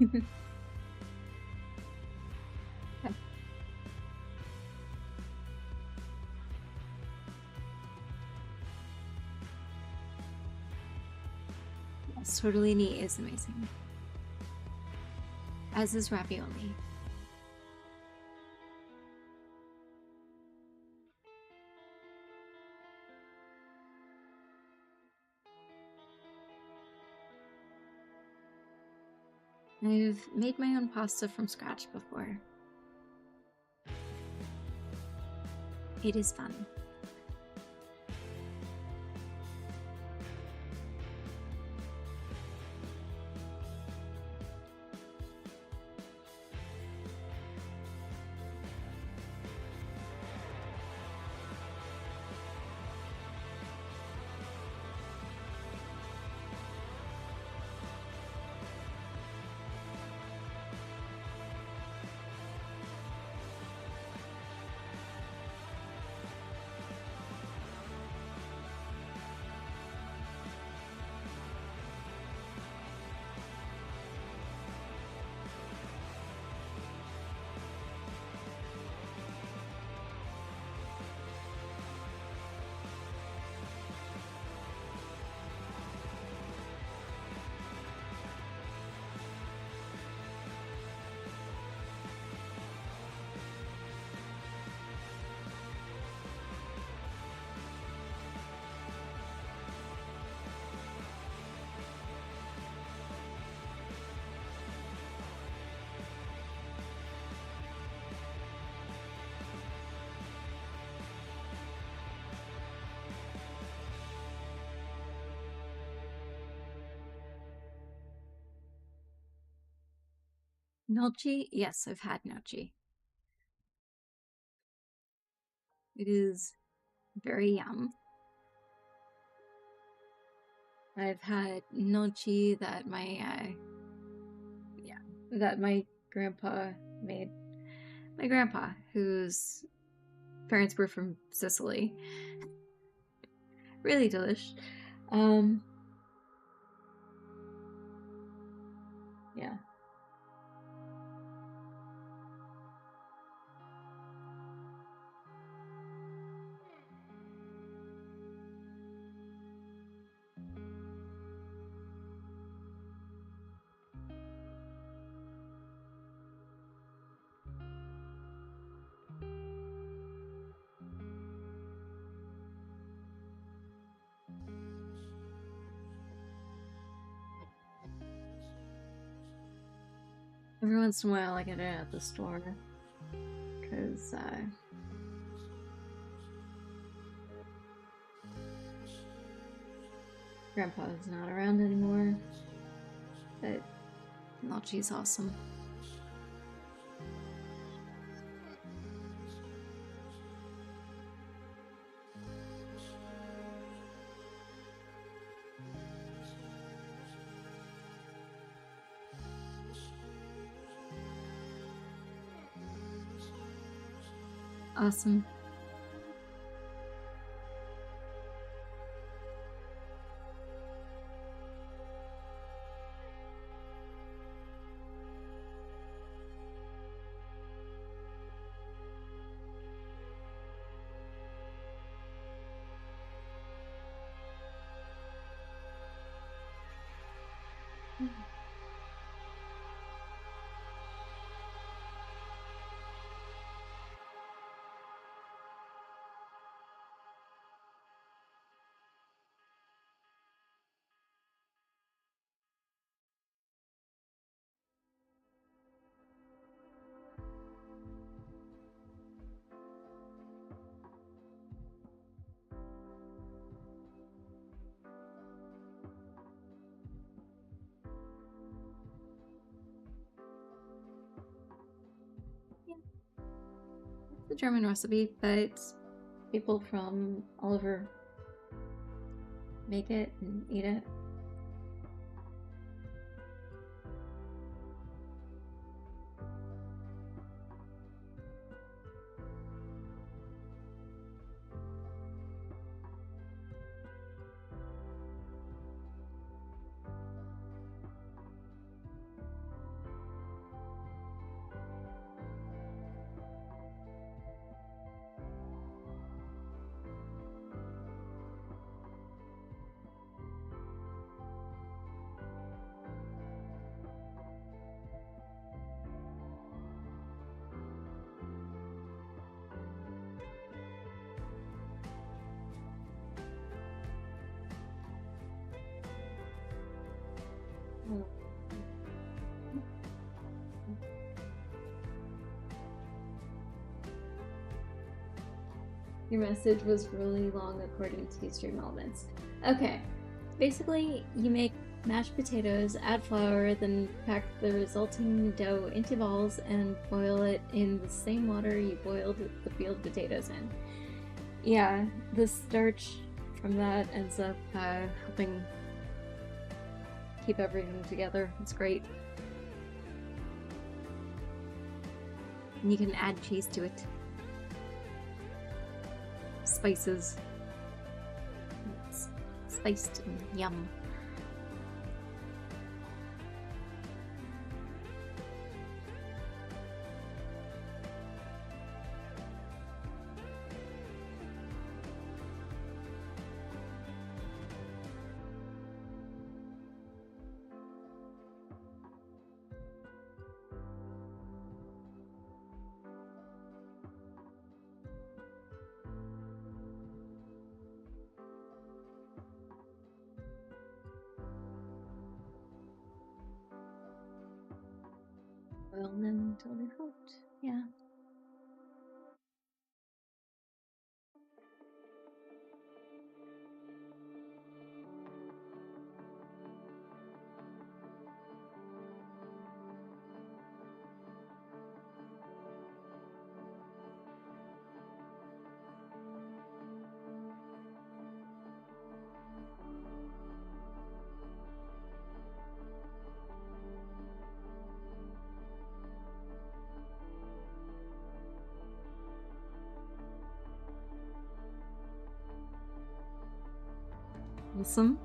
S1: Okay. Yes, tortellini is amazing. As is ravioli. I've made my own pasta from scratch before. It is fun. Gnocchi? Yes, I've had gnocchi. It is very yum. I've had gnocchi that my grandpa made. My grandpa, whose parents were from Sicily. Really delish. Yeah. Every once in a while I get it at the store. Because, Grandpa's not around anymore. But gnocchi's awesome. Awesome. Yeah. It's a German recipe, but people from all over make it and eat it. Your message was really long according to stream elements. Okay, basically you make mashed potatoes, add flour, then pack the resulting dough into balls and boil it in the same water you boiled the peeled potatoes in. Yeah, the starch from that ends up helping keep everything together. It's great. And you can add cheese to it. Spices. It's spiced and yum. Boil them until they're cooked. Yeah. Awesome.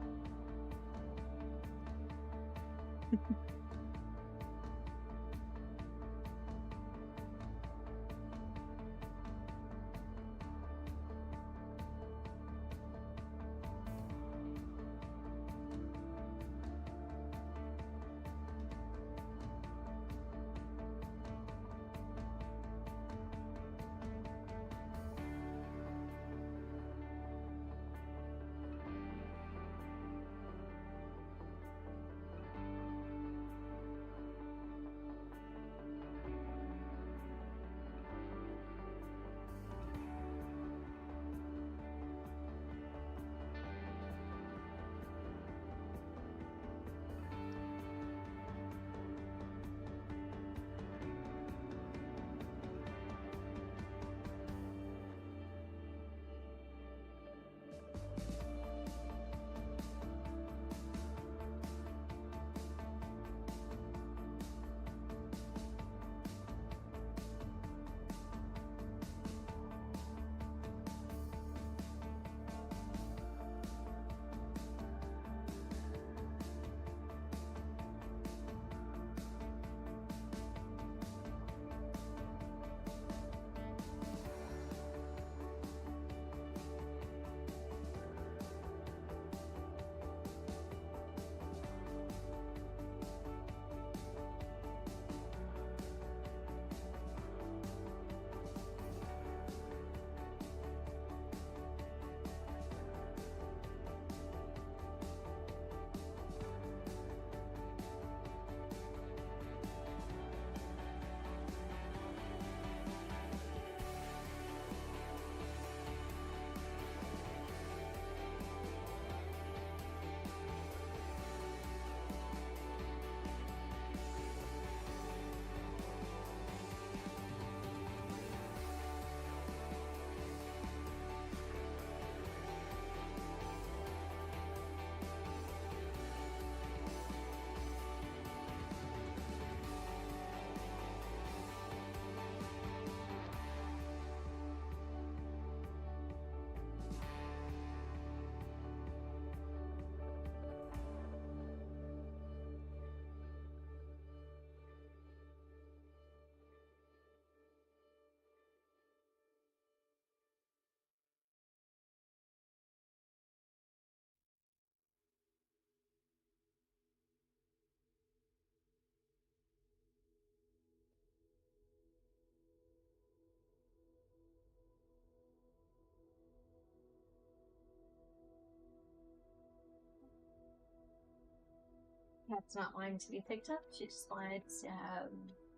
S2: Cat's not wanting to be picked up. She just wanted to have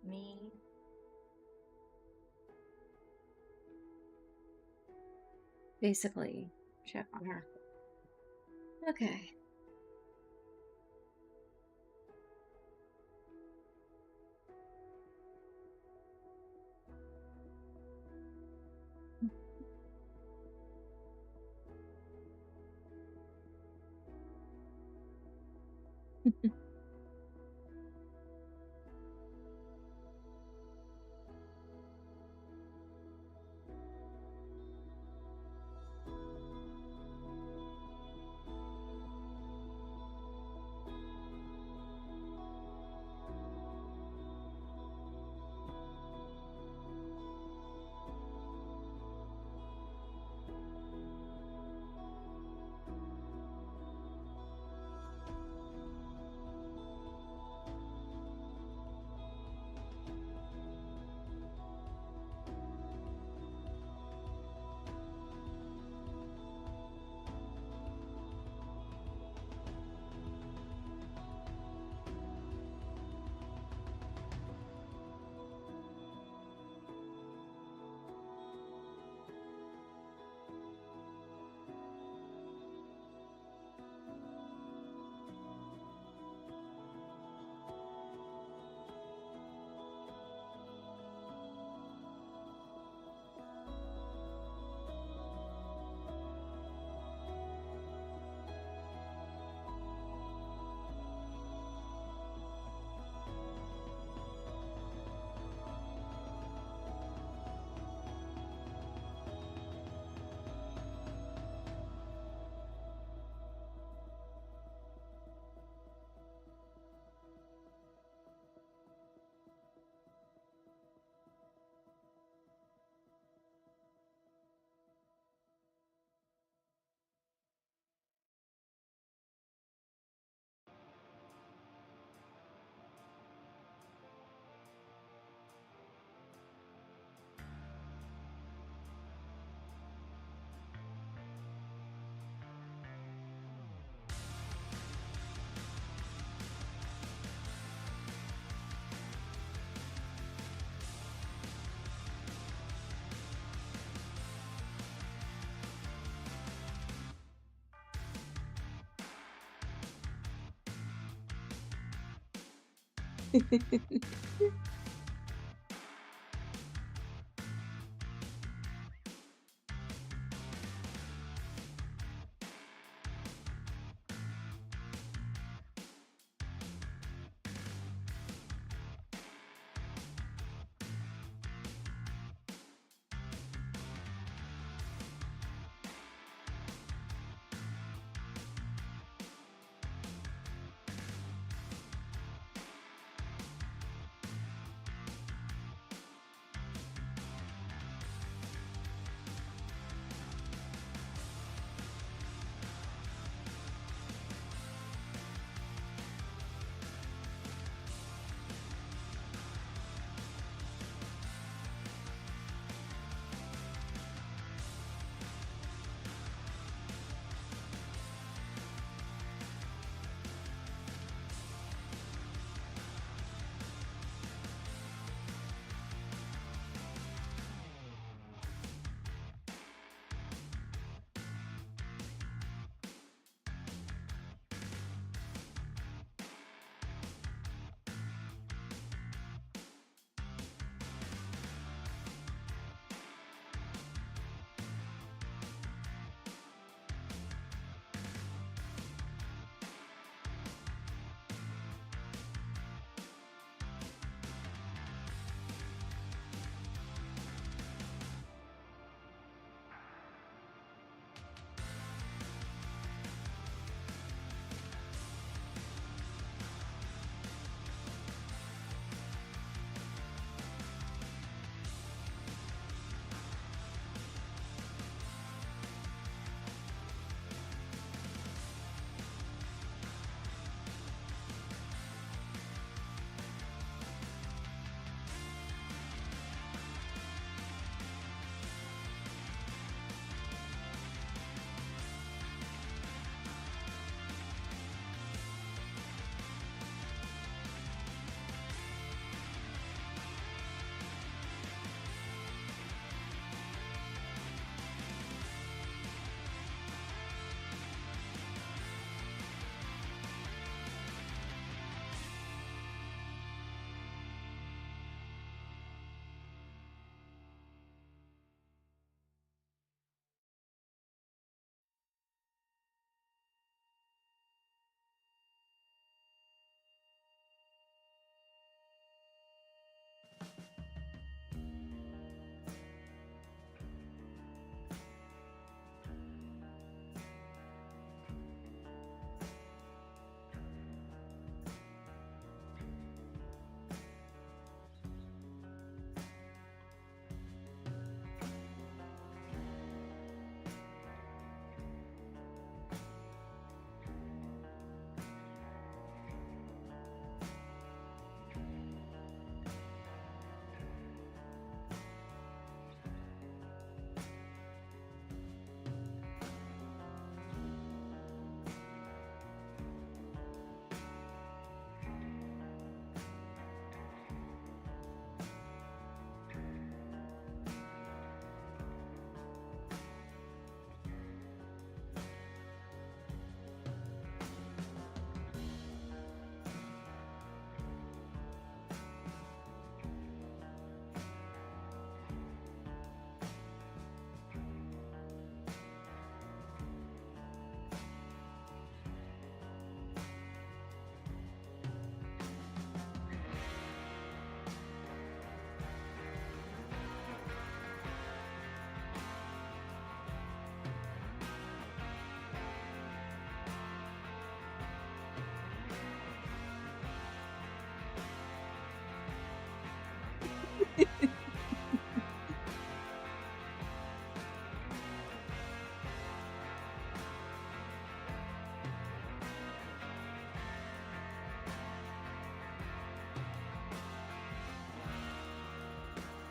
S2: me.
S1: Basically, check on her. Okay.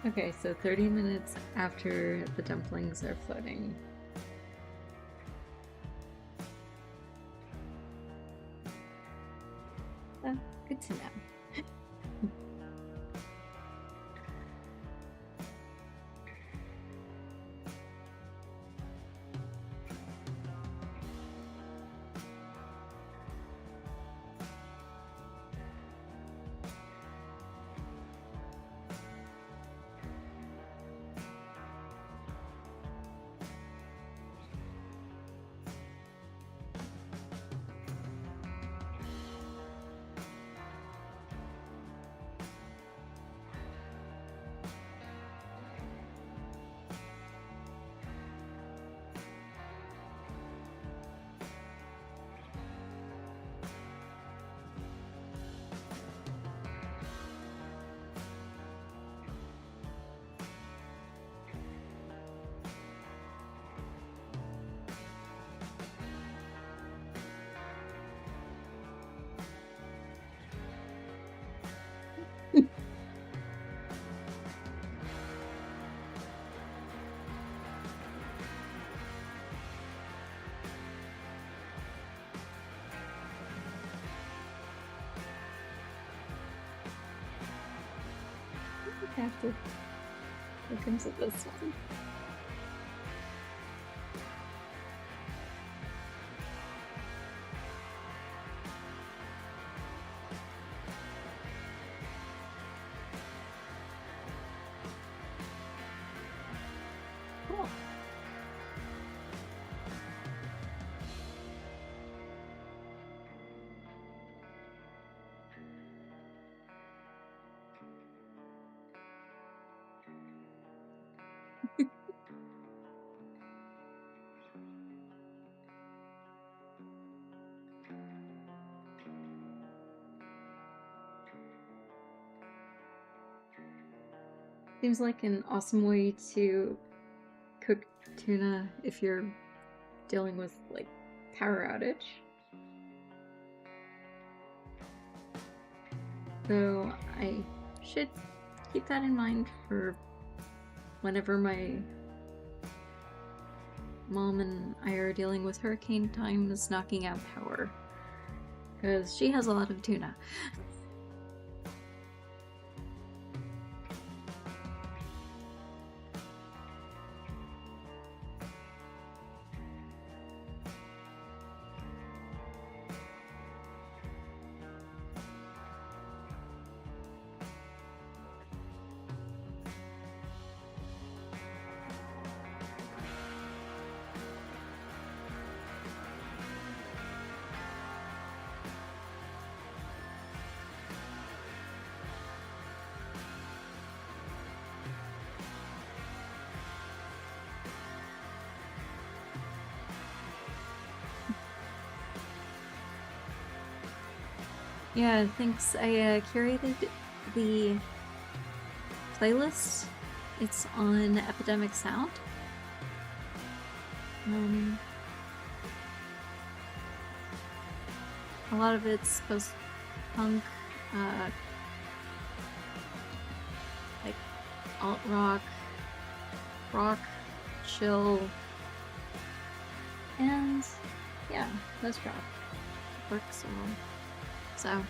S1: Okay, so 30 minutes after the dumplings are floating. Oh, good to know. have to look into this one. Cool. Seems like an awesome way to cook tuna if you're dealing with like power outage. So I should keep that in mind for whenever my mom and I are dealing with hurricane times knocking out power. Because she has a lot of tuna. Yeah, thanks. I curated the playlist. It's on Epidemic Sound. A lot of it's post-punk, like alt-rock, rock, chill, and yeah, most rock works well. So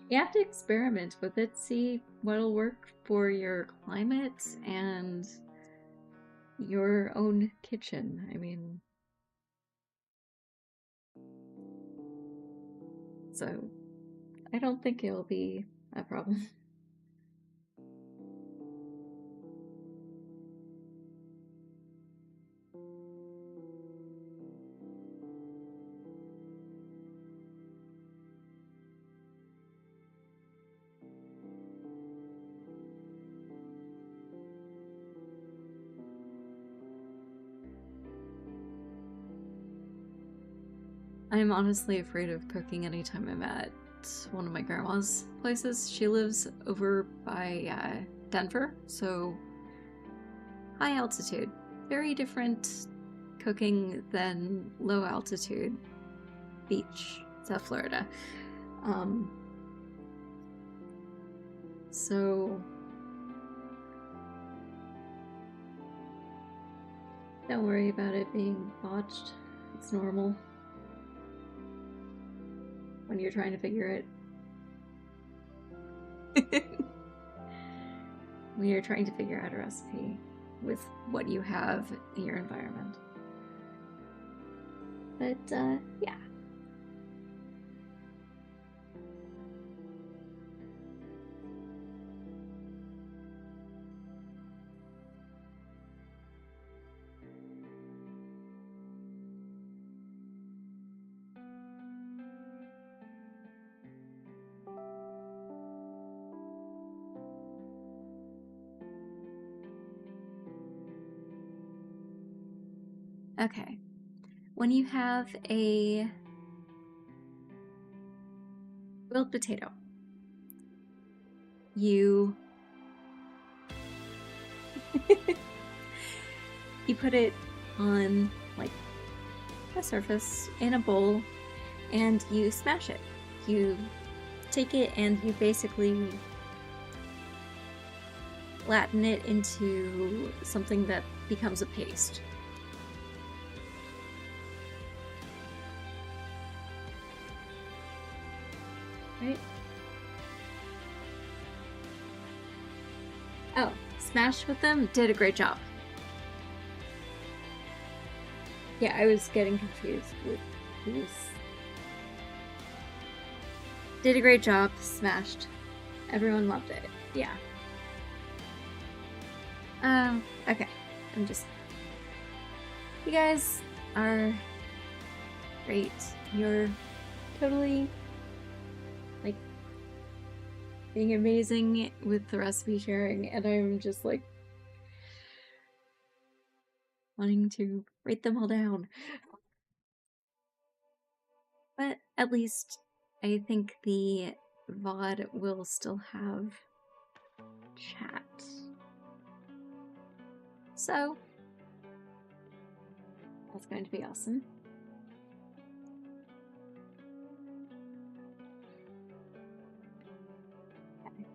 S1: you have to experiment with it, see what'll work for your climate and your own kitchen. I mean, so I don't think it'll be a problem. I'm honestly afraid of cooking anytime I'm at one of my grandma's places. She lives over by Denver, so high altitude. Very different cooking than low altitude beach, South Florida. So don't worry about it being botched. It's normal when you're trying to figure it. When you're trying to figure out a recipe with what you have in your environment. But yeah. Okay. When you have a grilled potato, you you put it on like a surface in a bowl and you smash it. You take it and you basically flatten it into something that becomes a paste. Right? Oh, Smash with them did a great job. Yeah, I was getting confused with who's. Did a great job, smashed. Everyone loved it. Yeah. Okay. I'm just. You guys are great. You're totally like being amazing with the recipe sharing, and I'm just like wanting to write them all down. But at least I think the VOD will still have chat. So that's going to be awesome. Okay.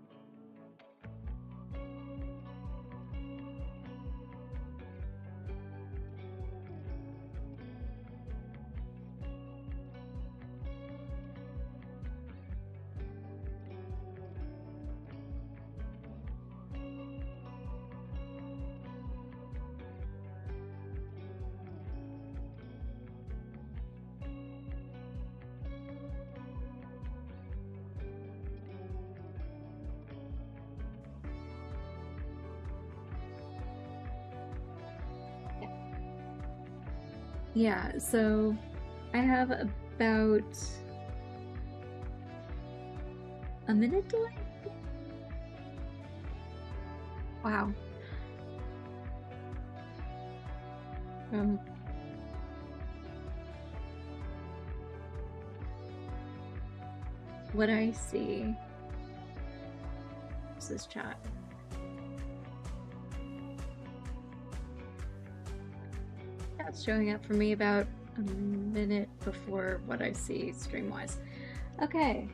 S1: Yeah, so I have about a minute delay? Wow. Um, what I see. This is chat. That's showing up for me about a minute before what I see stream-wise. Okay.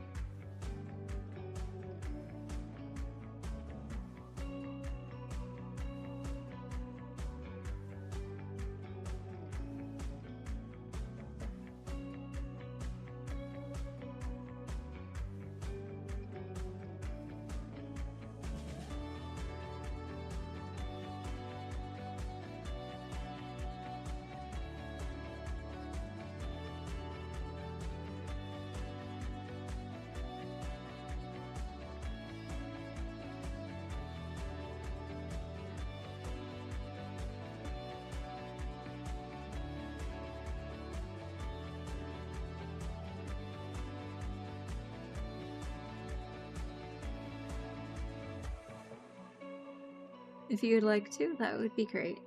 S1: If you would like to, that would be great.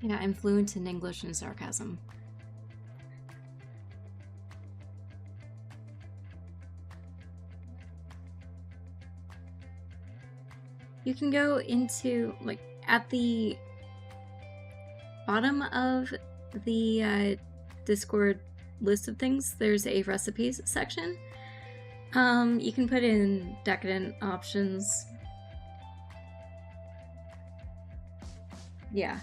S1: Yeah, I'm fluent in English and sarcasm. You can go into, like, at the bottom of the Discord list of things, there's a recipes section. You can put in decadent options. Yeah.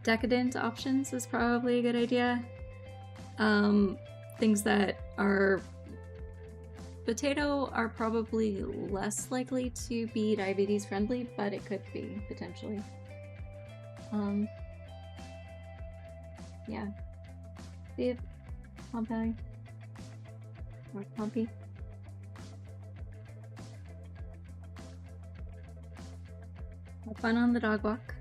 S1: Decadent options is probably a good idea. Things that are potato are probably less likely to be diabetes friendly, but it could be potentially. Yeah. See if Pompeii or Pompey. Have fun on the dog walk.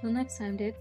S1: Till next time, dude.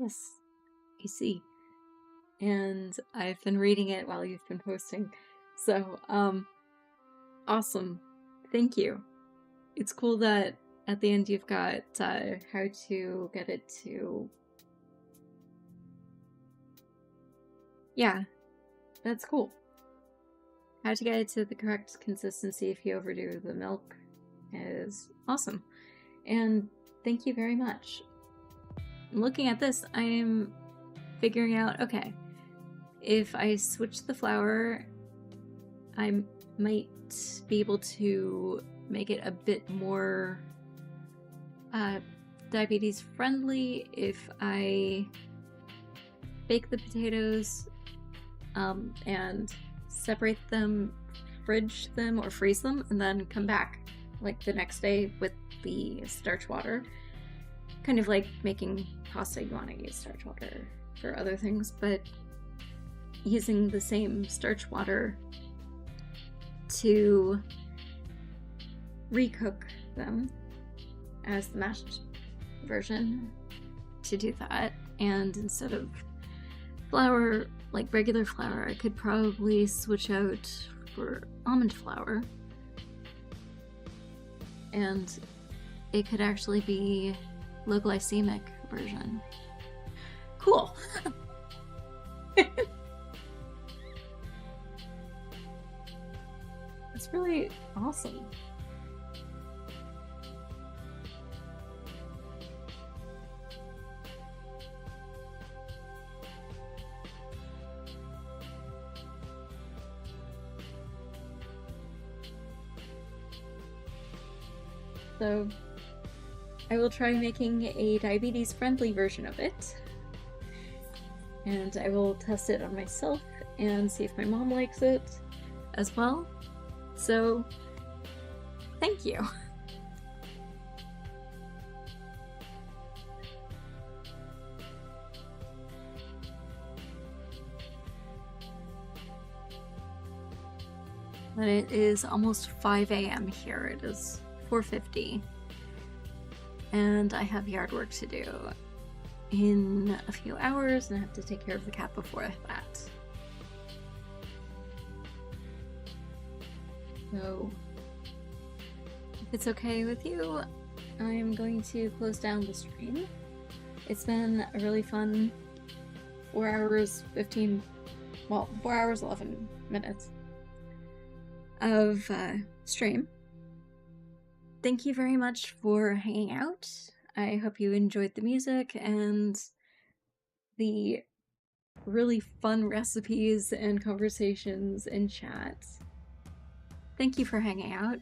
S1: Yes, I see. And I've been reading it while you've been posting. So, awesome. Thank you. It's cool that at the end you've got how to get it to... Yeah, that's cool. How to get it to the correct consistency if you overdo the milk is awesome. And thank you very much. Looking at this, I'm figuring out, okay, if I switch the flour, I might be able to make it a bit more diabetes friendly if I bake the potatoes and separate them, fridge them or freeze them, and then come back like the next day with the starch water. Kind of like making pasta, you want to use starch water for other things, but using the same starch water to recook them as the mashed version to do that. And instead of flour, like regular flour, I could probably switch out for almond flour, and it could actually be low glycemic version. Cool. It's really awesome. So I will try making a diabetes-friendly version of it, and I will test it on myself and see if my mom likes it as well. So, thank you. But it is almost 5 a.m. here. It is 4:50. And I have yard work to do in a few hours, and I have to take care of the cat before that. So, if it's okay with you, I'm going to close down the stream. It's been a really fun 4 hours, 11 minutes of stream. Thank you very much for hanging out. I hope you enjoyed the music and the really fun recipes and conversations in chat. Thank you for hanging out.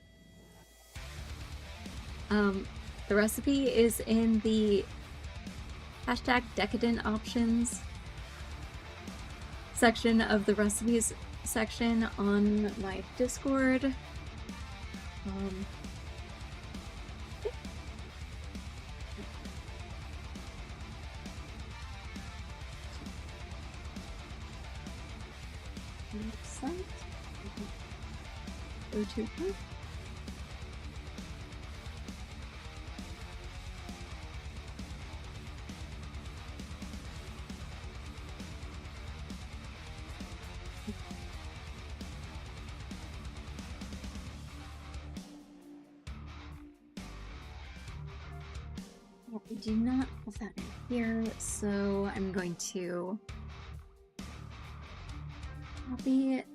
S1: The recipe is in the #decadent options section of the recipes section on my Discord. Website. Go to here. I do not have that in here, so I'm going to copy it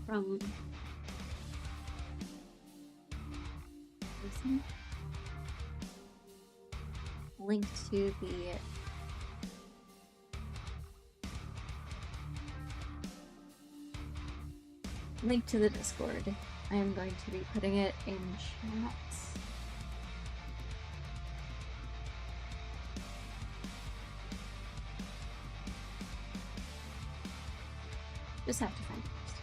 S1: from this link to the Discord. I am going to be putting it in chat. Just have to find it first.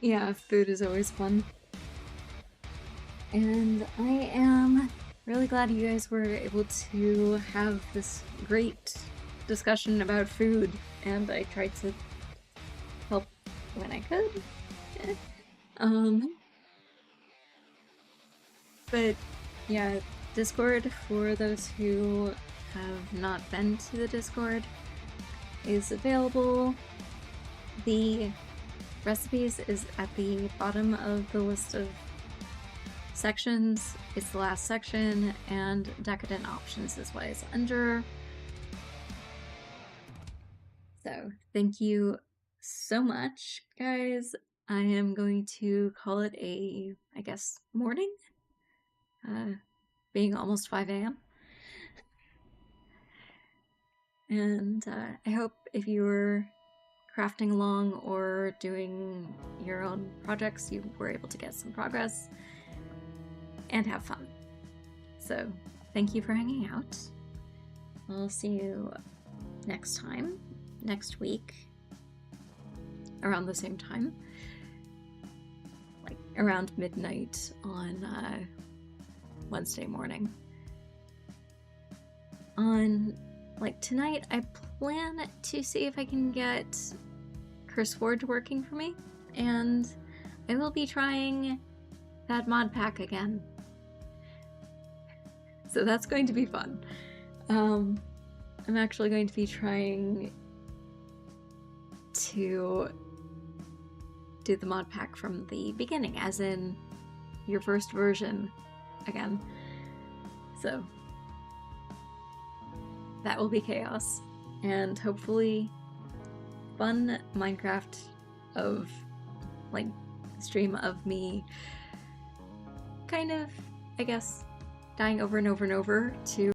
S1: Yeah, food is always fun. And I am really glad you guys were able to have this great discussion about food, and I tried to help when I could. Um, but yeah, Discord, for those who have not been to the Discord, is available. The recipes is at the bottom of the list of sections. It's the last section, and decadent options is what is under. So thank you so much, guys. I am going to call it a, I guess, morning, being almost 5 a.m. And I hope if you're crafting along or doing your own projects, you were able to get some progress and have fun. So thank you for hanging out. I'll see you next time, next week, around the same time, like around midnight on Wednesday morning. On like tonight, I plan to see if I can get CurseForge working for me, and I will be trying that mod pack again. So that's going to be fun. I'm actually going to be trying to do the mod pack from the beginning, as in your first version again. So that will be chaos, and hopefully fun Minecraft of like stream of me kind of, I guess, dying over and over and over to